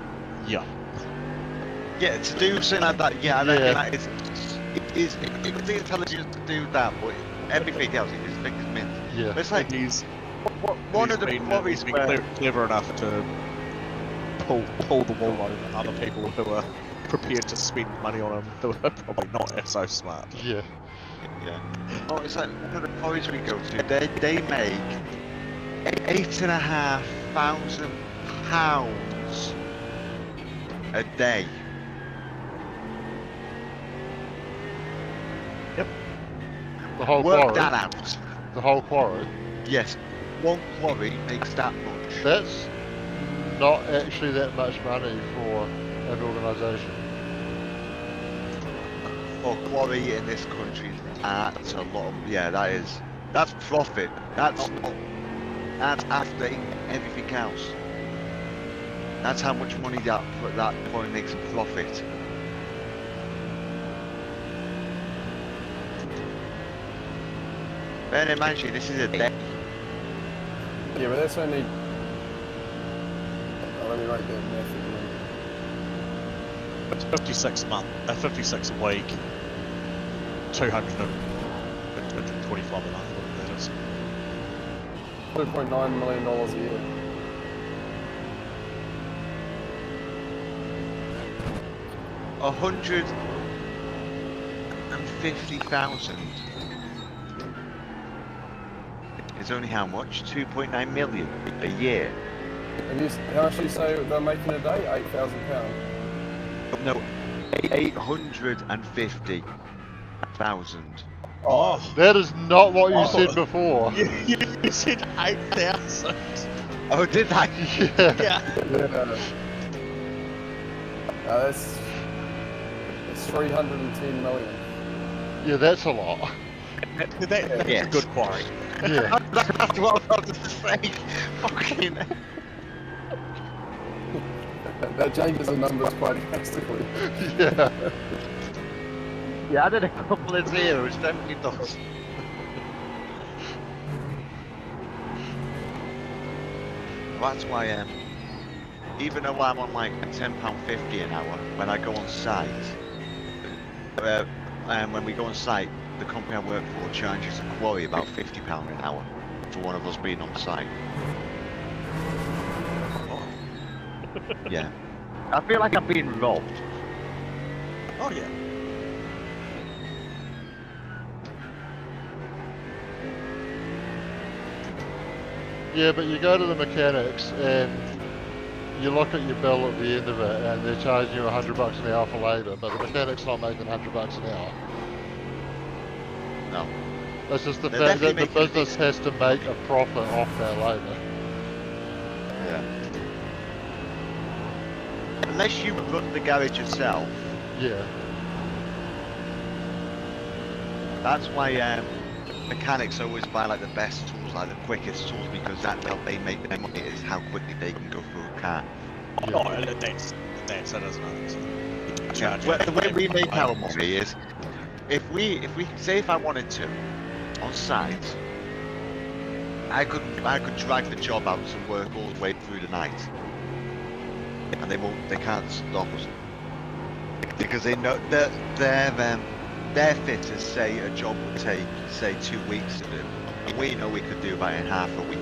Yeah. Yeah, to do something like that, yeah, I reckon that is the intelligence to do that, but everything else is thick as mint. Yeah. But it's like, He's one of the been quarries where... clever enough to pull the wool over other people who are prepared to spend money on him who are probably not so smart. Yeah. Yeah. Oh, it's like one of the quarries we go to, they make £8,500 a day. The whole Work quarry? that out. The whole quarry? Yes. one quarry makes that much. That's not actually that much money for an organisation. For quarry in this country, that's a lot of, that's profit. That's after everything else. That's how much money that quarry makes in profit. Bear in mind, this is a day. Yeah, but that's only. Oh, let me write that math again. It's 56 a month, 56 a week, 225 a month, whatever that is. $2.9 million a year. $150,000 is only how much? 2.9 million a year. And how much do you say they're making a day? £8,000. No, 850,000. Oh, that is not what you said before. You said 8,000. Oh, did I? Yeah. That's 310 million. Yeah, that's a lot. That's a good quarry. Yeah. That's what I was about to say. Fucking. That changes the numbers quite drastically. Yeah. Yeah, I did a couple of zeros, definitely does. That's why, even though I'm on like £10.50 an hour, when I go on site, when we go on site, the company I work for charges a quarry about £50 an hour for one of us being on site. Yeah. I feel like I'm being robbed. Oh yeah. Yeah, but you go to the mechanics and you look at your bill at the end of it and they're charging you $100 an hour for labour, but the mechanic's not making $100 an hour. No. That's just the fact that the business has to make a profit off their labour. Yeah. Unless you run the garage yourself. Yeah. That's why mechanics always buy like the best tools, like the quickest tools, because that's how they make their money, is how quickly they can go through a car. Yeah. Oh, that's that doesn't matter. Yeah. Well, the way we make our money is, if we say if I wanted to, on site, I could drag the job out and work all the way through the night, and they can't stop us because they know that their fitters say a job would take, say, 2 weeks to do. And we know we could do about in half a week.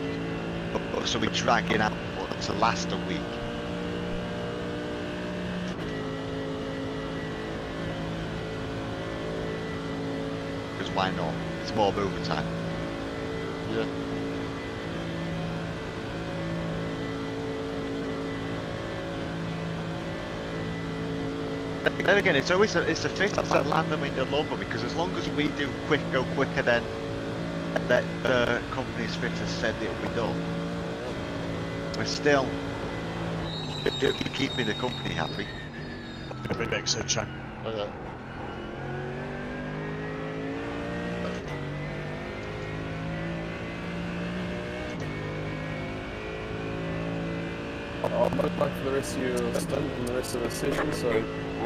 So we drag it out to last a week. Because why not? It's more overtime. Yeah. Then again, it's always it's the fitters that land them in the lumber, because as long as we go quicker than that the company's fitters said it would be done, we're still keeping the company happy. I'll be back soon, Chuck. Okay. I'll look back for the rest of your stint and the rest of the session, so I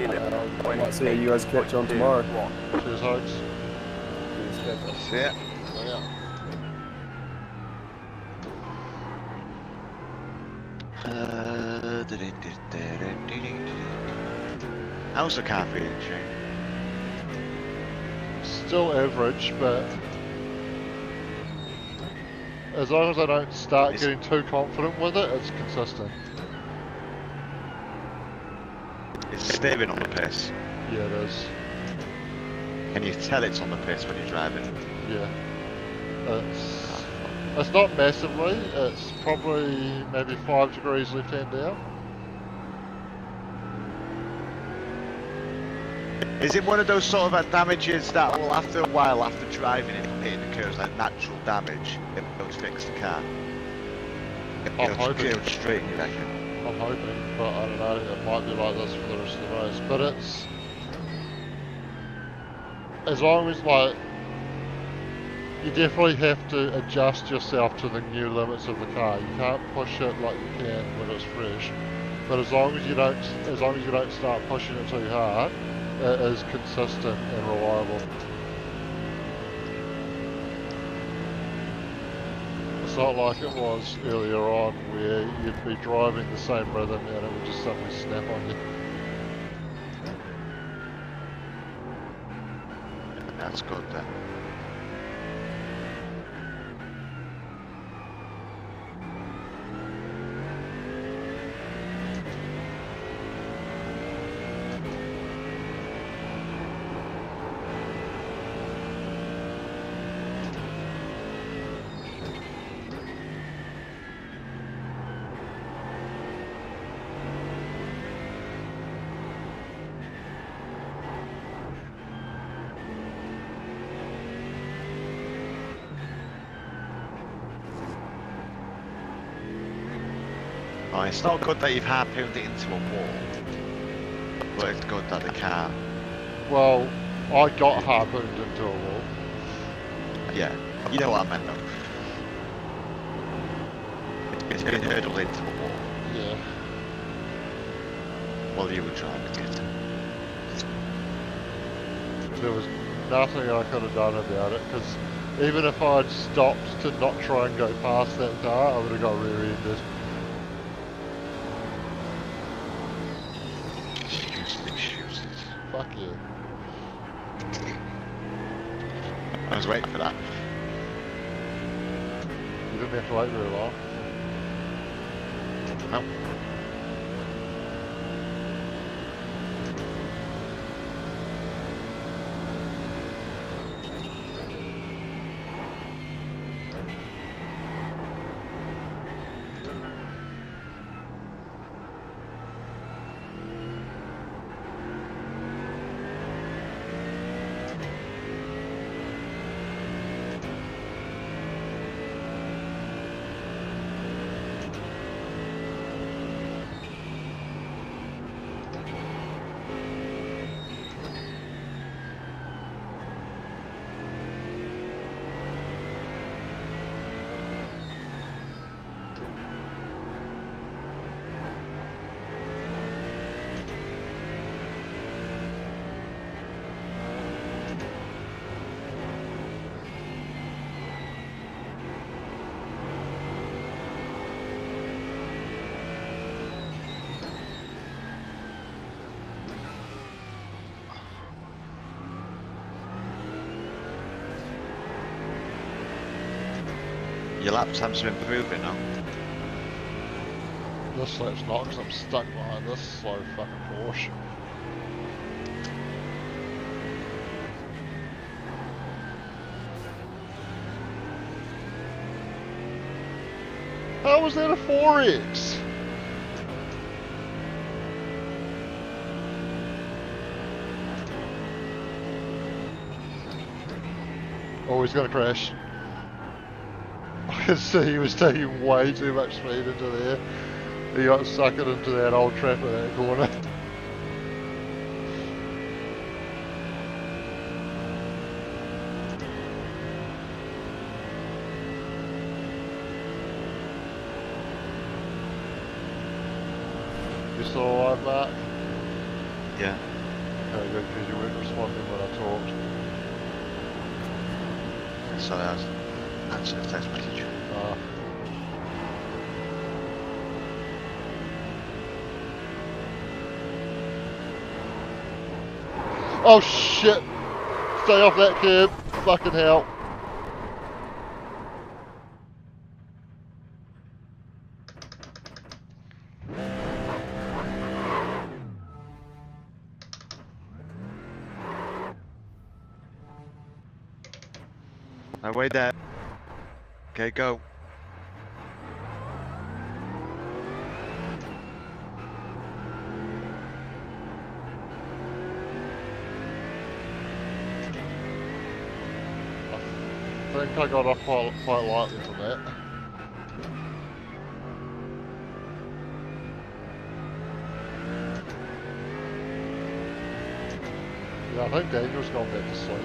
might see you guys catch on tomorrow. Cheers, Hogs. See ya. How's the car feeling, Shane? Still average, but as long as I don't start getting too confident with it, it's consistent. It's steering on the piss. Yeah, it is. Can you tell it's on the piss when you're driving? Yeah. It's not massively, it's probably maybe 5 degrees left hand down. Is it one of those sort of damages that will, after a while, after driving it, hitting the curves, like natural damage, it will fix the car? I'm hoping. It'll straighten, you reckon? I'm hoping, but I don't know. It might be like this for the rest of the race. But it's as long as like you definitely have to adjust yourself to the new limits of the car. You can't push it like you can when it's fresh. But as long as you don't start pushing it too hard, it is consistent and reliable. It's not like it was earlier on where you'd be driving the same rhythm and it would just suddenly snap on you. That's good then. Oh, it's not good that you've harpooned it into a wall, but it's good that the car... Well, I got harpooned into a wall. Yeah, you know what I meant though. It's been hurdled into a wall. Yeah. While you were driving it. There was nothing I could have done about it, because even if I'd stopped to not try and go past that car, I would have got rear-ended. Excuses. Fuck you. I was waiting for that. You didn't have to wait very long. No. Your lap times are improving now. This lap's not, because I'm stuck behind this slow fucking Porsche. How was that a 4X? Oh, he's gonna crash. I could see he was taking way too much speed into there. He got suckered into that old trap in that corner. You still alive, Mark? Yeah. Okay, good, because you weren't responding when I talked. So that's answer the text message. Oh shit! Stay off that curb! Fucking hell! No way there. Okay, go. think I got off quite lightly for that. Yeah, I think Daniel's gone back to sleep.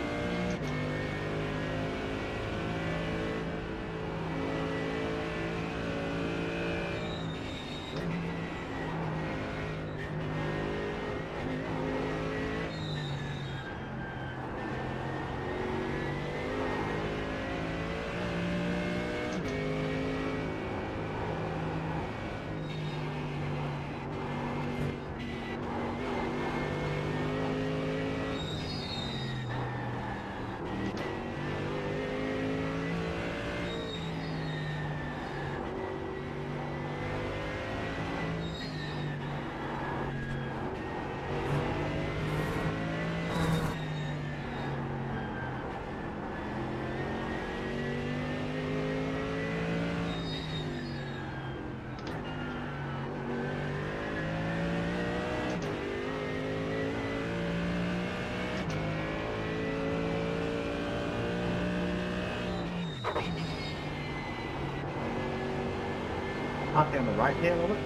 Park on the right here, Robert.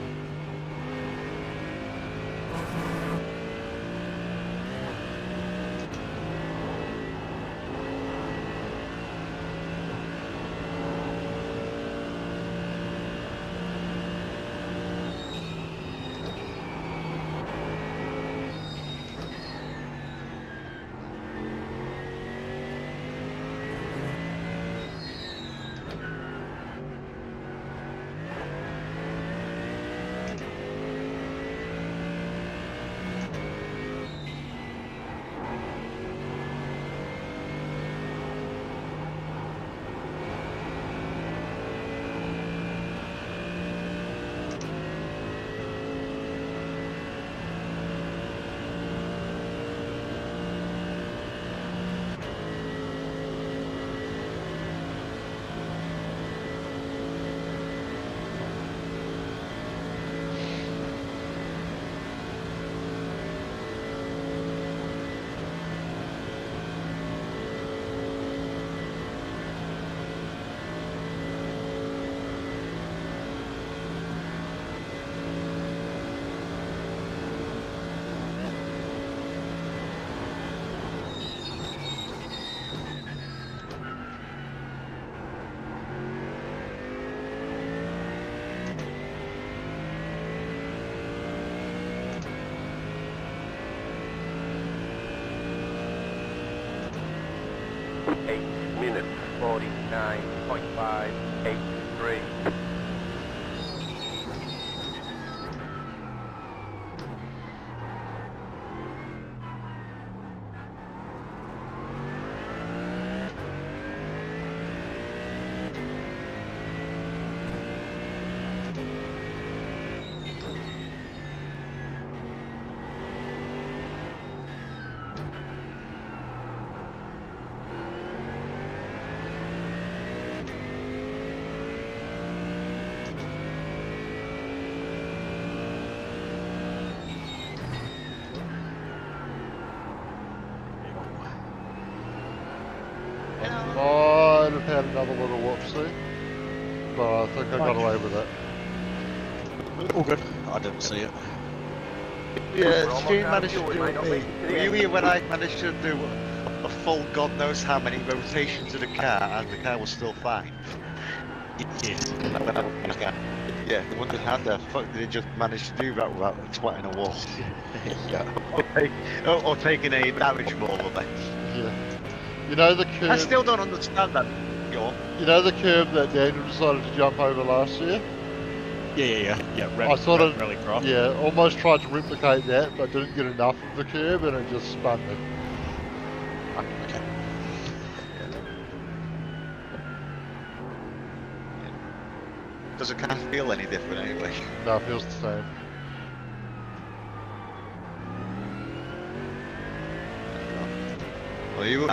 Minutes 49.583. Might have had another little whoopsie, but I think I got away with it. All good. I didn't see it. Yeah, Stu managed to do it. Were you here when I managed to do a full God knows how many rotations of the car and the car was still fine? Yes. Yeah, the one that had the fuck did it just manage to do that without twatting a wall? Yeah. Or taking a damage ball of it. Yeah. You know the curve. I still don't understand that. You know the curve that Daniel decided to jump over last year? Yeah. I sort of, really cross. yeah, almost tried to replicate that, but didn't get enough of the curve, and it just spun me. Okay. Does it kind of feel any different anyway? No, it feels the same. Well, you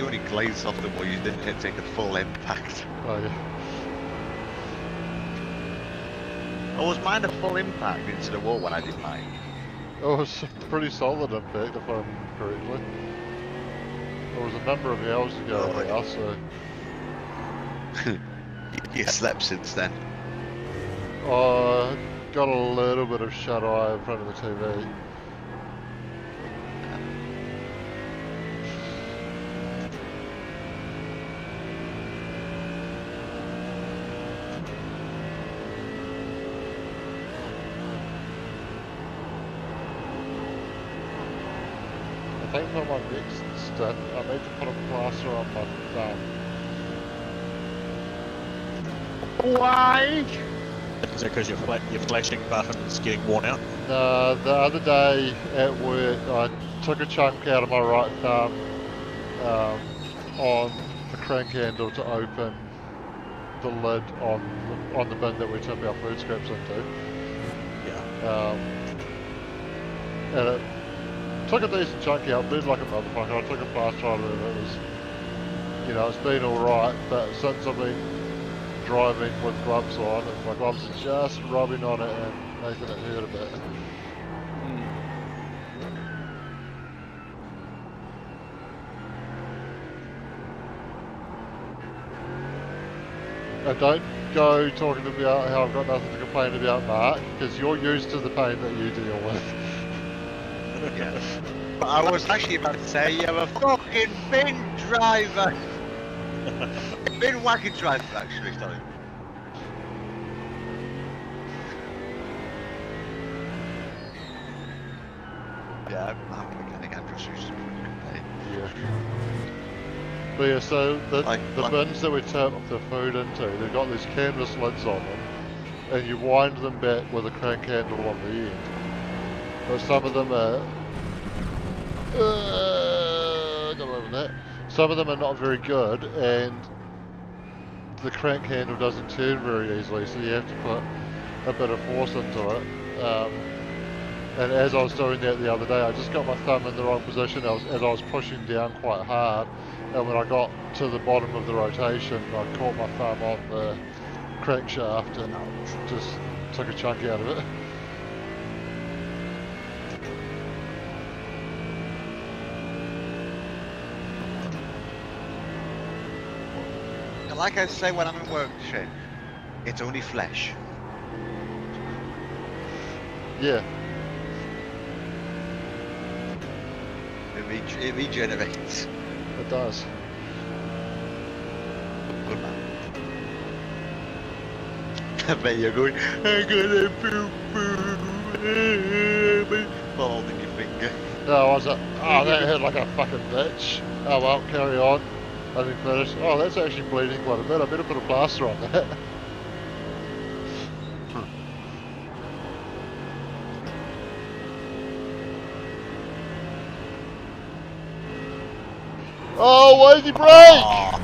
only glazed off the wall, you didn't take a full impact. Oh yeah. Or was mine a full impact into the wall when I did mine? It was pretty solid impact, if I remember correctly. It was a number of hours ago now, so... You slept since then. Got a little bit of shut eye in front of the TV. I think for my next stint, I need to put a plaster on my thumb. Why? Is it because your flashing button is getting worn out? No, the other day at work, I took a chunk out of my right thumb on the crank handle to open the lid on the bin that we tip our food scraps into. Yeah. And it took a decent chunk out, bled like a motherfucker. I took a plaster on it and it was, you know, it's been alright, but since I've been driving with gloves on, and my gloves are just rubbing on it and making it hurt a bit. Now don't go talking about how I've got nothing to complain about, Mark, because you're used to the pain that you deal with. Yeah. But I was actually about to say, you're a fucking bin driver! Bin wagon driver, actually, sorry. Yeah, I'm a mechanic, I'm just used to pain. Yeah. But yeah, so the bins that we tip the food into, they've got these canvas lids on them, and you wind them back with a crank handle on the end. But some of them are... got over that. Some of them are not very good, and the crank handle doesn't turn very easily, so you have to put a bit of force into it. And as I was doing that the other day, I just got my thumb in the wrong position as I was pushing down quite hard, and when I got to the bottom of the rotation, I caught my thumb on the crankshaft and just took a chunk out of it. Like I say when I'm in work, shit, it's only flesh. Yeah. It regenerates. It does. Good man. I bet you're going, I'm gonna poo poo, holding your finger. No, I was like, oh, that hurt like a fucking bitch. Oh well, carry on. I didn't finish. Oh, that's actually bleeding quite a bit. I better put a plaster on that. Oh, why did he break? Oh.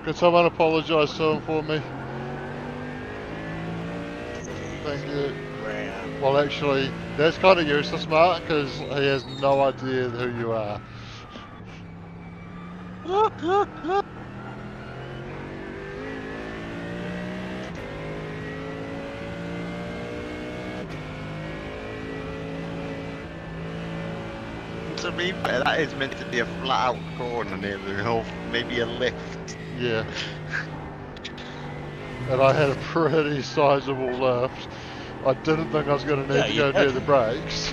Could someone apologise to him for me? Thank you. Well, actually, that's kind of useless, Mark, because he has no idea who you are. To be fair, that is meant to be a flat out corner near the hill, maybe a lift. Yeah. And I had a pretty sizable lift. I didn't think I was going to need to go near the brakes.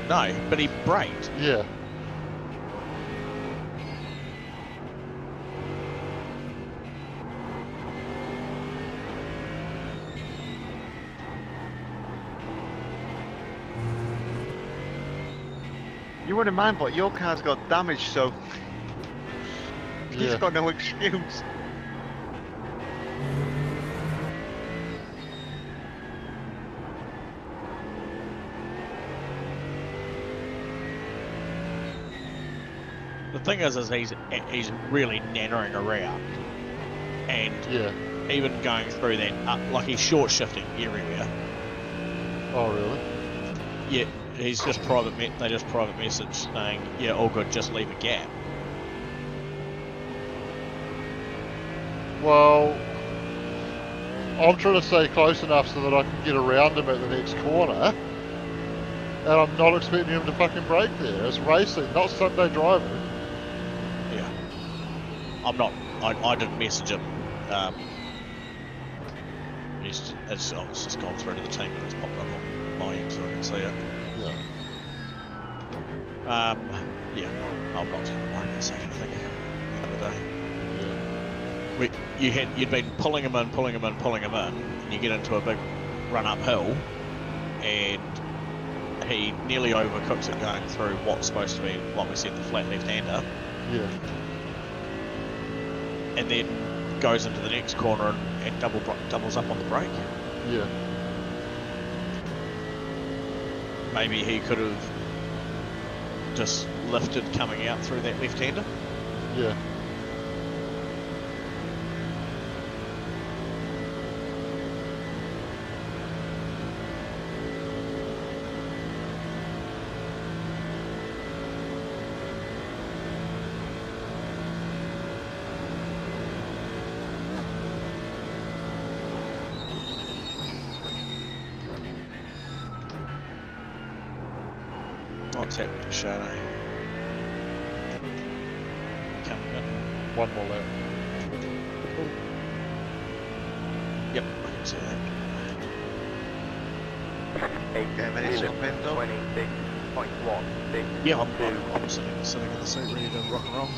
No, but he braked. Yeah. You wouldn't mind, but your car's got damage, so he's got no excuse. The thing is he's really nattering around, and even going through that, like he's short shifting everywhere. Oh really? Yeah, he's just they just private message saying, yeah, all good, just leave a gap. Well, I'm trying to stay close enough so that I can get around him at the next corner, and I'm not expecting him to fucking brake there. It's racing, not Sunday driving. I'm not. I didn't message him. It's just gone through to the team and it's popped up on my end so I can see it. Yeah. Yeah, I'm not going to worry about saying anything at the end of the day. You'd been pulling him in, and you get into a big run uphill, and he nearly overcooks it going through what's supposed to be, like we said, the flat left-hander. Yeah. And then goes into the next corner and doubles up on the brake. Yeah. Maybe he could have just lifted coming out through that left-hander. Yeah. What's happening, Shadow? Coming in. One more lap. Yep, I can see that. 26.16. Yeah, I'm sitting in the seat ready to rock and roll.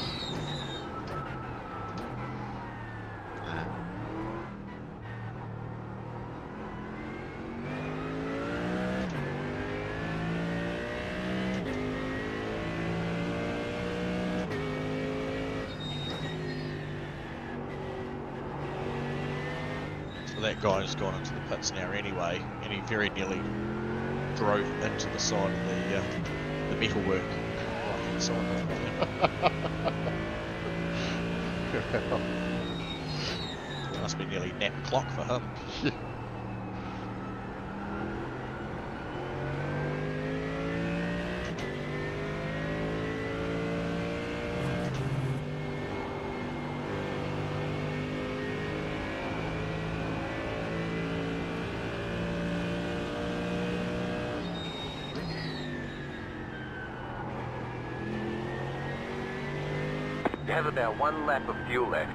That guy's gone into the pits now anyway, and he very nearly drove into the side of the metalwork right hand side. Must be nearly nap clock for him. You have about 1 lap of fuel left.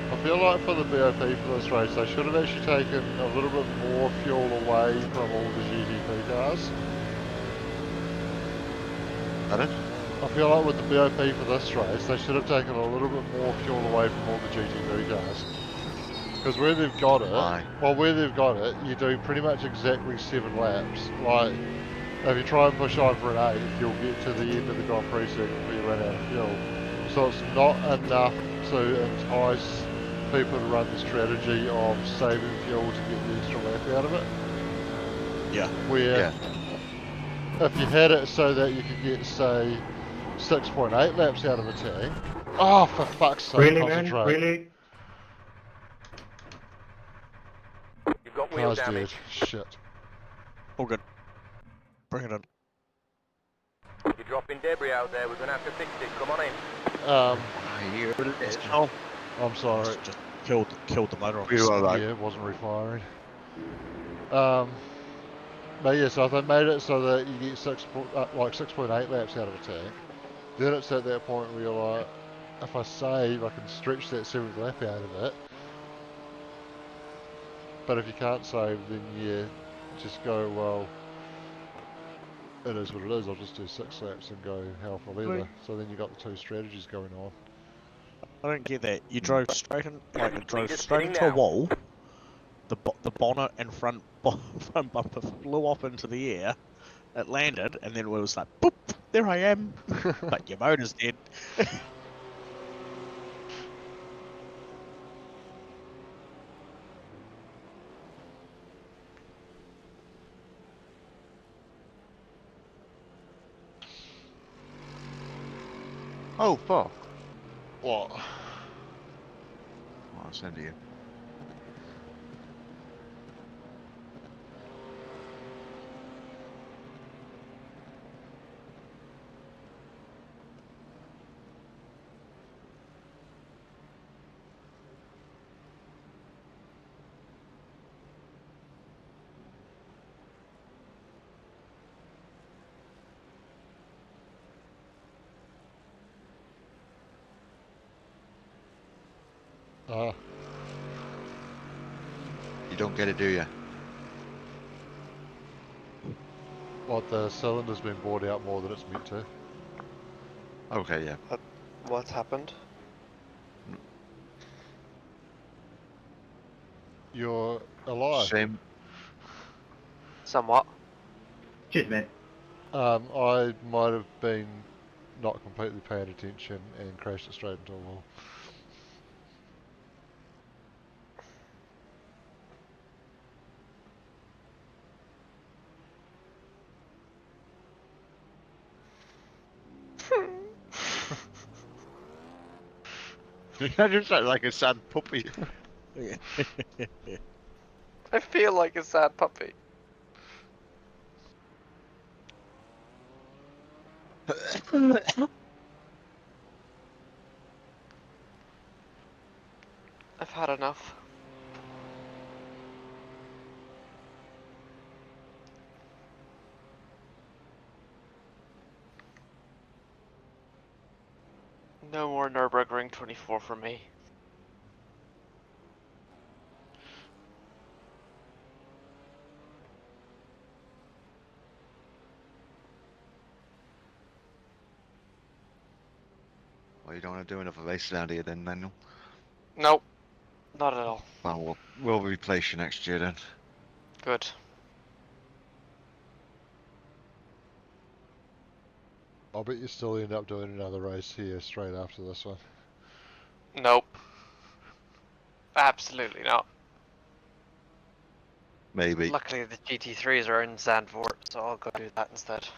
I feel like for the BOP for this race, they should have actually taken a little bit more fuel away from all the GTP cars. Pardon? I feel like with the BOP for this race, they should have taken a little bit more fuel away from all the GTP cars. Because where they've got it, where they've got it, you do pretty much exactly 7 laps. Like, if you try and push on for an 8, you'll get to the end of the Grand Prix circuit before you run out of fuel. So it's not enough to entice people to run the strategy of saving fuel to get the extra lap out of it. Yeah. Where if you had it so that you could get, say, 6.8 laps out of a tank. Oh, for fuck's sake, Really, man? concentrate. Really? You've got wheel Car's damage. dead. Shit. All good. Bring it in. You're dropping debris out there. We're going to have to fix it. Come on in. Here it is. Oh, I'm sorry. just killed the motor off. You're alright. Yeah, it wasn't refiring. But yeah, so they made it so that you get 6.8 laps out of a tank. Then it's at that point where you're like, if I save, I can stretch that 7th lap out of it. But if you can't save, then yeah, just go, well, it is what it is, I'll just do 6 laps and go hell for leather. So then you got the two strategies going on. I don't get that. You drove straight in, like it drove Just straight spinning into a now. wall. The bonnet and front front bumper flew up into the air. It landed, and then it was like, boop, there I am. But your motor's dead. Oh, fuck. What? Oh, I'll send it you. You don't get it, do you? What, the cylinder's been bored out more than it's meant to. Okay, yeah. What's happened? You're alive. Same. Somewhat. Cheers, mate. I might have been not completely paying attention and crashed it straight into a wall. You just sound like a sad puppy. I feel like a sad puppy. I've had enough. No more Nürburgring 24 for me. Well, you don't want to do another race around here then, Manuel? Nope. Not at all. Well, we'll replace you next year then. Good. I'll bet you still end up doing another race here straight after this one. Nope. Absolutely not. Maybe. Luckily the GT3s are in Zandvoort, so I'll go do that instead.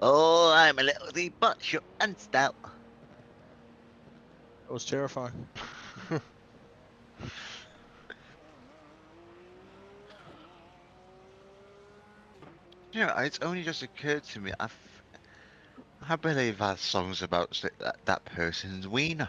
Oh, I'm a little deep, but shut and stout. It was terrifying. Yeah, it's only just occurred to me. I believe that song's about that person's wiener.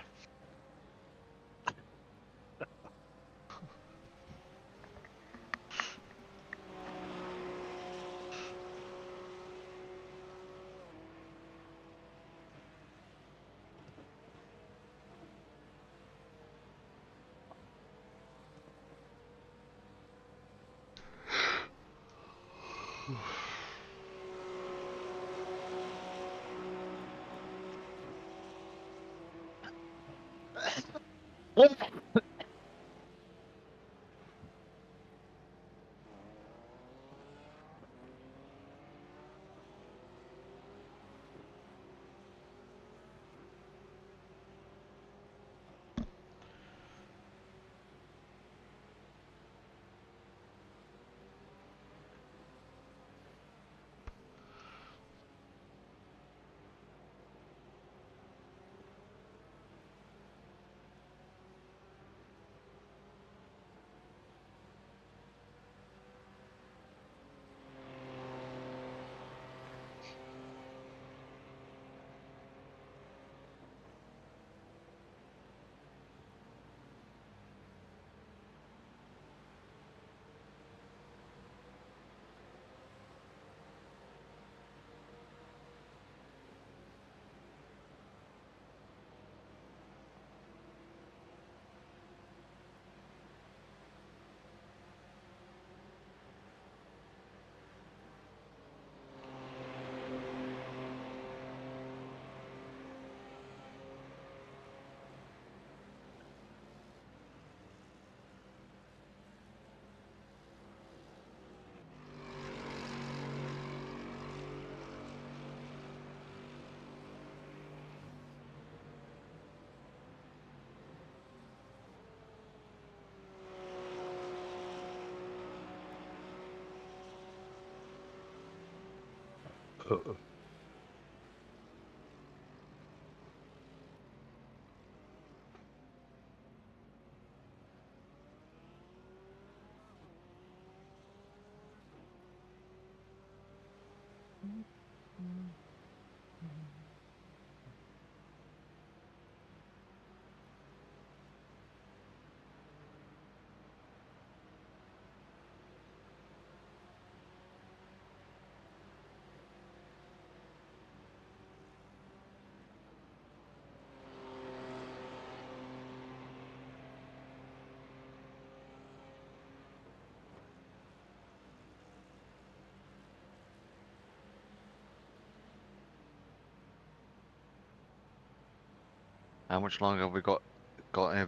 How much longer have we got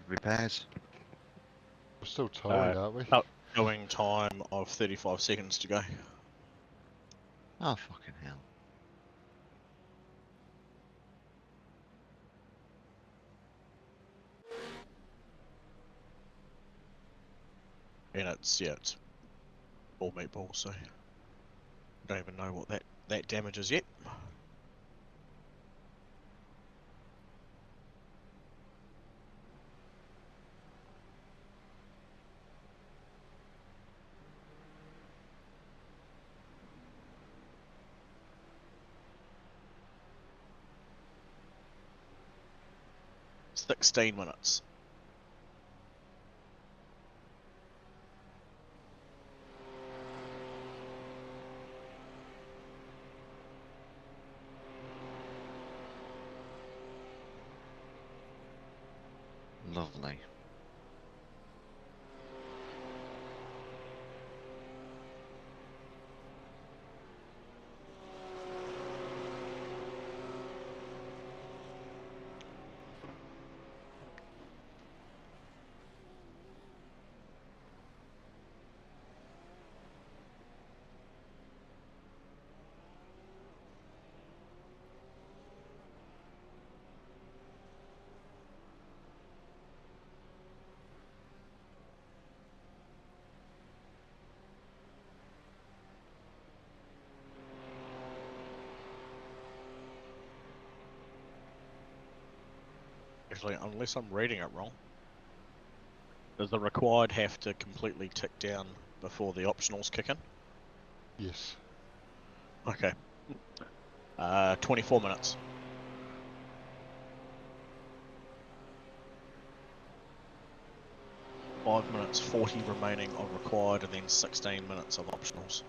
repairs? We're still towing, aren't we? Going time of 35 seconds to go. Oh fucking hell. And it's all meatball, so I don't even know what that damage is yet. It's 16 minutes. Lovely. Actually, unless I'm reading it wrong, does the required have to completely tick down before the optionals kick in? Yes. Okay. 24 minutes. 5 minutes 40 remaining of required, and then 16 minutes of optionals.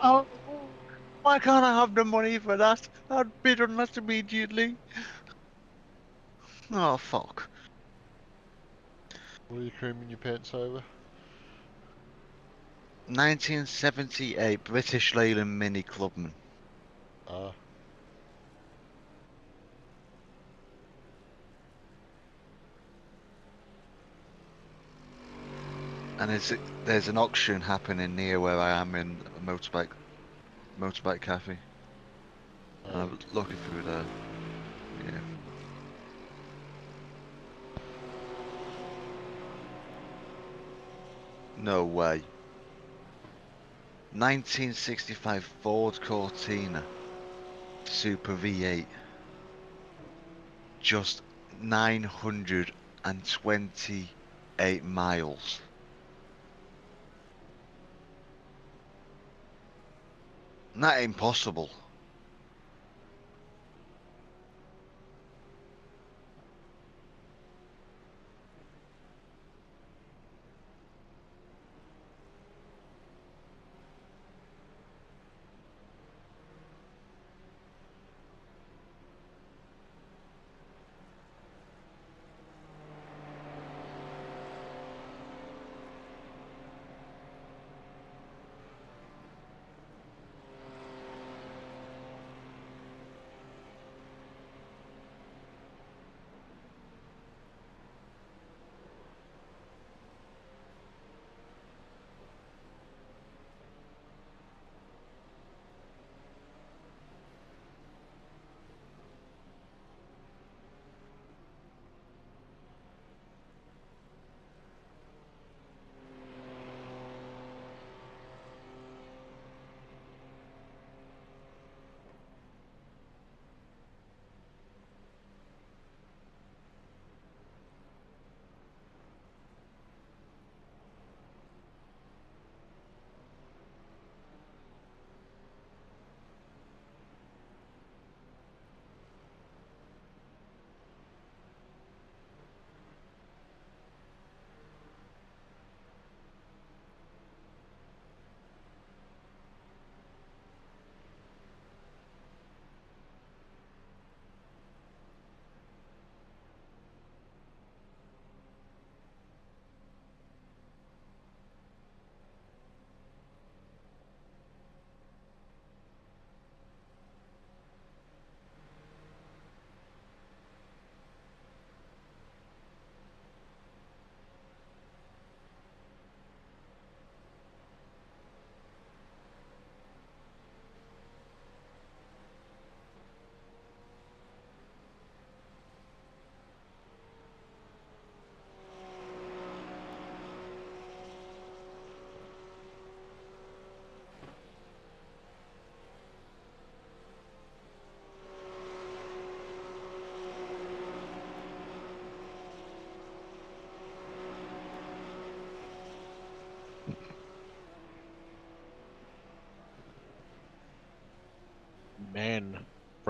Oh, why can't I have the money for that? I'd bid on that immediately. Oh, fuck. What are you creaming your pants over? 1978 British Leyland Mini Clubman. Ah. And there's an auction happening near where I am in a motorbike cafe. I'm looking through there. Yeah. No way. 1965 Ford Cortina Super V8. Just 928 miles. That impossible.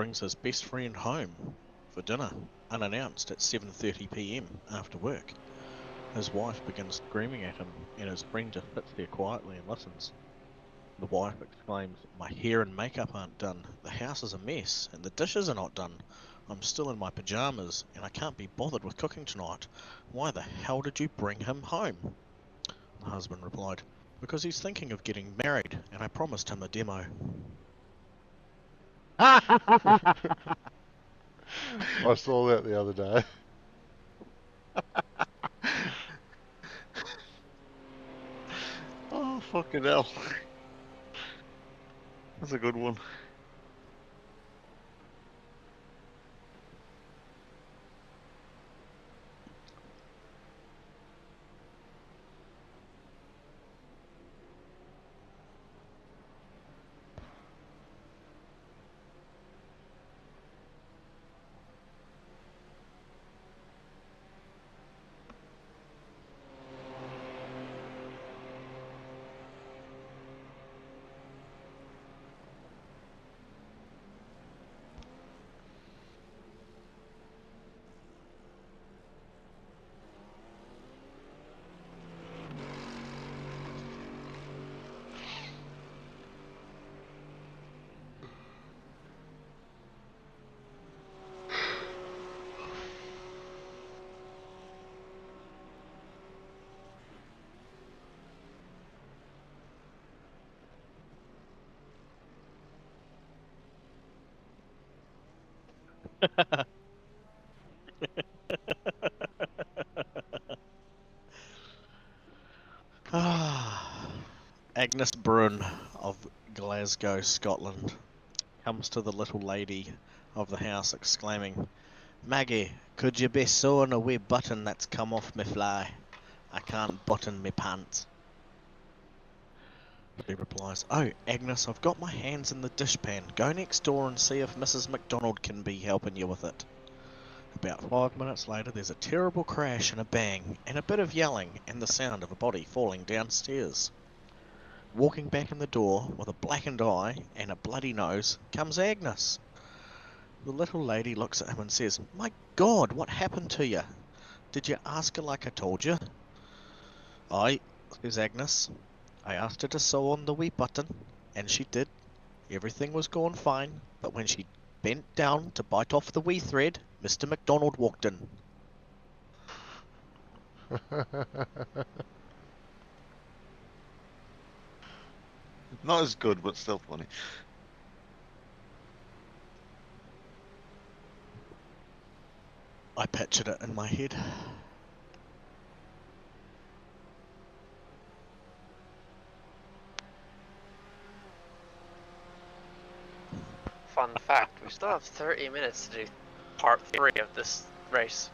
brings his best friend home for dinner, unannounced at 7:30 p.m. after work. His wife begins screaming at him, and his friend just sits there quietly and listens. The wife exclaims, "My hair and makeup aren't done, the house is a mess, and the dishes are not done. I'm still in my pyjamas, and I can't be bothered with cooking tonight. Why the hell did you bring him home?" The husband replied, "Because he's thinking of getting married, and I promised him a demo." I saw that the other day. Oh, fucking hell. That's a good one. Agnes Brun of Glasgow, Scotland, comes to the little lady of the house exclaiming, "Maggie, could you be sewing a wee button that's come off me fly? I can't button me pants." She replies, "Oh, Agnes, I've got my hands in the dishpan. Go next door and see if Mrs. McDonald can be helping you with it." About 5 minutes later, there's a terrible crash and a bang, and a bit of yelling, and the sound of a body falling downstairs. Walking back in the door with a blackened eye and a bloody nose comes Agnes. The little lady looks at him and says, "My God, what happened to you? Did you ask her like I told you?" "Aye," says Agnes. "I asked her to sew on the wee button, and she did. Everything was going fine, but when she bent down to bite off the wee thread, Mr. McDonald walked in." Not as good, but still funny. I pictured it in my head. Fun fact, we still have 30 minutes to do part 3 of this race.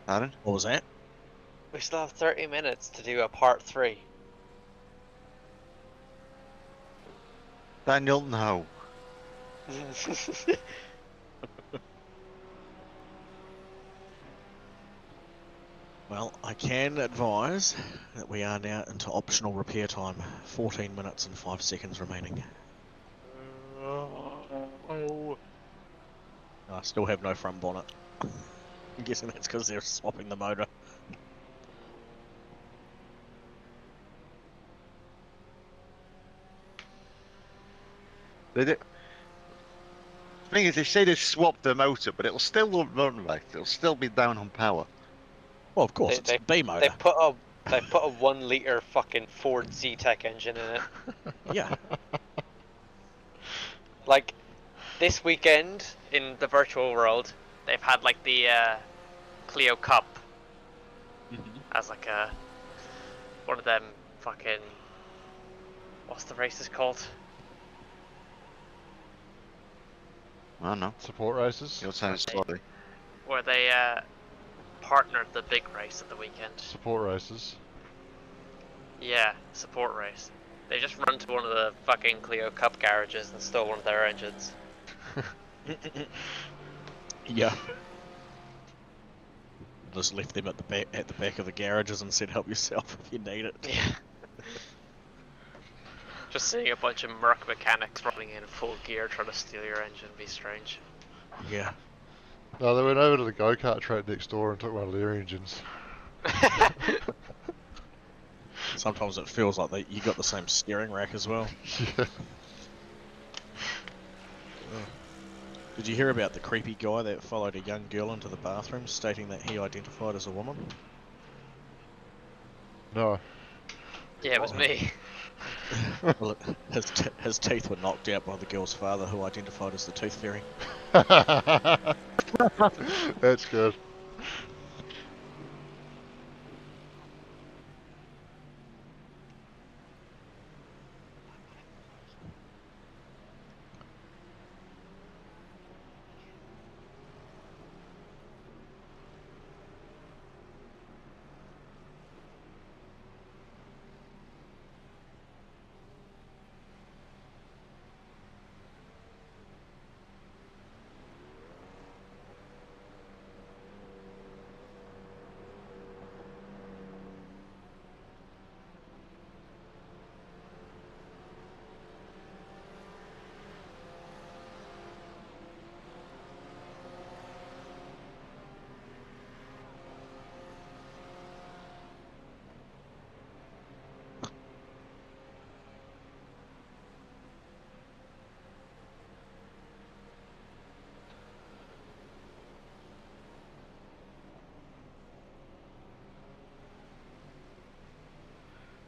Aaron? What was that? We still have 30 minutes to do a part 3. Daniel, no. Well, I can advise that we are now into optional repair time. 14 minutes and 5 seconds remaining. I still have no front bonnet. I'm guessing that's because they're swapping the motor. They do. The thing is, they say they swapped the motor, but it'll still run right. It'll still be down on power. Well, of course, it's a B motor. They put a 1 litre fucking Ford Z-Tech engine in it. Yeah. Like, this weekend in the virtual world, they've had like the Clio Cup as like a one of them fucking, what's the races called? I don't know. Support races? Your sounds sorry. Where they partnered the big race at the weekend. Support races. Yeah, support race. They just run to one of the fucking Clio Cup garages and stole one of their engines. Yeah. Just left them at the back of the garages and said, "Help yourself if you need it." Yeah. Just seeing a bunch of Merc mechanics running in full gear trying to steal your engine would be strange. Yeah. No, they went over to the go-kart track next door and took one of their engines. Sometimes it feels like you got the same steering rack as well. Yeah. Did you hear about the creepy guy that followed a young girl into the bathroom, stating that he identified as a woman? No. Yeah, it was me. Well, his teeth were knocked out by the girl's father, who identified as the Tooth Fairy. That's good.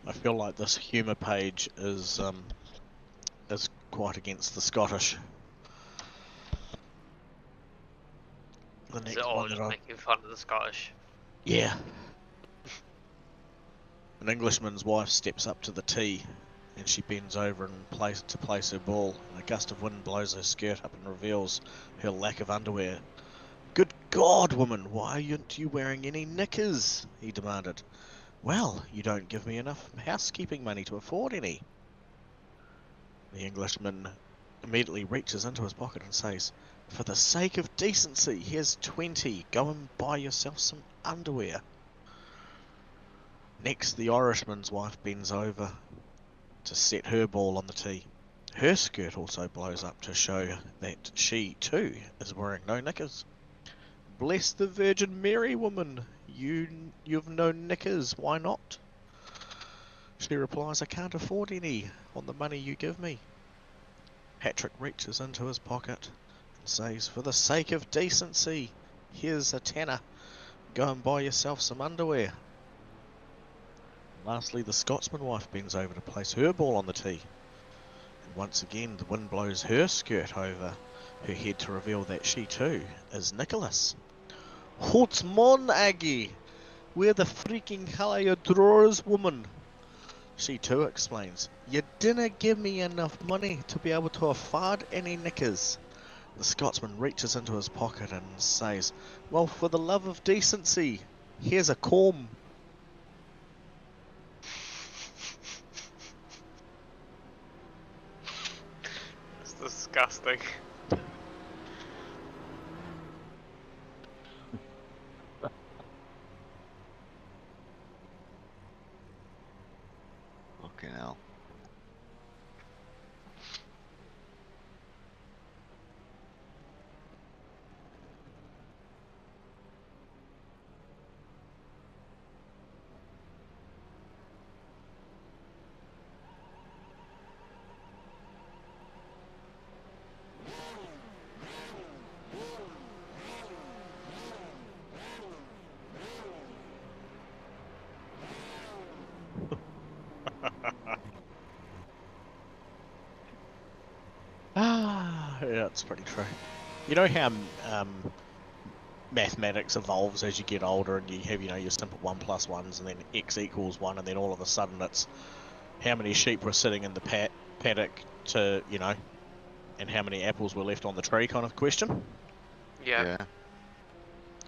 I feel like this humour page is quite against the Scottish. The Is next it all one just that I... making fun of the Scottish? Yeah. An Englishman's wife steps up to the tee, and she bends over and place her ball, and a gust of wind blows her skirt up and reveals her lack of underwear. "Good God, woman, why aren't you wearing any knickers?" he demanded. "Well, you don't give me enough housekeeping money to afford any." The Englishman immediately reaches into his pocket and says, "For the sake of decency, here's 20. Go and buy yourself some underwear." Next, the Irishman's wife bends over to set her ball on the tee. Her skirt also blows up to show that she, too, is wearing no knickers. "Bless the Virgin Mary, woman. You've no knickers. Why not?" She replies, "I can't afford any on the money you give me." Patrick reaches into his pocket and says, "For the sake of decency, here's a tenner. Go and buy yourself some underwear." Lastly, the Scotsman wife bends over to place her ball on the tee. And once again, the wind blows her skirt over her head to reveal that she too is Nicholas. "What's mon, Aggie? Where the freaking hell are your drawers, woman?" She too explains, "You dinna give me enough money to be able to afford any knickers." The Scotsman reaches into his pocket and says, "Well, for the love of decency, here's a comb." It's disgusting. Fucking hell. Yeah, it's pretty true. You know how mathematics evolves as you get older, and you have, your simple 1 plus 1s, and then x equals 1, and then all of a sudden it's how many sheep were sitting in the paddock to, and how many apples were left on the tree kind of question? Yeah.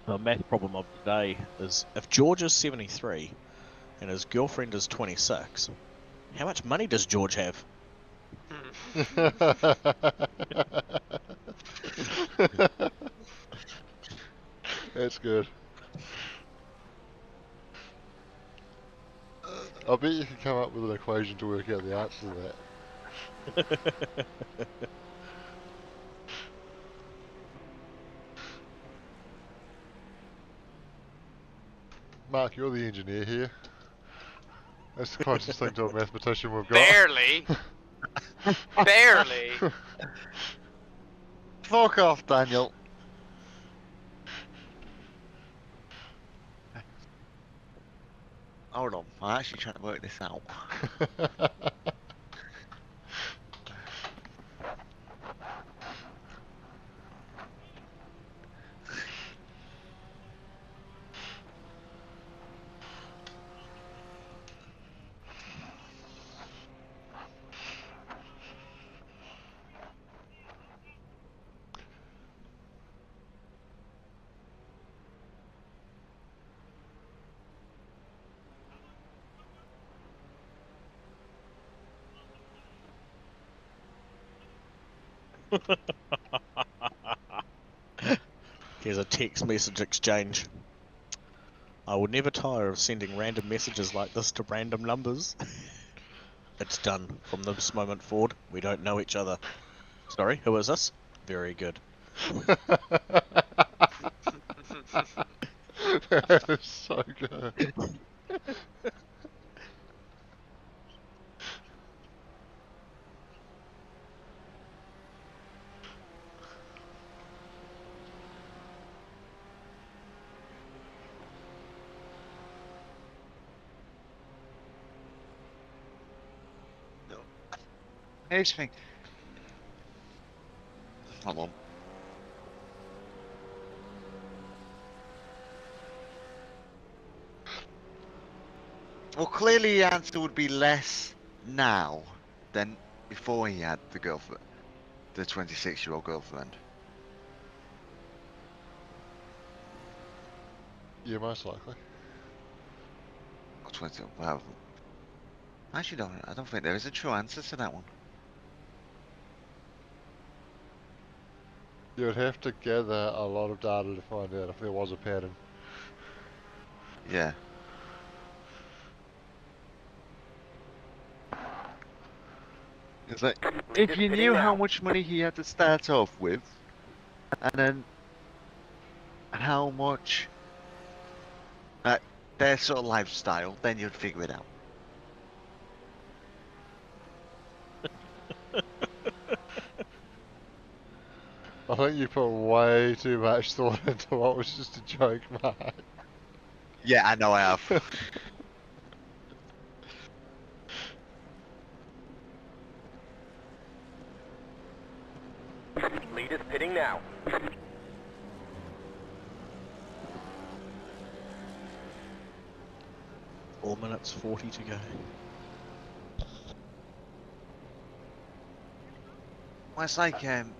The math problem of today is, if George is 73 and his girlfriend is 26, how much money does George have? That's good. I bet you can come up with an equation to work out the answer to that. Mark, you're the engineer here. That's the closest thing to a mathematician we've got. Barely. Barely. Fuck off, Daniel. Hold on, I'm actually trying to work this out. Here's a text message exchange. I will never tire of sending random messages like this to random numbers. It's done. From this moment forward, we don't know each other. Sorry, who is this? Very good. That is so good. Here's the thing. Hold on. Well, clearly the answer would be less now than before he had the girlfriend, the 26-year-old girlfriend. Yeah, most likely. Or 20. Well, actually, I don't think there is a true answer to that one. You would have to gather a lot of data to find out if there was a pattern. Yeah. It's like, if you knew how much money he had to start off with, and then how much their sort of lifestyle, then you'd figure it out. I think you put way too much thought into what was just a joke, Mark. Yeah, I know I have. Leaders pitting now. 4 minutes 40 to go. Well, it's like I'm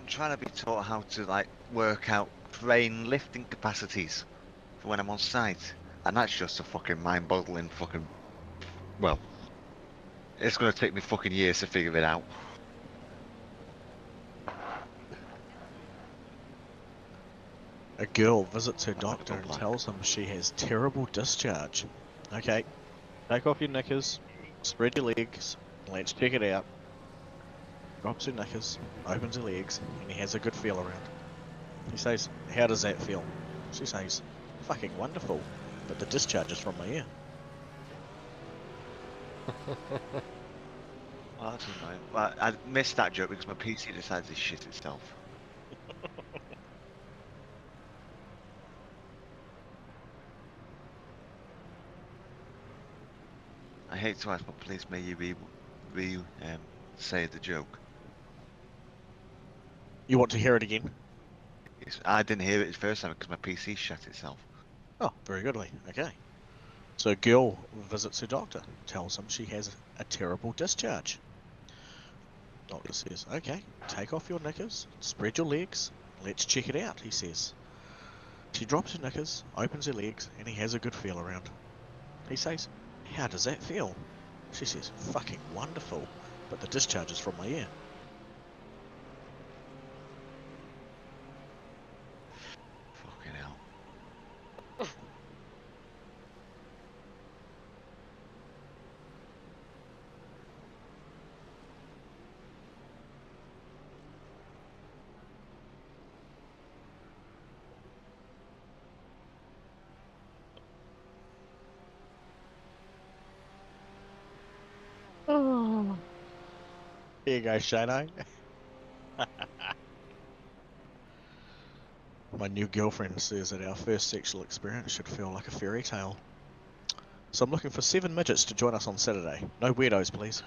trying to be taught how to like work out crane lifting capacities for when I'm on site, and that's just a fucking mind-boggling fucking. Well, it's gonna take me fucking years to figure it out. A girl visits her doctor and tells him she has terrible discharge. Okay, take off your knickers, spread your legs, let's check it out. Drops her knickers, opens her legs, and he has a good feel around. He says, how does that feel? She says, fucking wonderful, but the discharge is from my ear. Well, that's annoying. Well, I missed that joke because my PC decides to shit itself. I hate to ask, but please may you say the joke. You want to hear it again? Yes, I didn't hear it the first time because my PC shut itself. Oh, very goodly. Okay. So a girl visits her doctor, tells him she has a terrible discharge. Doctor says, okay, take off your knickers, spread your legs, let's check it out, he says. She drops her knickers, opens her legs, and he has a good feel around. He says, how does that feel? She says, fucking wonderful, but the discharge is from my ear. Fucking hell. Here you go, Shano. My new girlfriend says that our first sexual experience should feel like a fairy tale. So I'm looking for 7 midgets to join us on Saturday. No weirdos, please.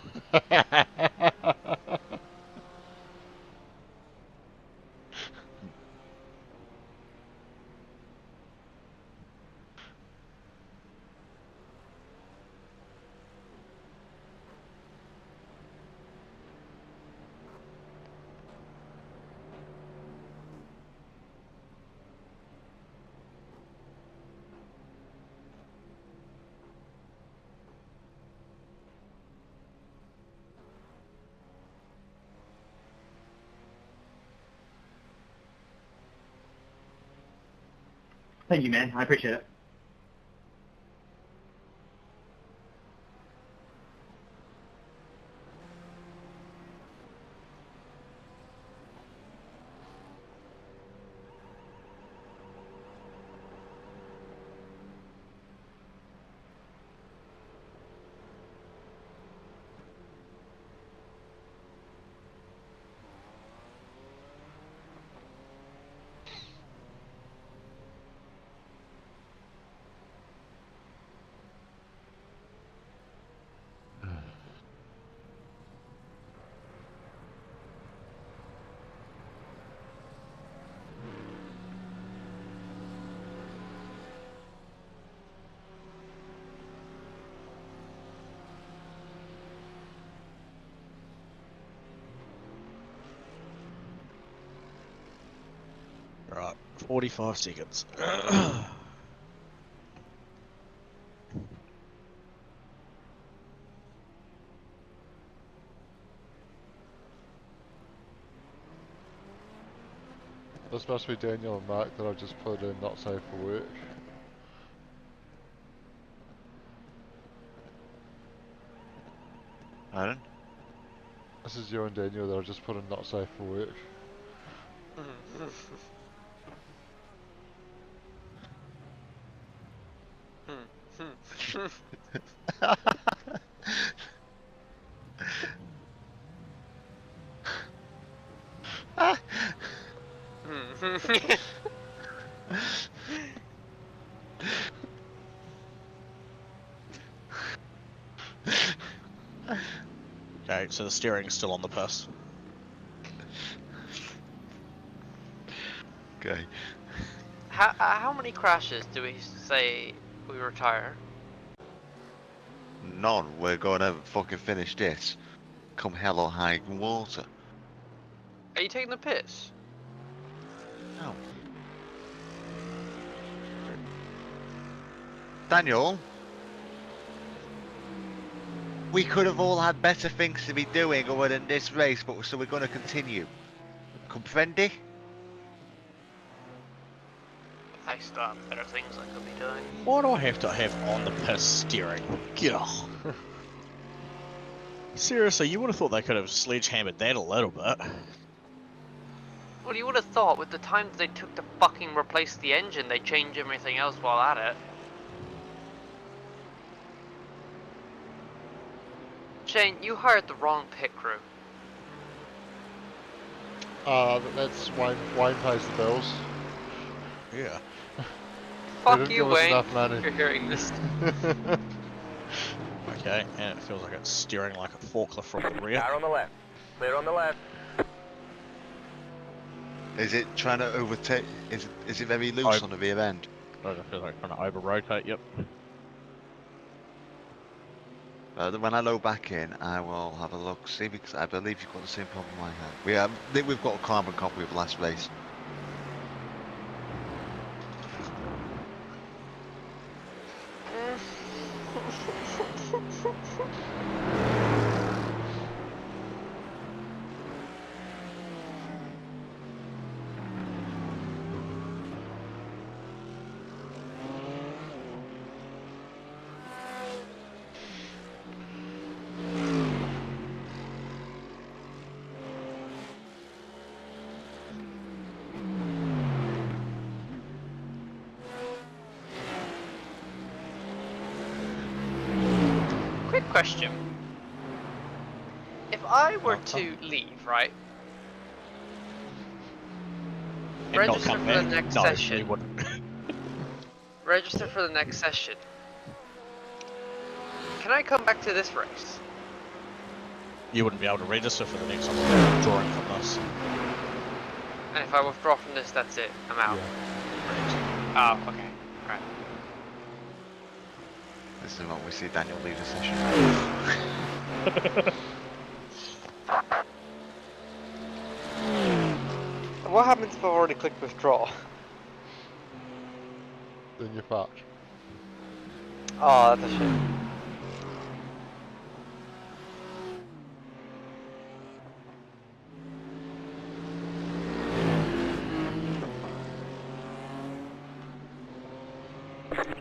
Thank you, man. I appreciate it. Right, 45 seconds. This must be Daniel and Mark that I just put in not safe for work. Aaron? This is you and Daniel that I just put in not safe for work. Okay, so the steering's still on the piss. Okay. How many crashes do we say we retire? None. We're going to fucking finish this. Come hell or high water. Are you taking the piss? No. Daniel? We could have all had better things to be doing other than this race, but so we're going to continue. Comprendi? I still have better things I could be doing. Why do I have to have on the piss steering? Gah. Seriously, you would have thought they could have sledgehammered that a little bit. Well, you would have thought with the time that they took to fucking replace the engine, they'd change everything else while at it. Shane, you hired the wrong pit crew. That's Wayne pays the bills. Yeah. Fuck you, Wayne. Enough money. You're hearing this. Okay, and it feels like it's steering like a forklift from the rear. Car on the left. Clear on the left. Is it trying to overtake? Is it very loose on the rear end? I feel like trying to over-rotate, yep. When I load back in, I will have a look, see, because I believe you've got the same problem I had. We've got a carbon copy of last race. Quick question. If I were to leave, right? And not Register come for back? the next No, session. we wouldn't. Register for the next session. Can I come back to this race? You wouldn't be able to register for the next one without withdrawing from this. And if I withdraw from this, that's it. I'm out. Yeah. Oh, okay. Alright. This is the moment we see Daniel leave the session. What happens if I've already clicked withdraw? Then you're fucked. Oh, that's a shame.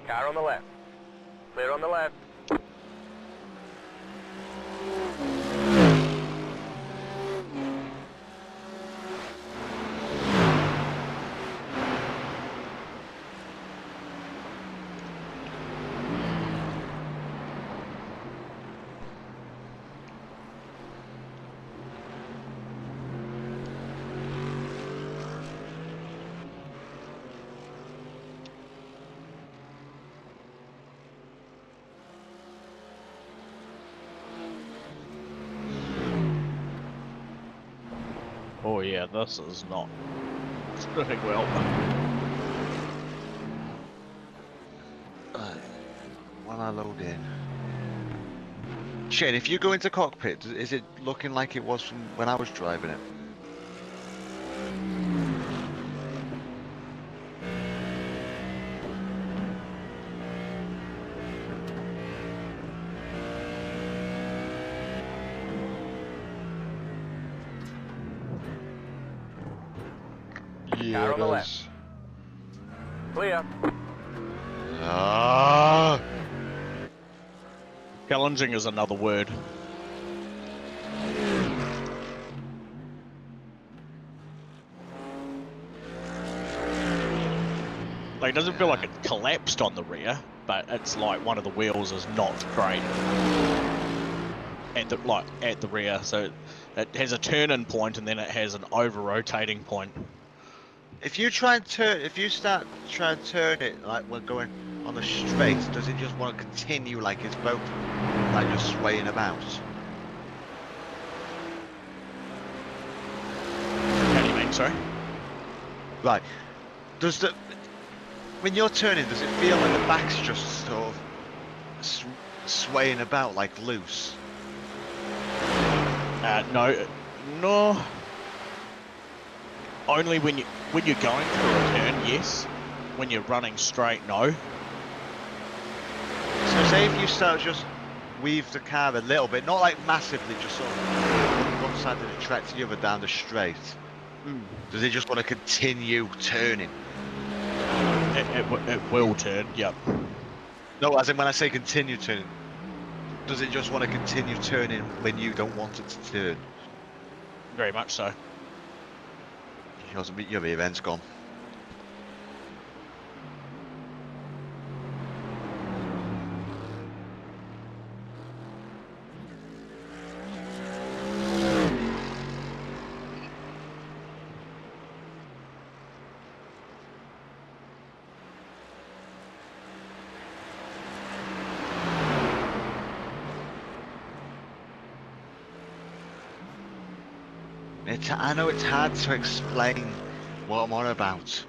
Car on the left. Clear on the left. Oh yeah, this is not doing well. While I load in. Shane, if you go into cockpit, is it looking like it was from when I was driving it? Yeah, Car on the it left. is. Clear. Ah! Challenging is another word. Like, it doesn't feel like it collapsed on the rear, but it's like one of the wheels is not great at the rear, so it has a turn-in point and then it has an over-rotating point. If you try and turn, if you start try and turn it like we're going on the straight, does it just want to continue like it's both, like just swaying about? How do you mean, sorry? Right. Does the when you're turning, does it feel like the back's just sort of swaying about like loose? No. Only when you're going through a turn, yes. When you're running straight, no. So say if you start just weave the car a little bit, not like massively, just sort of one side of the track to the other down the straight. Does it just want to continue turning? It will turn, yep. No, as in when I say continue turning, does it just want to continue turning when you don't want it to turn? Very much so. Your rear end's gone. I know it's hard to explain what I'm on about,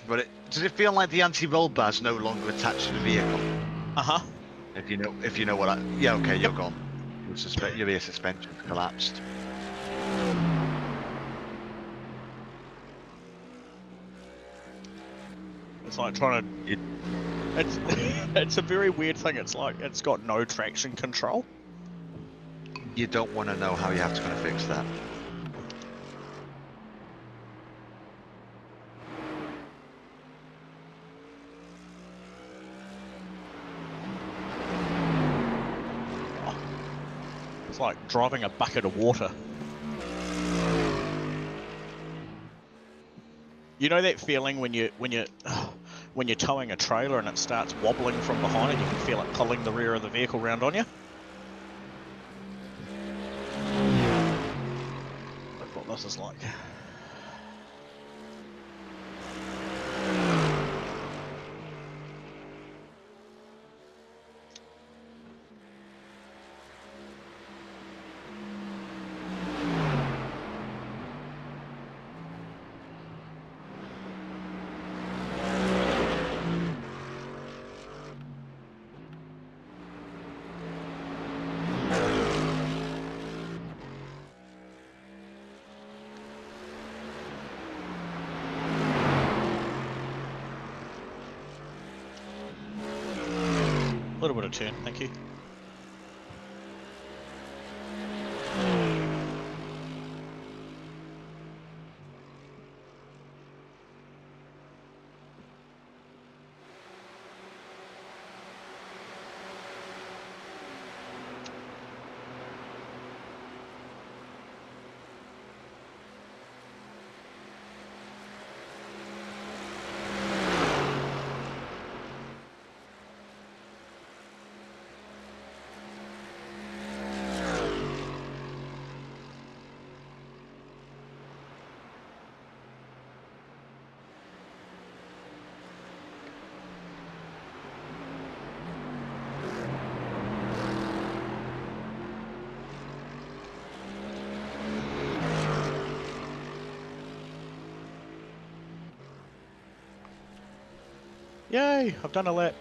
but does it feel like the anti-roll bar's no longer attached to the vehicle? If you know what I... Yeah, okay, you're gone. Your rear suspension's collapsed. It's like trying to... It's a very weird thing. It's like it's got no traction control. You don't want to know how you're going to fix that. It's like driving a bucket of water. You know that feeling when you're towing a trailer and it starts wobbling from behind and you can feel it pulling the rear of the vehicle round on you? Atlas is like. A little bit of turn, thank you. Yay! I've done a lap.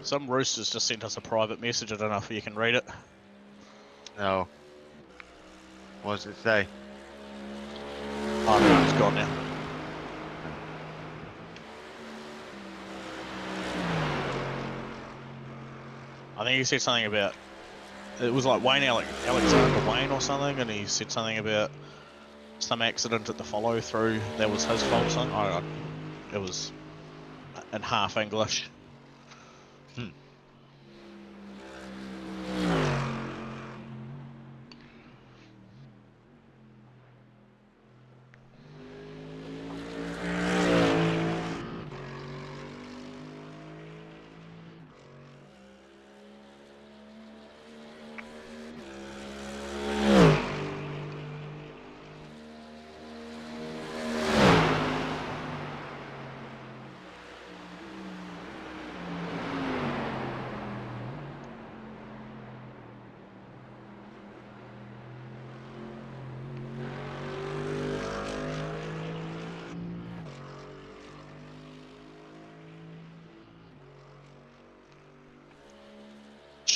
Some roosters just sent us a private message. I don't know if you can read it. No. What does it say? Oh no, it's gone now. I think he said something about, it was like Alexander Wayne or something, and he said something about some accident at the follow through that was his fault or something. It was in half English.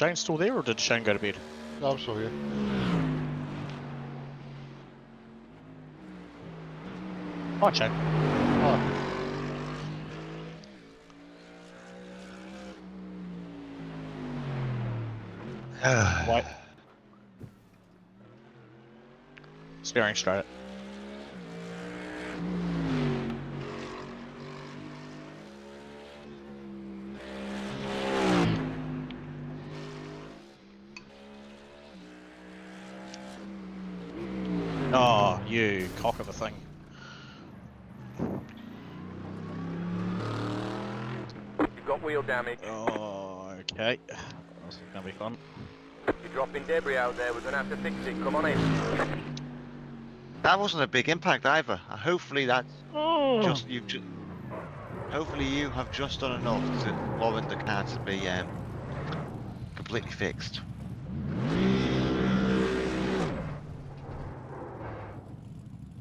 Shane still there, or did Shane go to bed? No, I'm still here. Hi, Shane. Oh. Wait. Steering straight. Oh, you cock of a thing. You've got wheel damage. Oh, okay. This is gonna be fun. You're dropping debris out there. We're gonna have to fix it. Come on in. That wasn't a big impact either. Hopefully that's just hopefully you have just done enough to warrant the car to be completely fixed.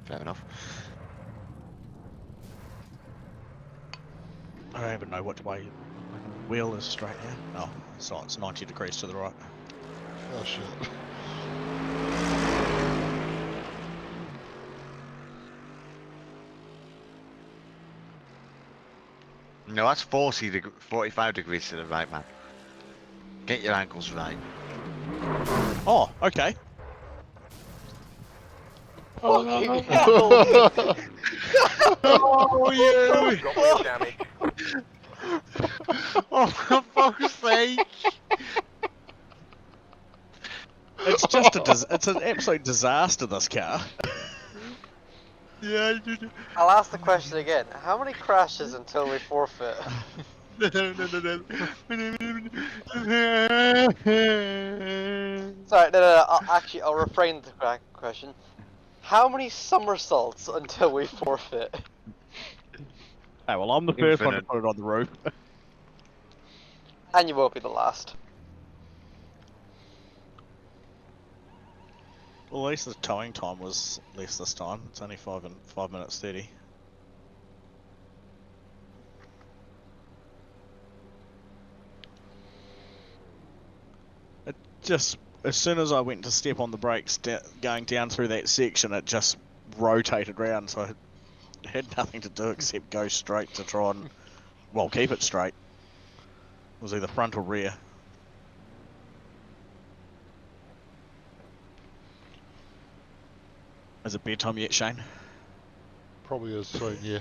Fair enough. I don't even know which way the wheel is straight here. Oh, so it's 90 degrees to the right. Oh shit. No, that's 45 degrees to the right, man. Get your ankles right. Oh, okay. Oh, Oh, you! Got wheel damage. Oh, for fuck's sake! It's just it's an absolute disaster, this car. Yeah, I'll ask the question again. How many crashes until we forfeit? Sorry, no. I'll refrain the question. How many somersaults until we forfeit? Hey, well, I'm the first one to put it on the roof. And you won't be the last. Well, at least the towing time was less this time. It's only 5 minutes 30. It just, as soon as I went to step on the brakes going down through that section, it just rotated round, so I had nothing to do except go straight to try and, well, keep it straight. It was either front or rear. Is it bedtime yet, Shane? Probably is soon, yeah.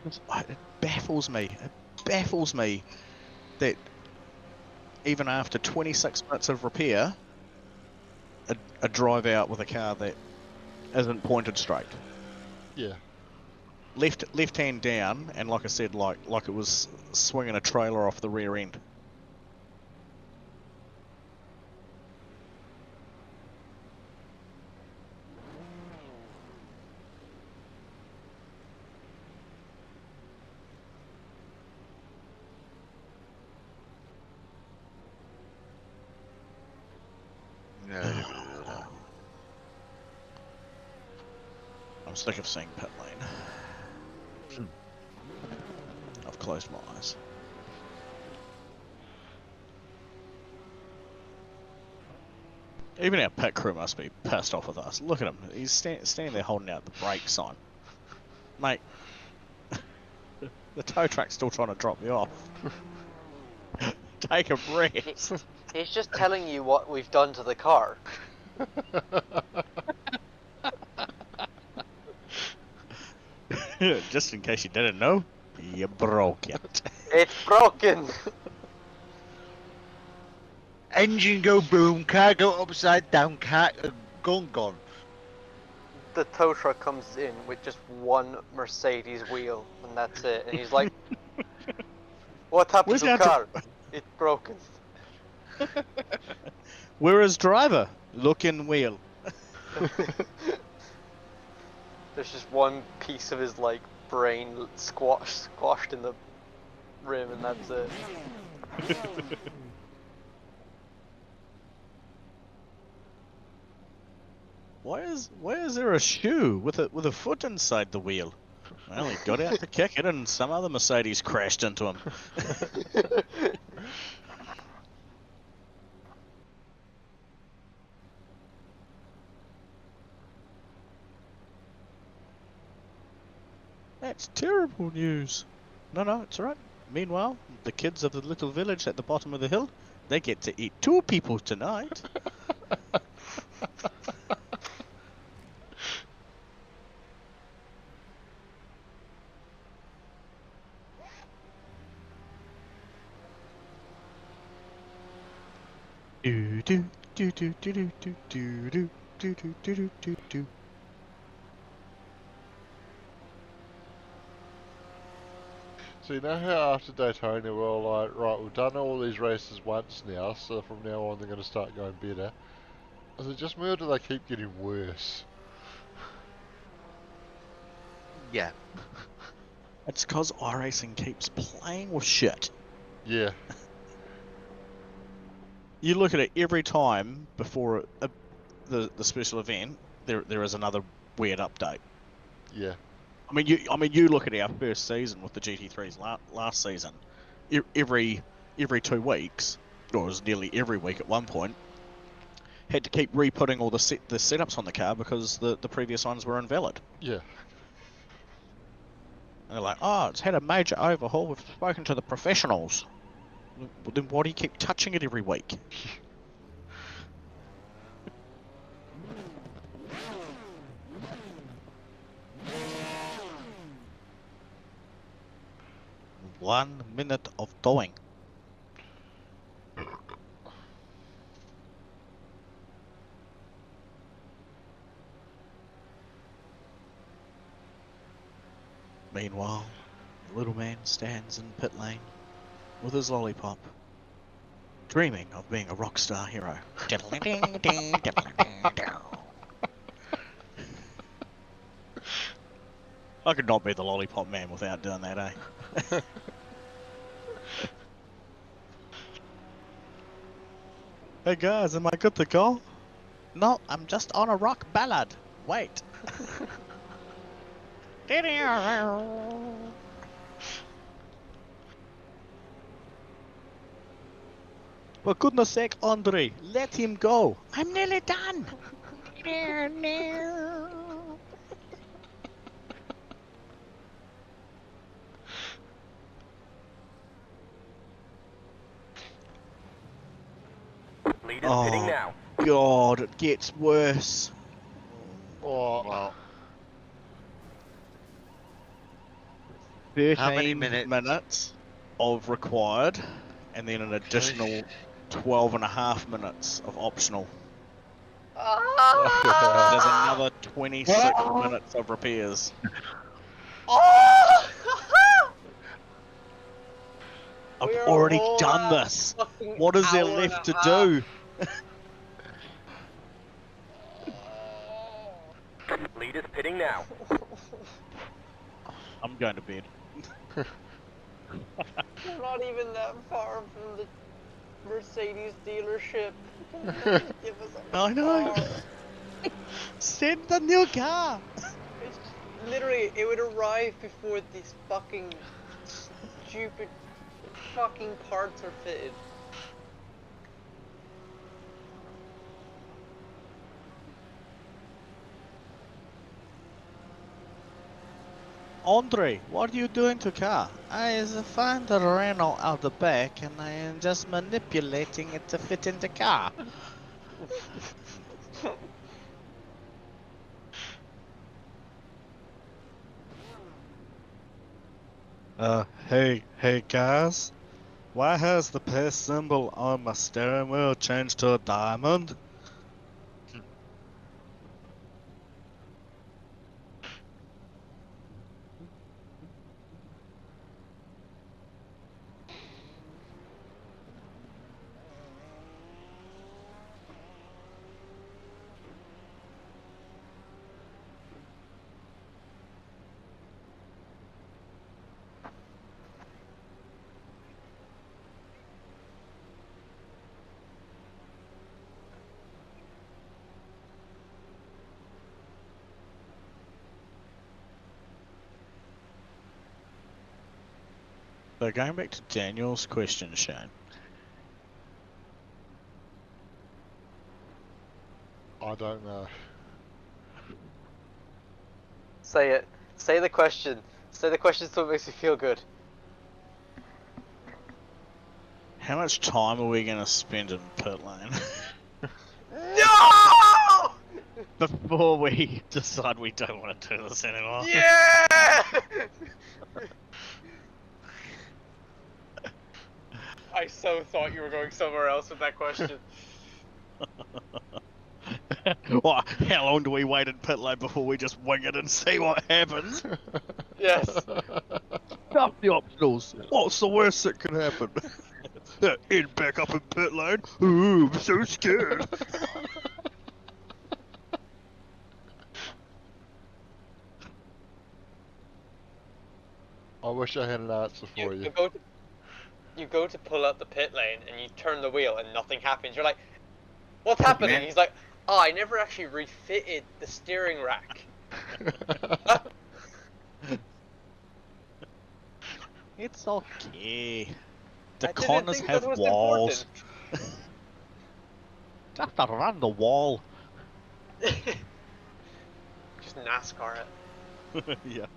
It baffles me that even after 26 minutes of repair, a drive out with a car that isn't pointed straight. Yeah. Left hand down, and like I said, like it was swinging a trailer off the rear end. I'm sick of seeing pit lane. I've closed my eyes. Even our pit crew must be pissed off with us. Look at him. He's standing there holding out the brake sign. Mate, the tow truck's still trying to drop me off. Take a breath. He's just telling you what we've done to the car. Just in case you didn't know, you broke it. It's broken! Engine go boom, car go upside down, car gone. The tow truck comes in with just one Mercedes wheel, and that's it. And he's like, what happened to the car? It's broken. Where is driver? Looking wheel. There's just one piece of his like brain squashed in the rim, and that's it. Why is there a shoe with a foot inside the wheel? Well, he got out to kick it, and some other Mercedes crashed into him. That's terrible news. No, it's alright. Meanwhile, the kids of the little village at the bottom of the hill, they get to eat 2 people tonight. Do do do do do do do do do do do do do. So you know how after Daytona we're all like, right, we've done all these races once now, so from now on they're going to start going better. Is it just me or do they keep getting worse? Yeah. It's because iRacing keeps playing with shit. Yeah. You look at it every time before the special event, there is another weird update. Yeah. I mean, you look at our first season with the GT3s last season. Every 2 weeks, or it was nearly every week at one point, had to keep re-putting all the setups on the car because the previous ones were invalid. Yeah. And they're like, oh, it's had a major overhaul. We've spoken to the professionals. Then why do you keep touching it every week? One minute of towing. Meanwhile, the little man stands in pit lane with his lollipop, dreaming of being a rock star hero. I could not be the lollipop man without doing that, eh? Hey guys, am I good to go? No, I'm just on a rock ballad. Wait. For goodness sake, Andre, let him go. I'm nearly done. Leaders pitting now. God, it gets worse. Oh. Well, 13 how many minutes? of required, and then an additional 12.5 minutes of optional. There's another 26 minutes of repairs. I've already done this. What is there left to do? Leaders pitting now. I'm going to bed. We're not even that far from the Mercedes dealership. Give us a I know. car. Send the new car. It's literally, it would arrive before these fucking stupid fucking parts are fitted. Andre, what are you doing to car? I find the Renault out the back and I am just manipulating it to fit in the car. Hey guys, why has the pass symbol on my steering wheel changed to a diamond? So going back to Daniel's question, Shane. I don't know. Say it. Say the question. Say the question so it makes you feel good. How much time are we going to spend in pit lane? No! Before we decide we don't want to do this anymore. Yeah! I so thought you were going somewhere else with that question. What? How long do we wait in pit lane before we just wing it and see what happens? Yes. Stuff the optionals. What's the worst that can happen? End back up in pit lane. Ooh, I'm so scared. I wish I had an answer for you. You go to pull out the pit lane and you turn the wheel and nothing happens. You're like, what's happening? He's like, oh, I never actually refitted the steering rack. It's okay. The corners have walls. Just around the wall. Just NASCAR it. Yeah.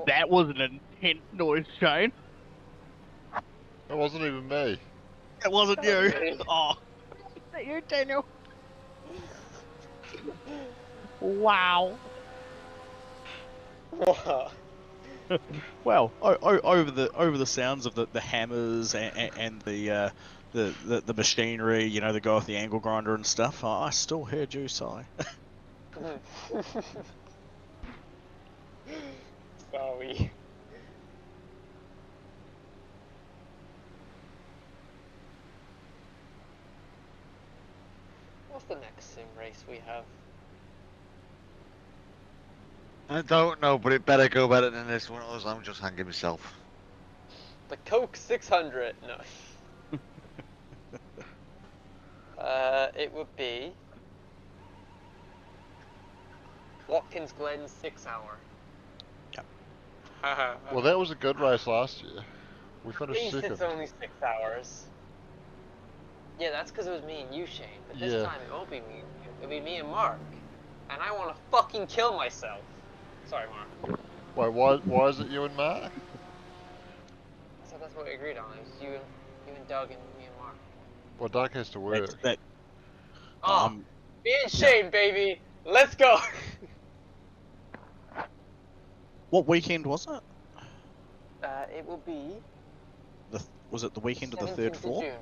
That was an intense noise, Shane. It wasn't even me. It wasn't you. Oh. Is that you, Daniel? Wow. What? Well, over the sounds of the hammers and the machinery, you know, the guy with the angle grinder and stuff, I still heard you sigh. Sorry. What's the next sim race we have? I don't know, but it better go better than this one, else I'm just hanging myself. The Coke 600. No. It would be Watkins Glen 6 hour. Well, that was a good race last year. We At finished least second. it's only 6 hours. Yeah, that's because it was me and you, Shane. But this Yeah. time it won't be me and you. It'll be me and Mark. And I want to fucking kill myself. Sorry, Mark. Wait, why is it you and Mark? So that's what we agreed on. It was you and Doug and me and Mark. Well, Doug has to work. Oh, me and Shane, baby. Let's go. What weekend was it? It will be. Was it the weekend of the 3rd, 17th 4th? of June.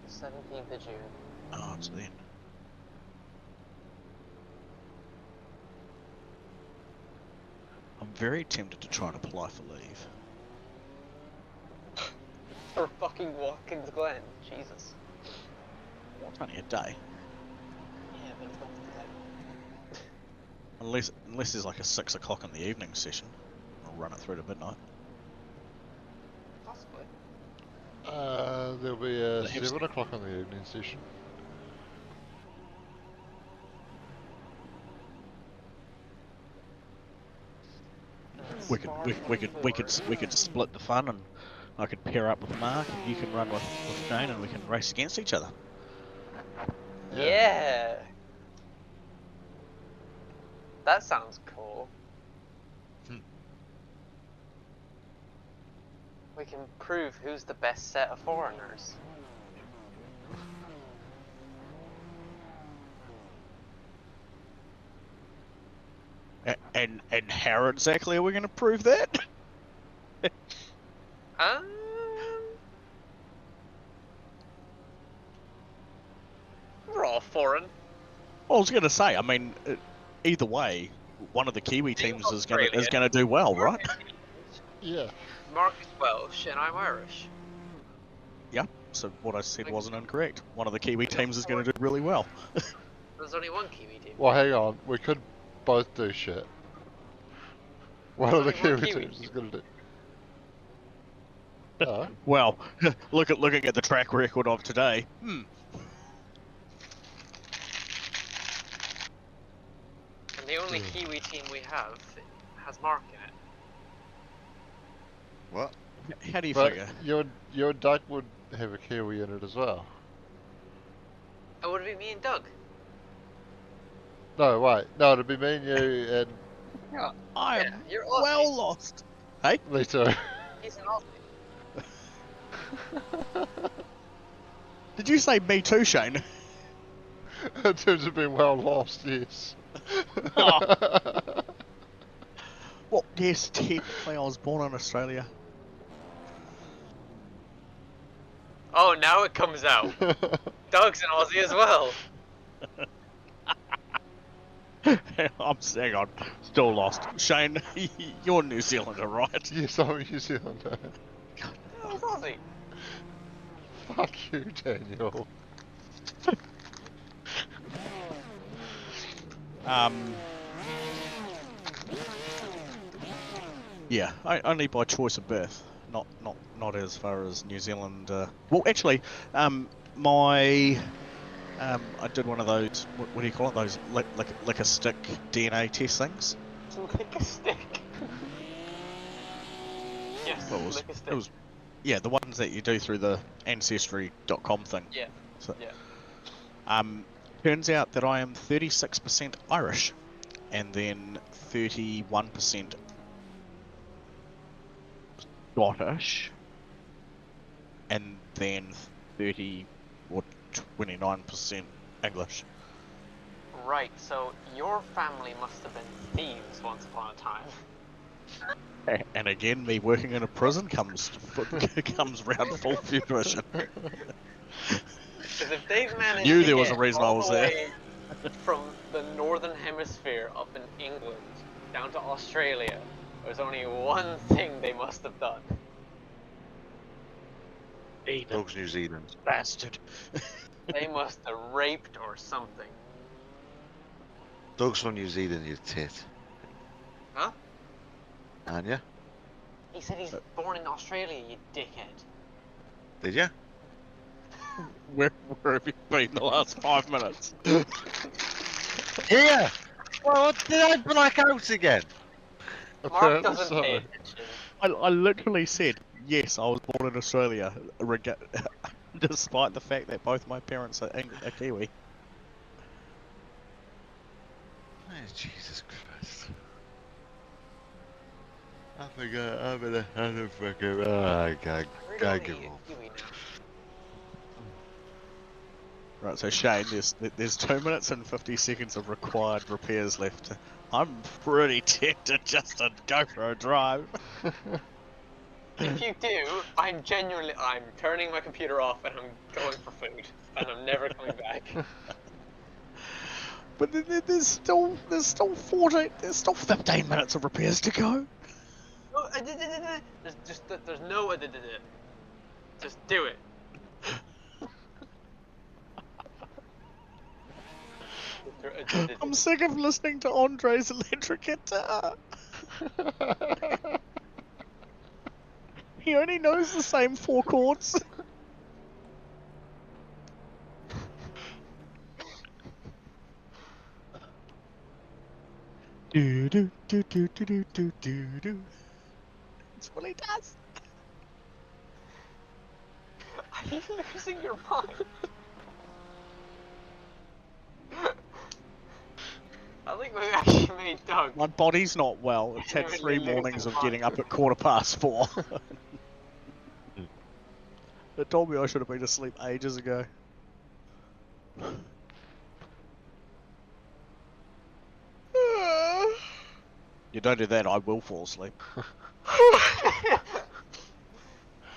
The 17th of June. Oh, it's then. I'm very tempted to try to apply for leave. For fucking Watkins Glen. Jesus. It's only a day. Yeah, but it's not Unless there's like a 6 o'clock in the evening session. I'll run it through to midnight. Possibly. There'll be a 7 o'clock on the evening session. We could split the fun, and I could pair up with Mark, and you can run with Shane, and we can race against each other. Yeah. That sounds cool. We can prove who's the best set of foreigners. And how exactly are we going to prove that? We're all foreign. Well, I was going to say, I mean, either way, one of the Kiwi teams is going to do well, right? Yeah. Mark is Welsh and I'm Irish. Yeah. so what I said wasn't incorrect. One of the Kiwi teams is going to do really well. There's only one Kiwi team. Well, hang on. We could both do shit. One of the Kiwi teams is going to do... Oh. Well, looking at the track record of today. And the only Kiwi team we have has Mark in it. What? How do you But figure? your Doug would have a Kiwi in it as well. Oh, would it be me and Doug? No, wait. No, it'd be me and you and... Yeah, I am you're well lost. Hey? Me too. He's an Aussie. Did you say me too, Shane? In terms of being well lost, yes. Oh. Well, yes, technically I was born in Australia. Oh, now it comes out. Doug's an Aussie as well. Hang on, still lost. Shane, you're New Zealander, right? Yes, I'm a New Zealander. Oh, it's Aussie. Fuck you, Daniel. Yeah, only by choice of birth, not as far as New Zealand. Well, actually, I did one of those. What do you call it? Those lick a stick DNA test things. Lick a stick. Yes, Well, lick a stick. it was, yeah, the ones that you do through the Ancestry.com thing. Yeah. So, yeah. Turns out that I am 36% Irish, and then 31% Scottish, and then 30 or 29% English. Right, so your family must have been thieves once upon a time. And again, me working in a prison comes round full fruition. Because if they've managed Knew to there was get a reason I all was the there. way from the northern hemisphere up in England down to Australia, there's only one thing they must have done. Dogs New Zealand. Bastard. They must have raped or something. Dogs from New Zealand, you tit. Huh? Aren't ya? He said he's born in Australia, you dickhead. Did ya? Where have you been the last 5 minutes? Here! Well, did I black out again? Mark doesn't pay attention. I literally said, yes, I was born in Australia, despite the fact that both my parents are Kiwi. Oh, Jesus Christ. I forgot, I'm in a fucking... Oh, I can't give up. Right, so Shane, there's 2 minutes and 50 seconds of required repairs left. I'm pretty tempted just to go for a drive. If you do, I'm turning my computer off and I'm going for food. And I'm never coming back. But there's still 15 minutes of repairs to go. Oh, there's no just do it. I'm sick of listening to Andre's electric guitar. He only knows the same 4 chords. Do do do do do do do do do. That's what he does. Are you losing your mind? I think we actually made Doug. My body's not well. It's had 3 mornings of getting up at 4:15. They told me I should have been asleep ages ago. You don't do that, I will fall asleep.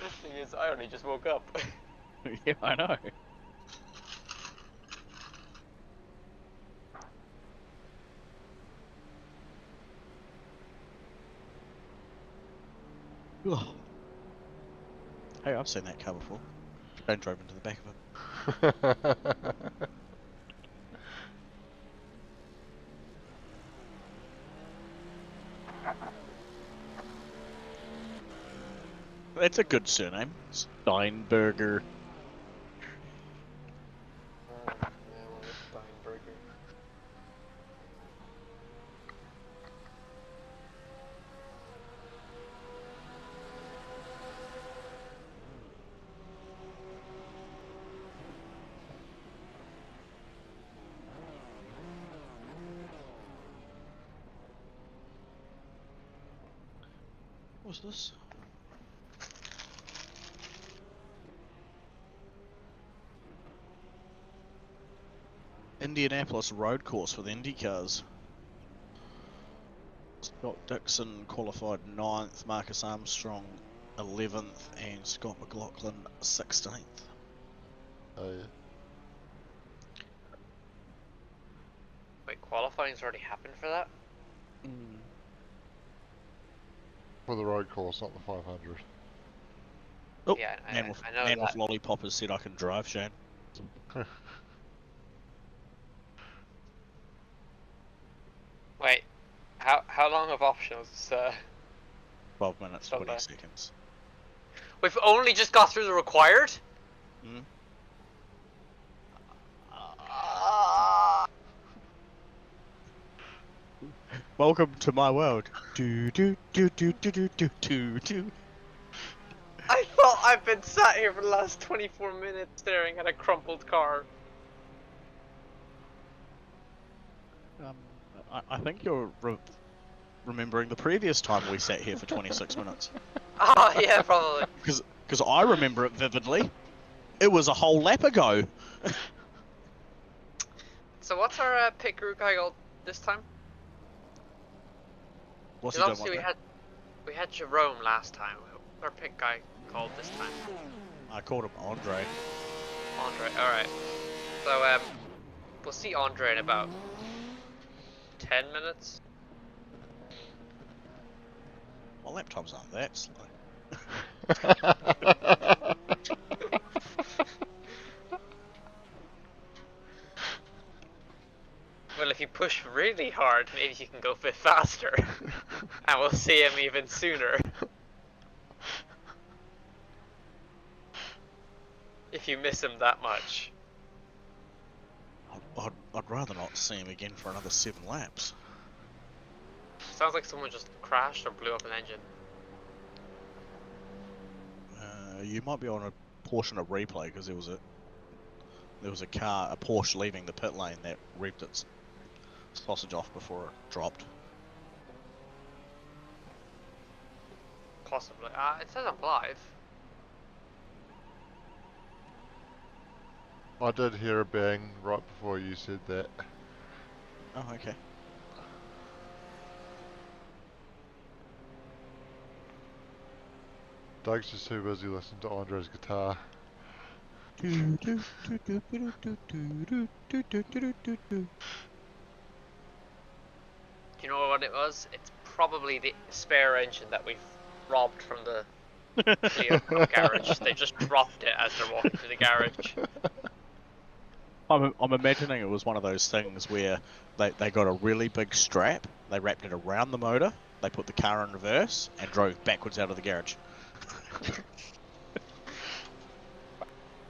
This thing is, I only just woke up. Yeah, I know. Hey, I've seen that car before. Don't drive into the back of it. That's a good surname. Steinberger. What's this? Indianapolis road course for the Indy cars. Scott Dixon qualified 9th, Marcus Armstrong 11th, and Scott McLaughlin 16th. Oh yeah. Wait, qualifying's already happened for that? For the road course, not the 500. Oh, Yeah, man with, I know man that. with lollipop has said I can drive, Shane. Wait, how long of optionals is 12 minutes, Stop 20 there. seconds. We've only just got through the required? Mm. Welcome to my world. Do do do do do do do do do. I thought I've been sat here for the last 24 minutes staring at a crumpled car. I think you're remembering the previous time we sat here for 26 minutes. Oh yeah, probably. Because I remember it vividly. It was a whole lap ago. So what's our pit crew guy called this time? What's 'Cause he doing? obviously we had Jerome last time. What's our pit guy called this time? I called him Andre. Andre. All right. So we'll see Andre in about 10 minutes. My lap times aren't that slow. Well, if you push really hard, maybe you can go a bit faster. And we'll see him even sooner. If you miss him that much. I'd rather not see him again for another 7 laps. Sounds like someone just crashed or blew up an engine. You might be on a portion of replay because there was a car, a Porsche leaving the pit lane that revved its sausage off before it dropped. Possibly. It says I'm live. I did hear a bang right before you said that. Oh, okay. Doug's just too busy listening to Andre's guitar. Do you know what it was? It's probably the spare engine that we've robbed from the Clio Cup garage. They just dropped it as they're walking through the garage. I'm imagining it was one of those things where they got a really big strap, they wrapped it around the motor, they put the car in reverse, and drove backwards out of the garage.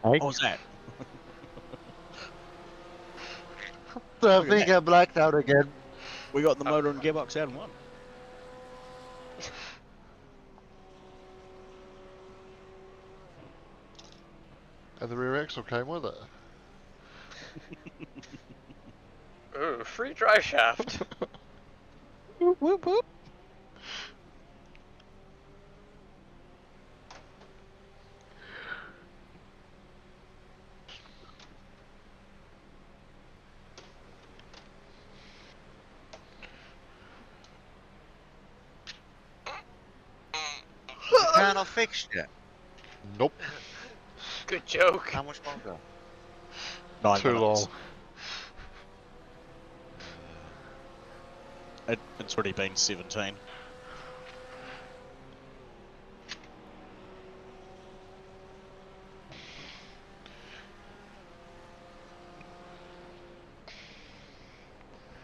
What was that? I think I blacked out again. We got the motor and gearbox out in one. And the rear axle came with it. Ooh, free drive shaft. Whoop, whoop, whoop. The car not fixed yet? Nope. Good joke. How much longer? 9 Too minutes. long. It's already been 17.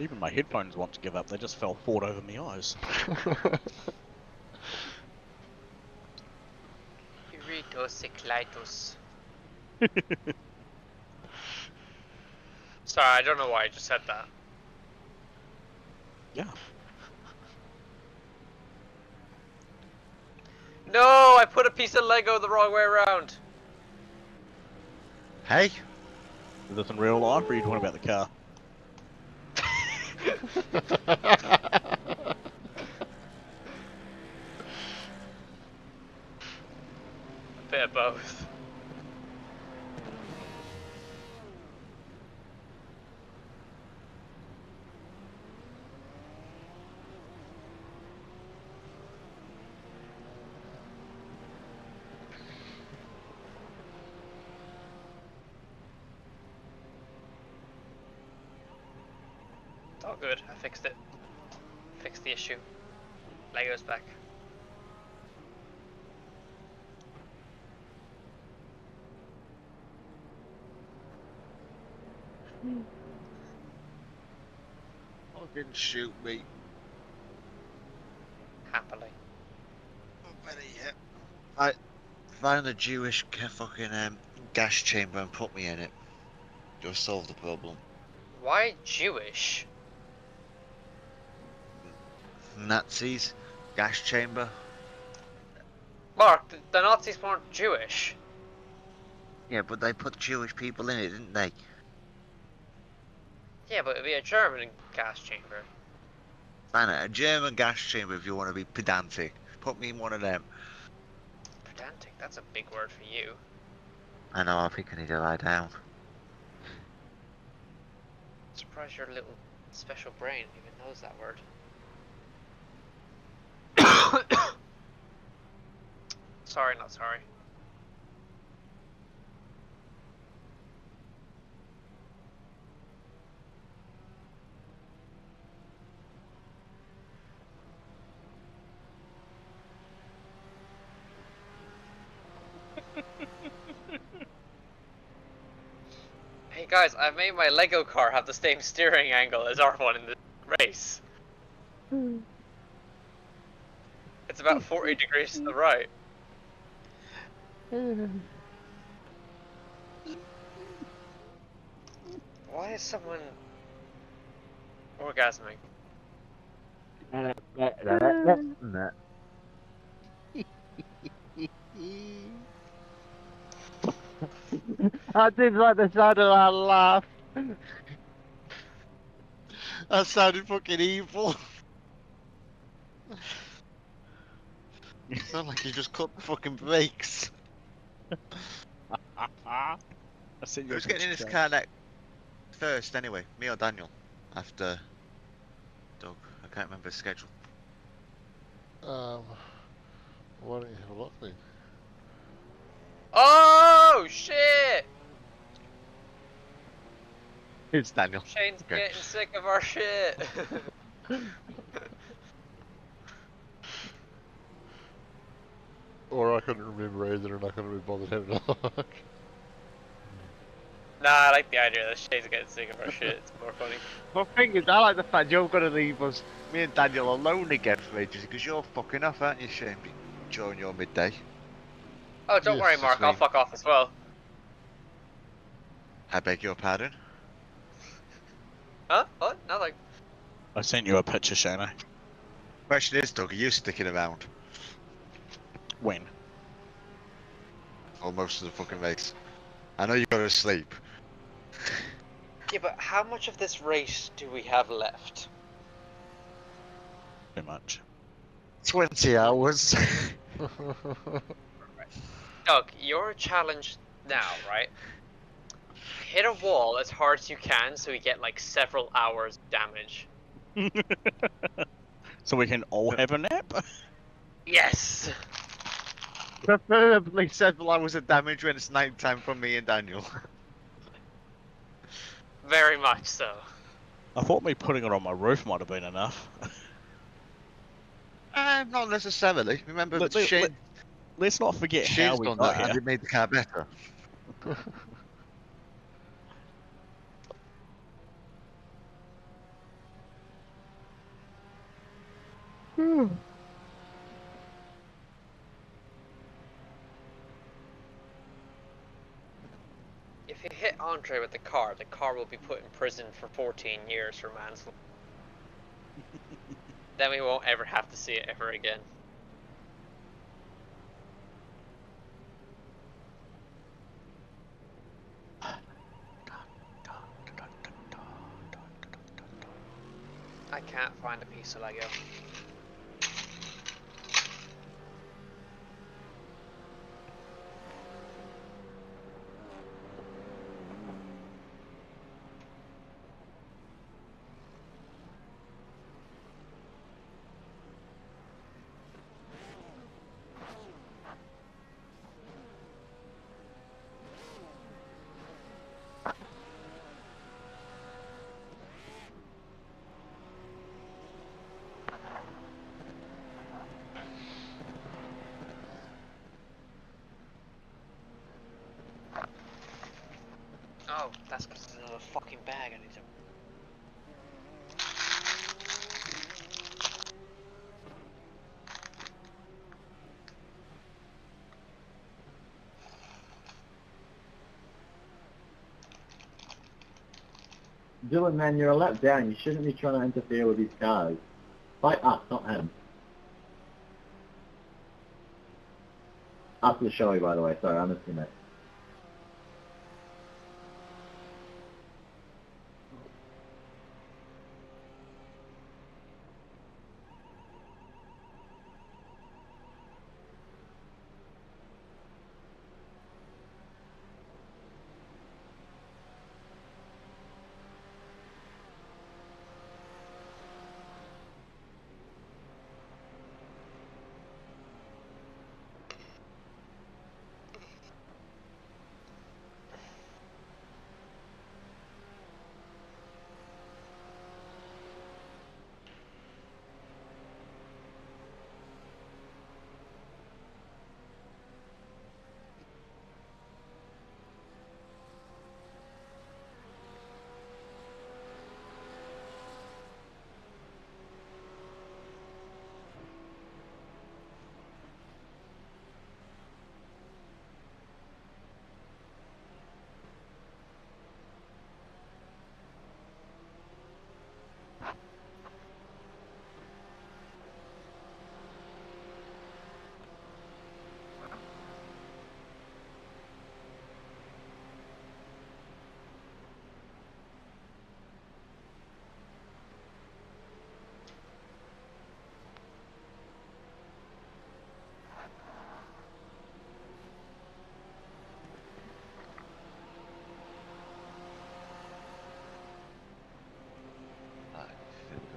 Even my headphones want to give up. They just fell forward over my eyes. Uritos Cyclitus. Sorry, I don't know why I just said that. Yeah. No, I put a piece of Lego the wrong way around. Hey? Is this in real life, or are you talking about the car? A bit of both. It's all good. I fixed it. Fixed the issue. Lego's back. Fucking shoot me. Happily. I found a Jewish fucking gas chamber and put me in it. Just solved the problem. Why Jewish? Nazis, gas chamber. Mark, the Nazis weren't Jewish. Yeah, but they put Jewish people in it, didn't they? Yeah, but it'd be a German gas chamber. Fine, a German gas chamber if you want to be pedantic. Put me in one of them. Pedantic, that's a big word for you. I know, I think I need to lie down. Surprised your little special brain even knows that word. Sorry, not sorry. Hey guys, I've made my Lego car have the same steering angle as our one in the race. It's about 40 degrees to the right. Why is someone orgasming? I did like the sound of that laugh. That sounded fucking evil. Sound like you just cut the fucking brakes. Who's getting in this car next first anyway? Me or Daniel? After Doug. I can't remember the schedule. Why don't you have a look then? Oh shit! It's Daniel. Shane's getting sick of our shit. Or I couldn't remember either and I couldn't be bothered having a look. Nah, I like the idea that Shane's getting sick of our shit. It's more funny. The thing is, I like the fact you're going to leave us, me and Daniel, alone again for ages. Because you're fucking off, aren't you, Shane? During your midday. Oh, don't worry, Mark. I'll fuck off as well. I beg your pardon? Huh? What? Nothing. I sent you a picture, Shane. Question is, Doug, are you sticking around? When? Or most of the fucking race? I know you go to sleep. Yeah, but how much of this race do we have left? Too much. 20 hours. Doug, your challenge now, right? Hit a wall as hard as you can so we get like several hours damage. So we can all have a nap? Yes! Preferably several hours of damage when it's night time for me and Daniel. Very much so. I thought me putting it on my roof might have been enough. Not necessarily. Remember, Shane... Let's not forget Shane's how we done got that here. and it made the car better. If you hit Andre with the car will be put in prison for 14 years for manslaughter. Then we won't ever have to see it ever again. I can't find a piece of Lego. Oh, that's because there's another fucking bag I need to... Dylan, man, you're a lap down. You shouldn't be trying to interfere with these cars. Fight us, not him. After the showy, by the way. Sorry, I missed you, mate.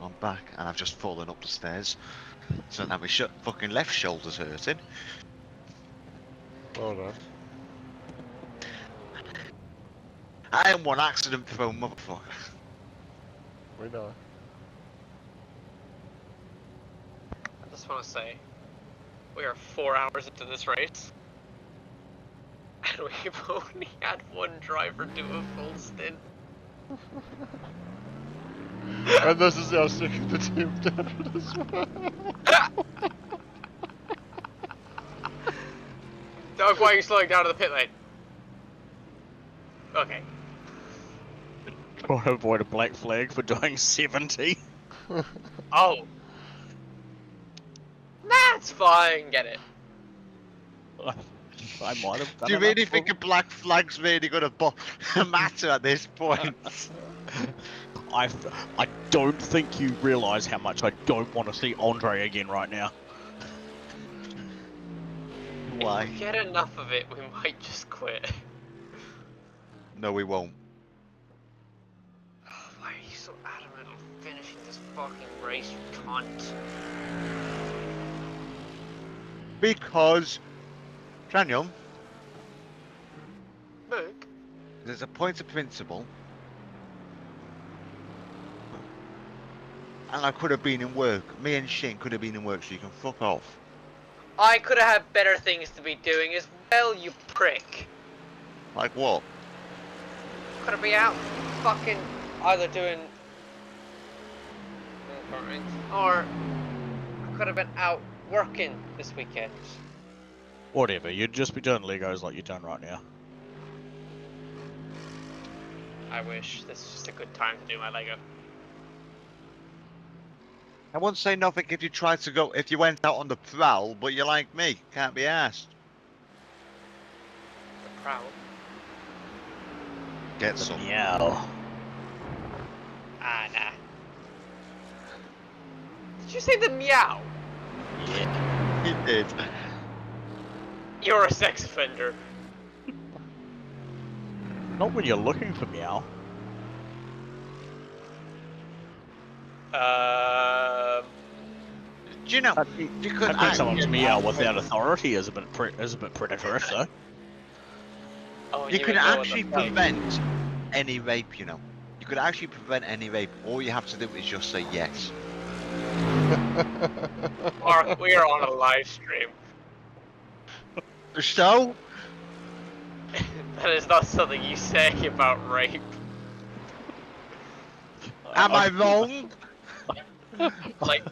I'm back and I've just fallen up the stairs. So now my fucking left shoulder's hurting. Well done. I am one accident prone motherfucker. We know. I just want to say, we are 4 hours into this race, and we've only had one driver do a full stint. And this is our second attempt at it as well. Doug, why are you slowing down to the pit lane? Okay. Trying to avoid a black flag for doing 70. Oh. That's fine, get it. I might have done Do you really think a black flag's really gonna matter at this point? I don't think you realise how much I don't want to see Andre again right now. Why? If we get enough of it, we might just quit. No, we won't. Why are you so adamant on finishing this fucking race, you cunt? Because, Daniel, Look. There's a point of principle. And I could have been in work. Me and Shane could have been in work, so you can fuck off. I could have had better things to be doing as well, you prick. Like what? Could have been out fucking either doing or could have been out working this weekend. Whatever, you'd just be doing Legos like you're doing right now. I wish. This is just a good time to do my Lego. I won't say nothing if you tried to go, if you went out on the prowl, but you're like me, can't be asked. The prowl. Get some. Meow. Ah, nah. Did you say the meow? Yeah. He did. You're a sex offender. Not when you're looking for meow. Do you know? You could I think someone's meow without authority is a bit predatorish, though. Oh, you could would go actually with the fight. prevent any rape, you know. You could actually prevent any rape. All you have to do is just say yes. Mark, we are on a live stream. So? That is not something you say about rape. Am I wrong? Like,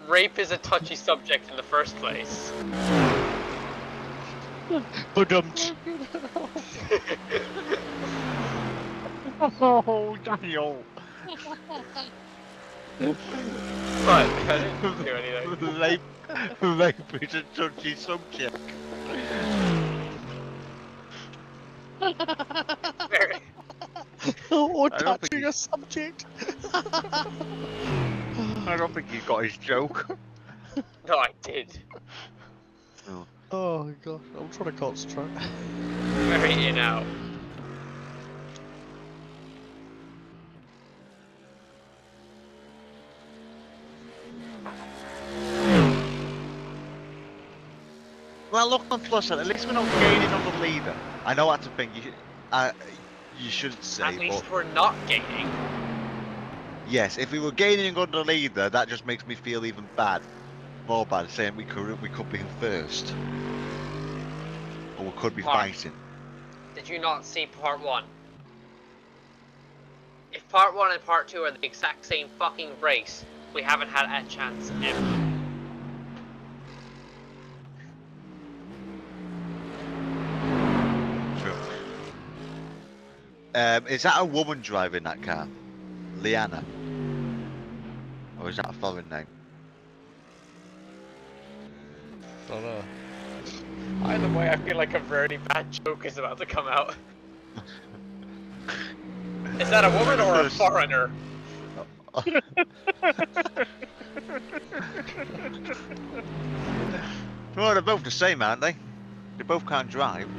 rape is a touchy subject in the first place. Ba-dumt. Oh, Daniel. But I didn't do anything. Rape is a touchy subject. Very. Or I don't think touching a subject. I don't think you got his joke. No, I did. Oh gosh, I'm trying to concentrate. Very in out. Well, look on plus side. At least we're not gaining on the leader. I know that's a thing you shouldn't say. At least but we're not gaining. yes, if we were gaining on the leader, that just makes me feel even more bad, saying we could be in first, or we could be Mark, fighting. Did you not see part 1? If part 1 and part 2 are the exact same fucking race, we haven't had a chance ever. Is that a woman driving that car? Liana? Or is that a foreign name? Don't know. Either way, I feel like a very bad joke is about to come out. Is that a woman or a foreigner? Well, they're both the same, aren't they? They both can't drive.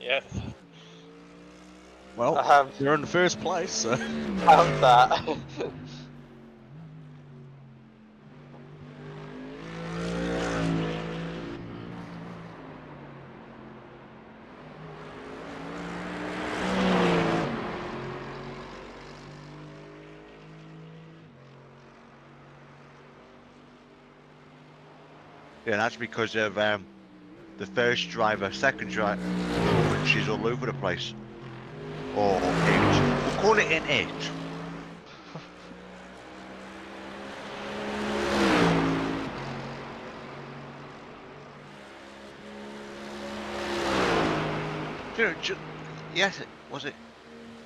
Yes. Well, you're in the first place, so. How's that? Yeah, that's because of the first driver, second driver. She's all over the place. Or age. We'll call it an age. Yes, was it?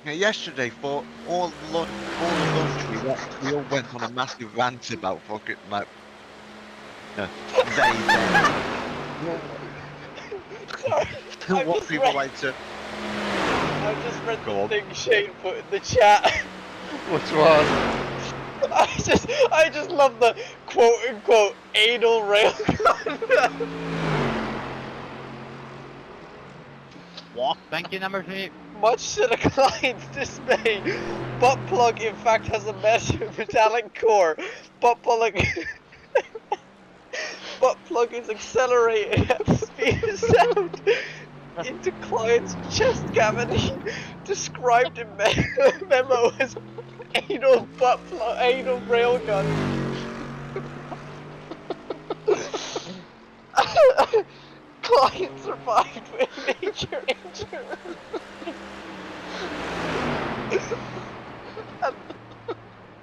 Yeah, yesterday for all lunch we all went on a massive rant about fucking like. What people like to. I just read the thing Shane put in the chat. Which one? I just love the quote unquote anal railgun. What? Thank you, number 3. Much to the client's dismay, butt plug in fact has a massive metallic core. Butt plug is accelerated at the speed of sound into client's chest cavity, described in memo as anal railgun. Client survived with major injury. And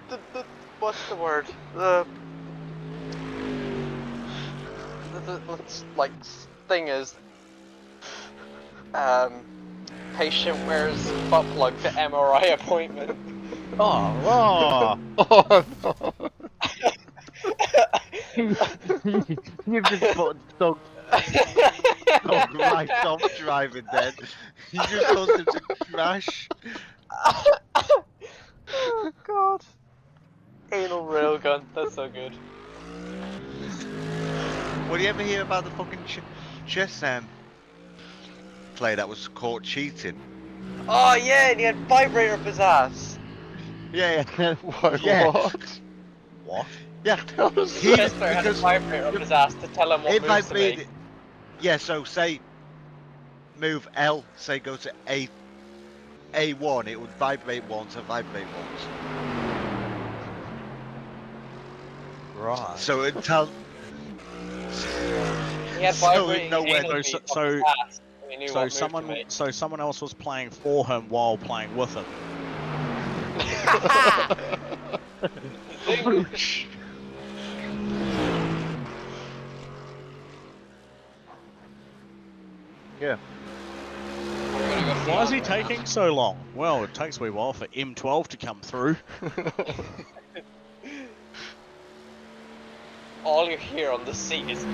the what's the word? The like thing is, patient wears butt plug to MRI appointment. Oh, Oh no! You've just put dog. Oh, right, stop driving then. You just caused him to crash. Oh god. Anal railgun, that's so good. Well, do you ever hear about the fucking chess player that was caught cheating? Oh yeah, and he had vibrator up his ass. Yeah, yeah. Wait, Yeah. what? What? Yeah. The chess player had a vibrator up his ass to tell him what It moves to make. vibrated. Yeah, so say move L, say go to A1, it would vibrate once and vibrate once. Right. So it'd tell. He had So vibrating no way. anal beads up his ass. So he knew what move to make. So someone else was playing for him while playing with him. Yeah. Why is he taking so long? Well, it takes a wee while for M12 to come through. All you hear on the seat is.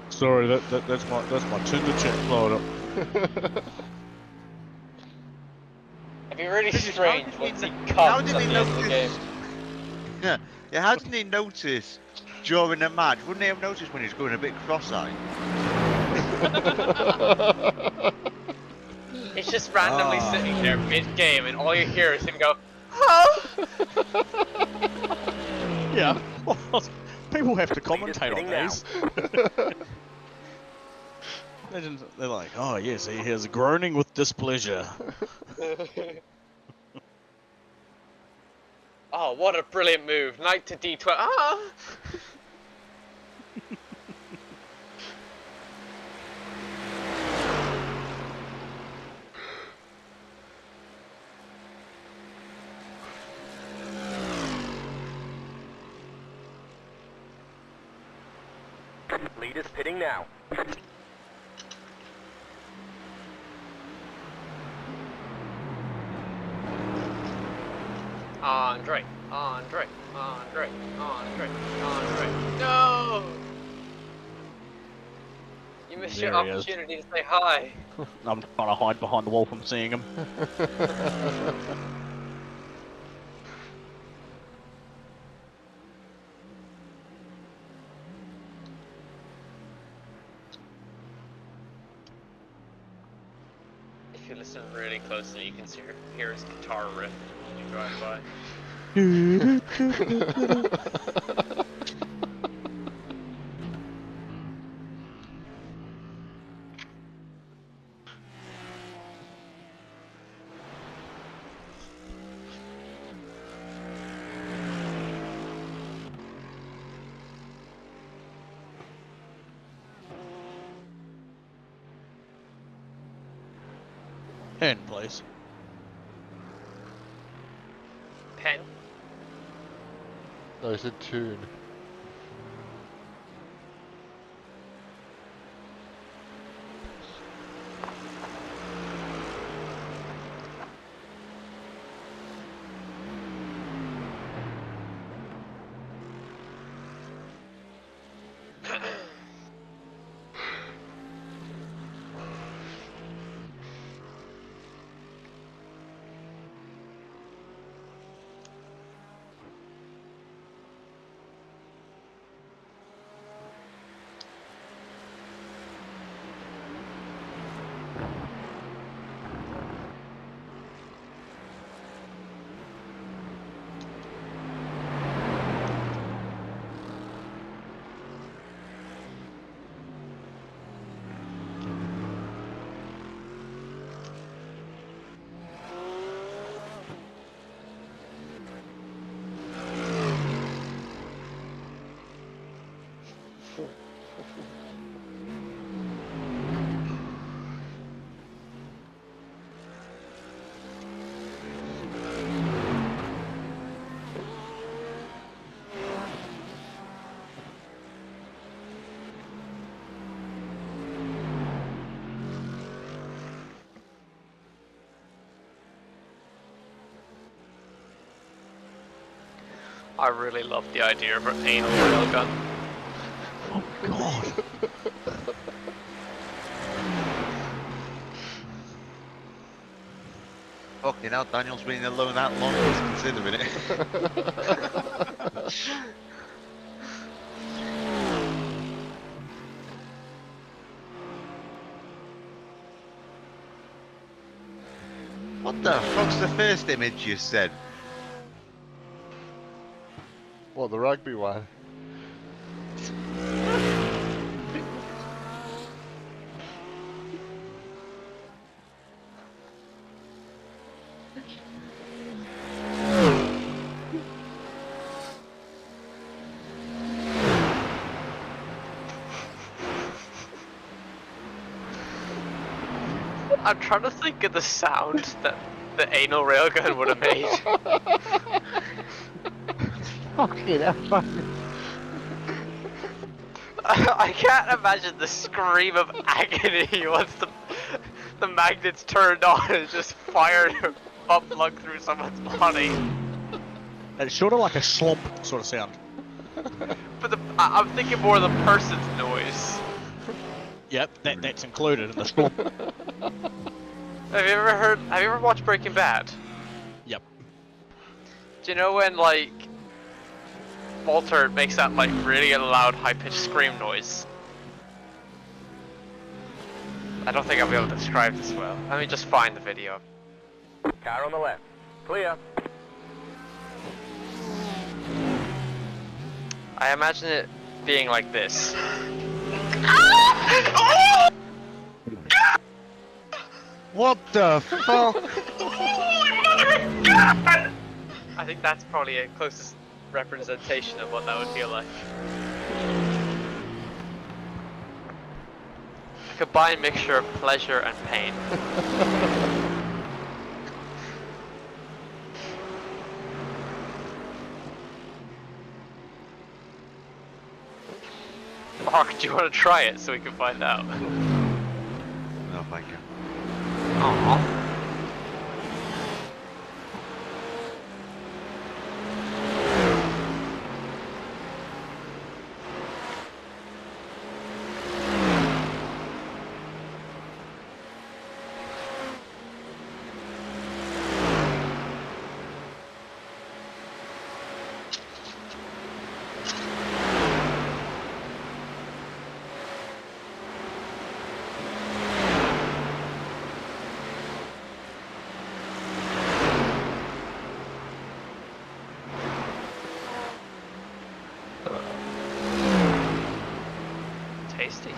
Sorry, that's my Tinder check blowing up. It'd be really strange once he How comes did at he the end of the game. notice? Yeah, how didn't he notice during the match? Wouldn't he have noticed when he was going a bit cross-eyed? He's just randomly sitting there mid-game, and all you hear is him go, "Huh?" Yeah, well, people have to commentate on these. They're like, oh yes, he is groaning with displeasure. Oh, what a brilliant move! Knight to D12. Ah! Leaders pitting now. Andre. No! You missed your There he is. opportunity to say hi. I'm trying to hide behind the wall from seeing him. If you listen really closely, you can hear his guitar riff when you drive by. Pen, please. Pen? No, he said tune. I really love the idea of an anal railgun. Oh god. Fucking hell, Daniel's been alone that long, he's considering it. What the fuck's the first image you said? What, the rugby one? I'm trying to think of the sound that the anal railgun would have made. Fucking hell. I can't imagine the scream of agony once the magnet's turned on and just fired a butt plug through someone's body. It's sort of like a slump sort of sound. But I'm thinking more of the person's noise. Yep, that's included in the slump. Have you ever watched Breaking Bad? Yep. Do you know when, like, Walter makes that, like, really loud, high-pitched scream noise? I don't think I'll be able to describe this well. Let me just find the video. Car on the left. Clear. I imagine it being like this. What the fuck? I think that's probably a closest representation of what that would feel like. A combined mixture of pleasure and pain. Mark, do you want to try it so we can find out? No, thank you. Aww. Tasty.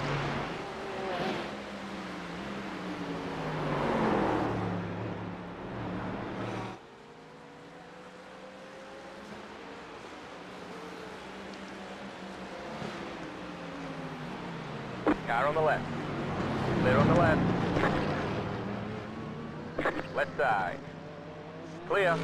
Car on the left. Clear on the left. Left side. Clear.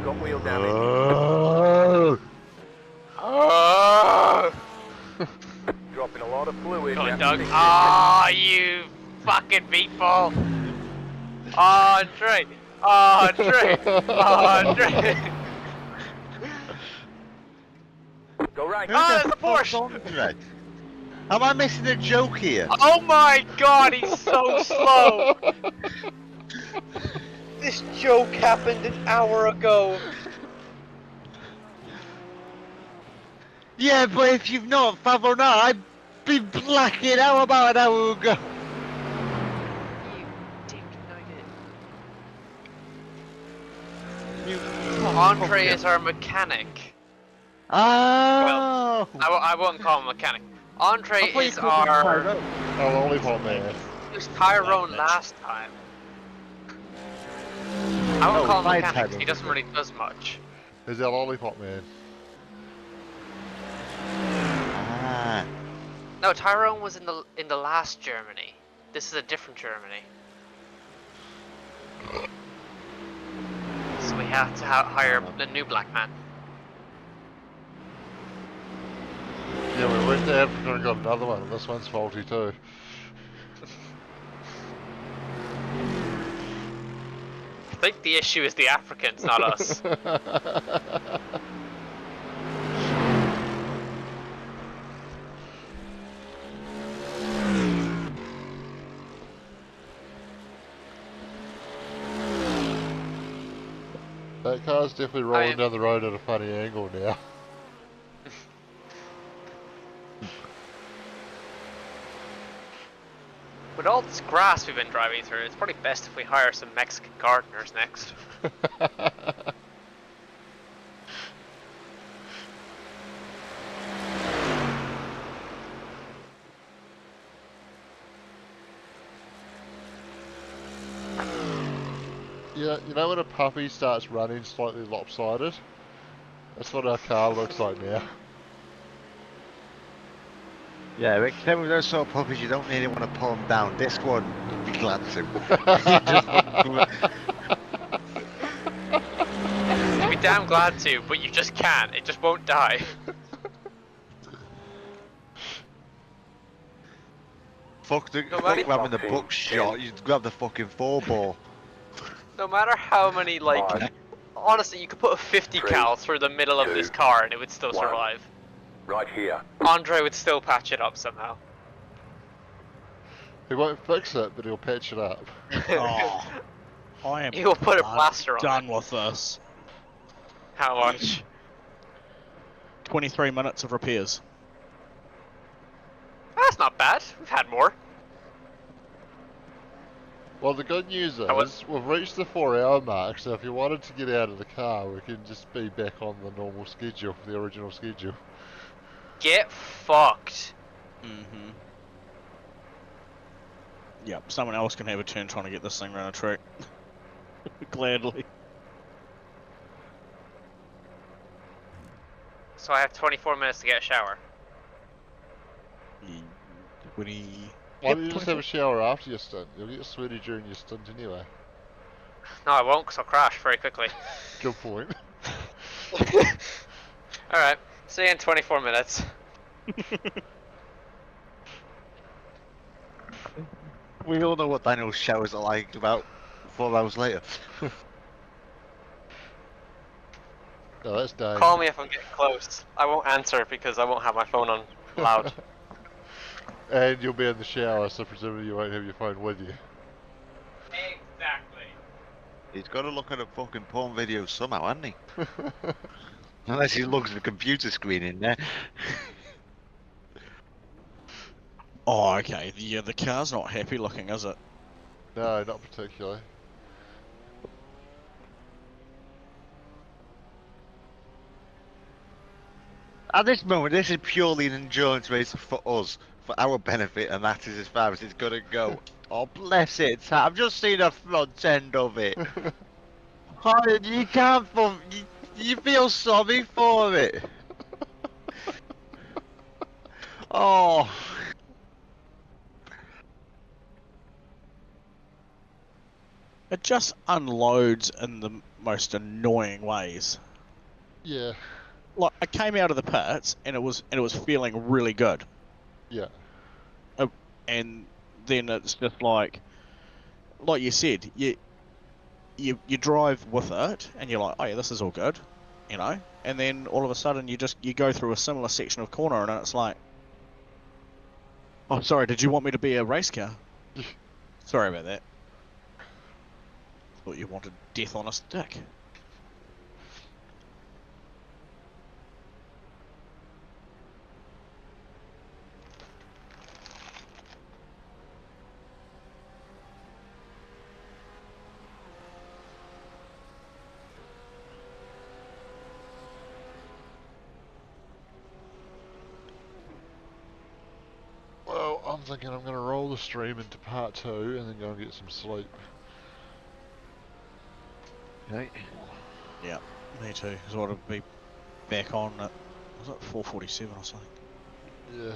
Got wheel damage. Dropping a lot of fluid. Go on, Doug. Ah, you fucking meatball. Andre. Andre. Andre. Go right. Who Oh, the there's a Porsche. Andre? Am I missing a joke here? Oh my god, he's so slow. This joke happened an hour ago. Yeah, but if you've not followed that, I've been blacking out about an hour ago. You Andre is our mechanic. Oh. Well, I won't call him mechanic. Andre is our... Oh, lollipop man. He was Tyrone last time. I won't call him mechanic 'cause he doesn't really does much. Is that lollipop man? Ah. No, Tyrone was in the last Germany. This is a different Germany. So we have to hire the new black man. Yeah, we went to Africa and got another one, and this one's faulty too. I think the issue is the Africans, not us. That car's definitely rolling down the road at a funny angle now. With all this grass we've been driving through, it's probably best if we hire some Mexican gardeners next. Yeah, you know when a puppy starts running slightly lopsided? That's what our car looks like now. Yeah, except with those sort of puppies, you don't really want to pull them down. This one, you'd be glad to. You just want You'd be damn glad to, but you just can't. It just won't die. fuck grabbing the buckshot, you'd grab the fucking 4-ball. No matter how many, like, honestly, you could put a 50 cal through the middle of this car and it would still survive. Right here. Andre would still patch it up somehow. He won't fix it, but he'll patch it up. Oh, I am He'll put a plaster on done with this. How much? 23 minutes of repairs. That's not bad. We've had more. Well, the good news is, we've reached the 4-hour mark, so if you wanted to get out of the car, we can just be back on the normal schedule, the original schedule. Get fucked. Mm-hmm. Yep, someone else can have a turn trying to get this thing around a track. Gladly. So I have 24 minutes to get a shower. Would he... Why don't you just have a shower after your stint? You'll get sweaty during your stint anyway. No, I won't, because I'll crash very quickly. Good point. Alright, see you in 24 minutes. We all know what Daniel's showers are like about 4 hours later. No, that's dying. Call me if I'm getting close. I won't answer because I won't have my phone on loud. And you'll be in the shower, so presumably you won't have your phone with you. Exactly. He's got to look at a fucking porn video somehow, hasn't he? Unless he looks at the computer screen in there. Oh, okay. The car's not happy looking, is it? No, not particularly. At this moment, this is purely an endurance race for us, for our benefit, and that is as far as it's gonna go. Oh, bless it! I've just seen the front end of it. Oh, you can't. You feel sorry for it. Oh. It just unloads in the most annoying ways. Yeah. Like, I came out of the pits and it was feeling really good. Yeah. And then it's just like you said, you drive with it and you're like, oh yeah, this is all good, you know. And then all of a sudden you go through a similar section of corner and it's like, oh sorry, did you want me to be a race car? Sorry about that. Thought you wanted death on a stick. Well, I'm thinking I'm going to roll the stream into part 2 and then go and get some sleep. Right. Yeah, me too. Because I want to be back on at, was it 4:47 or something? Yeah.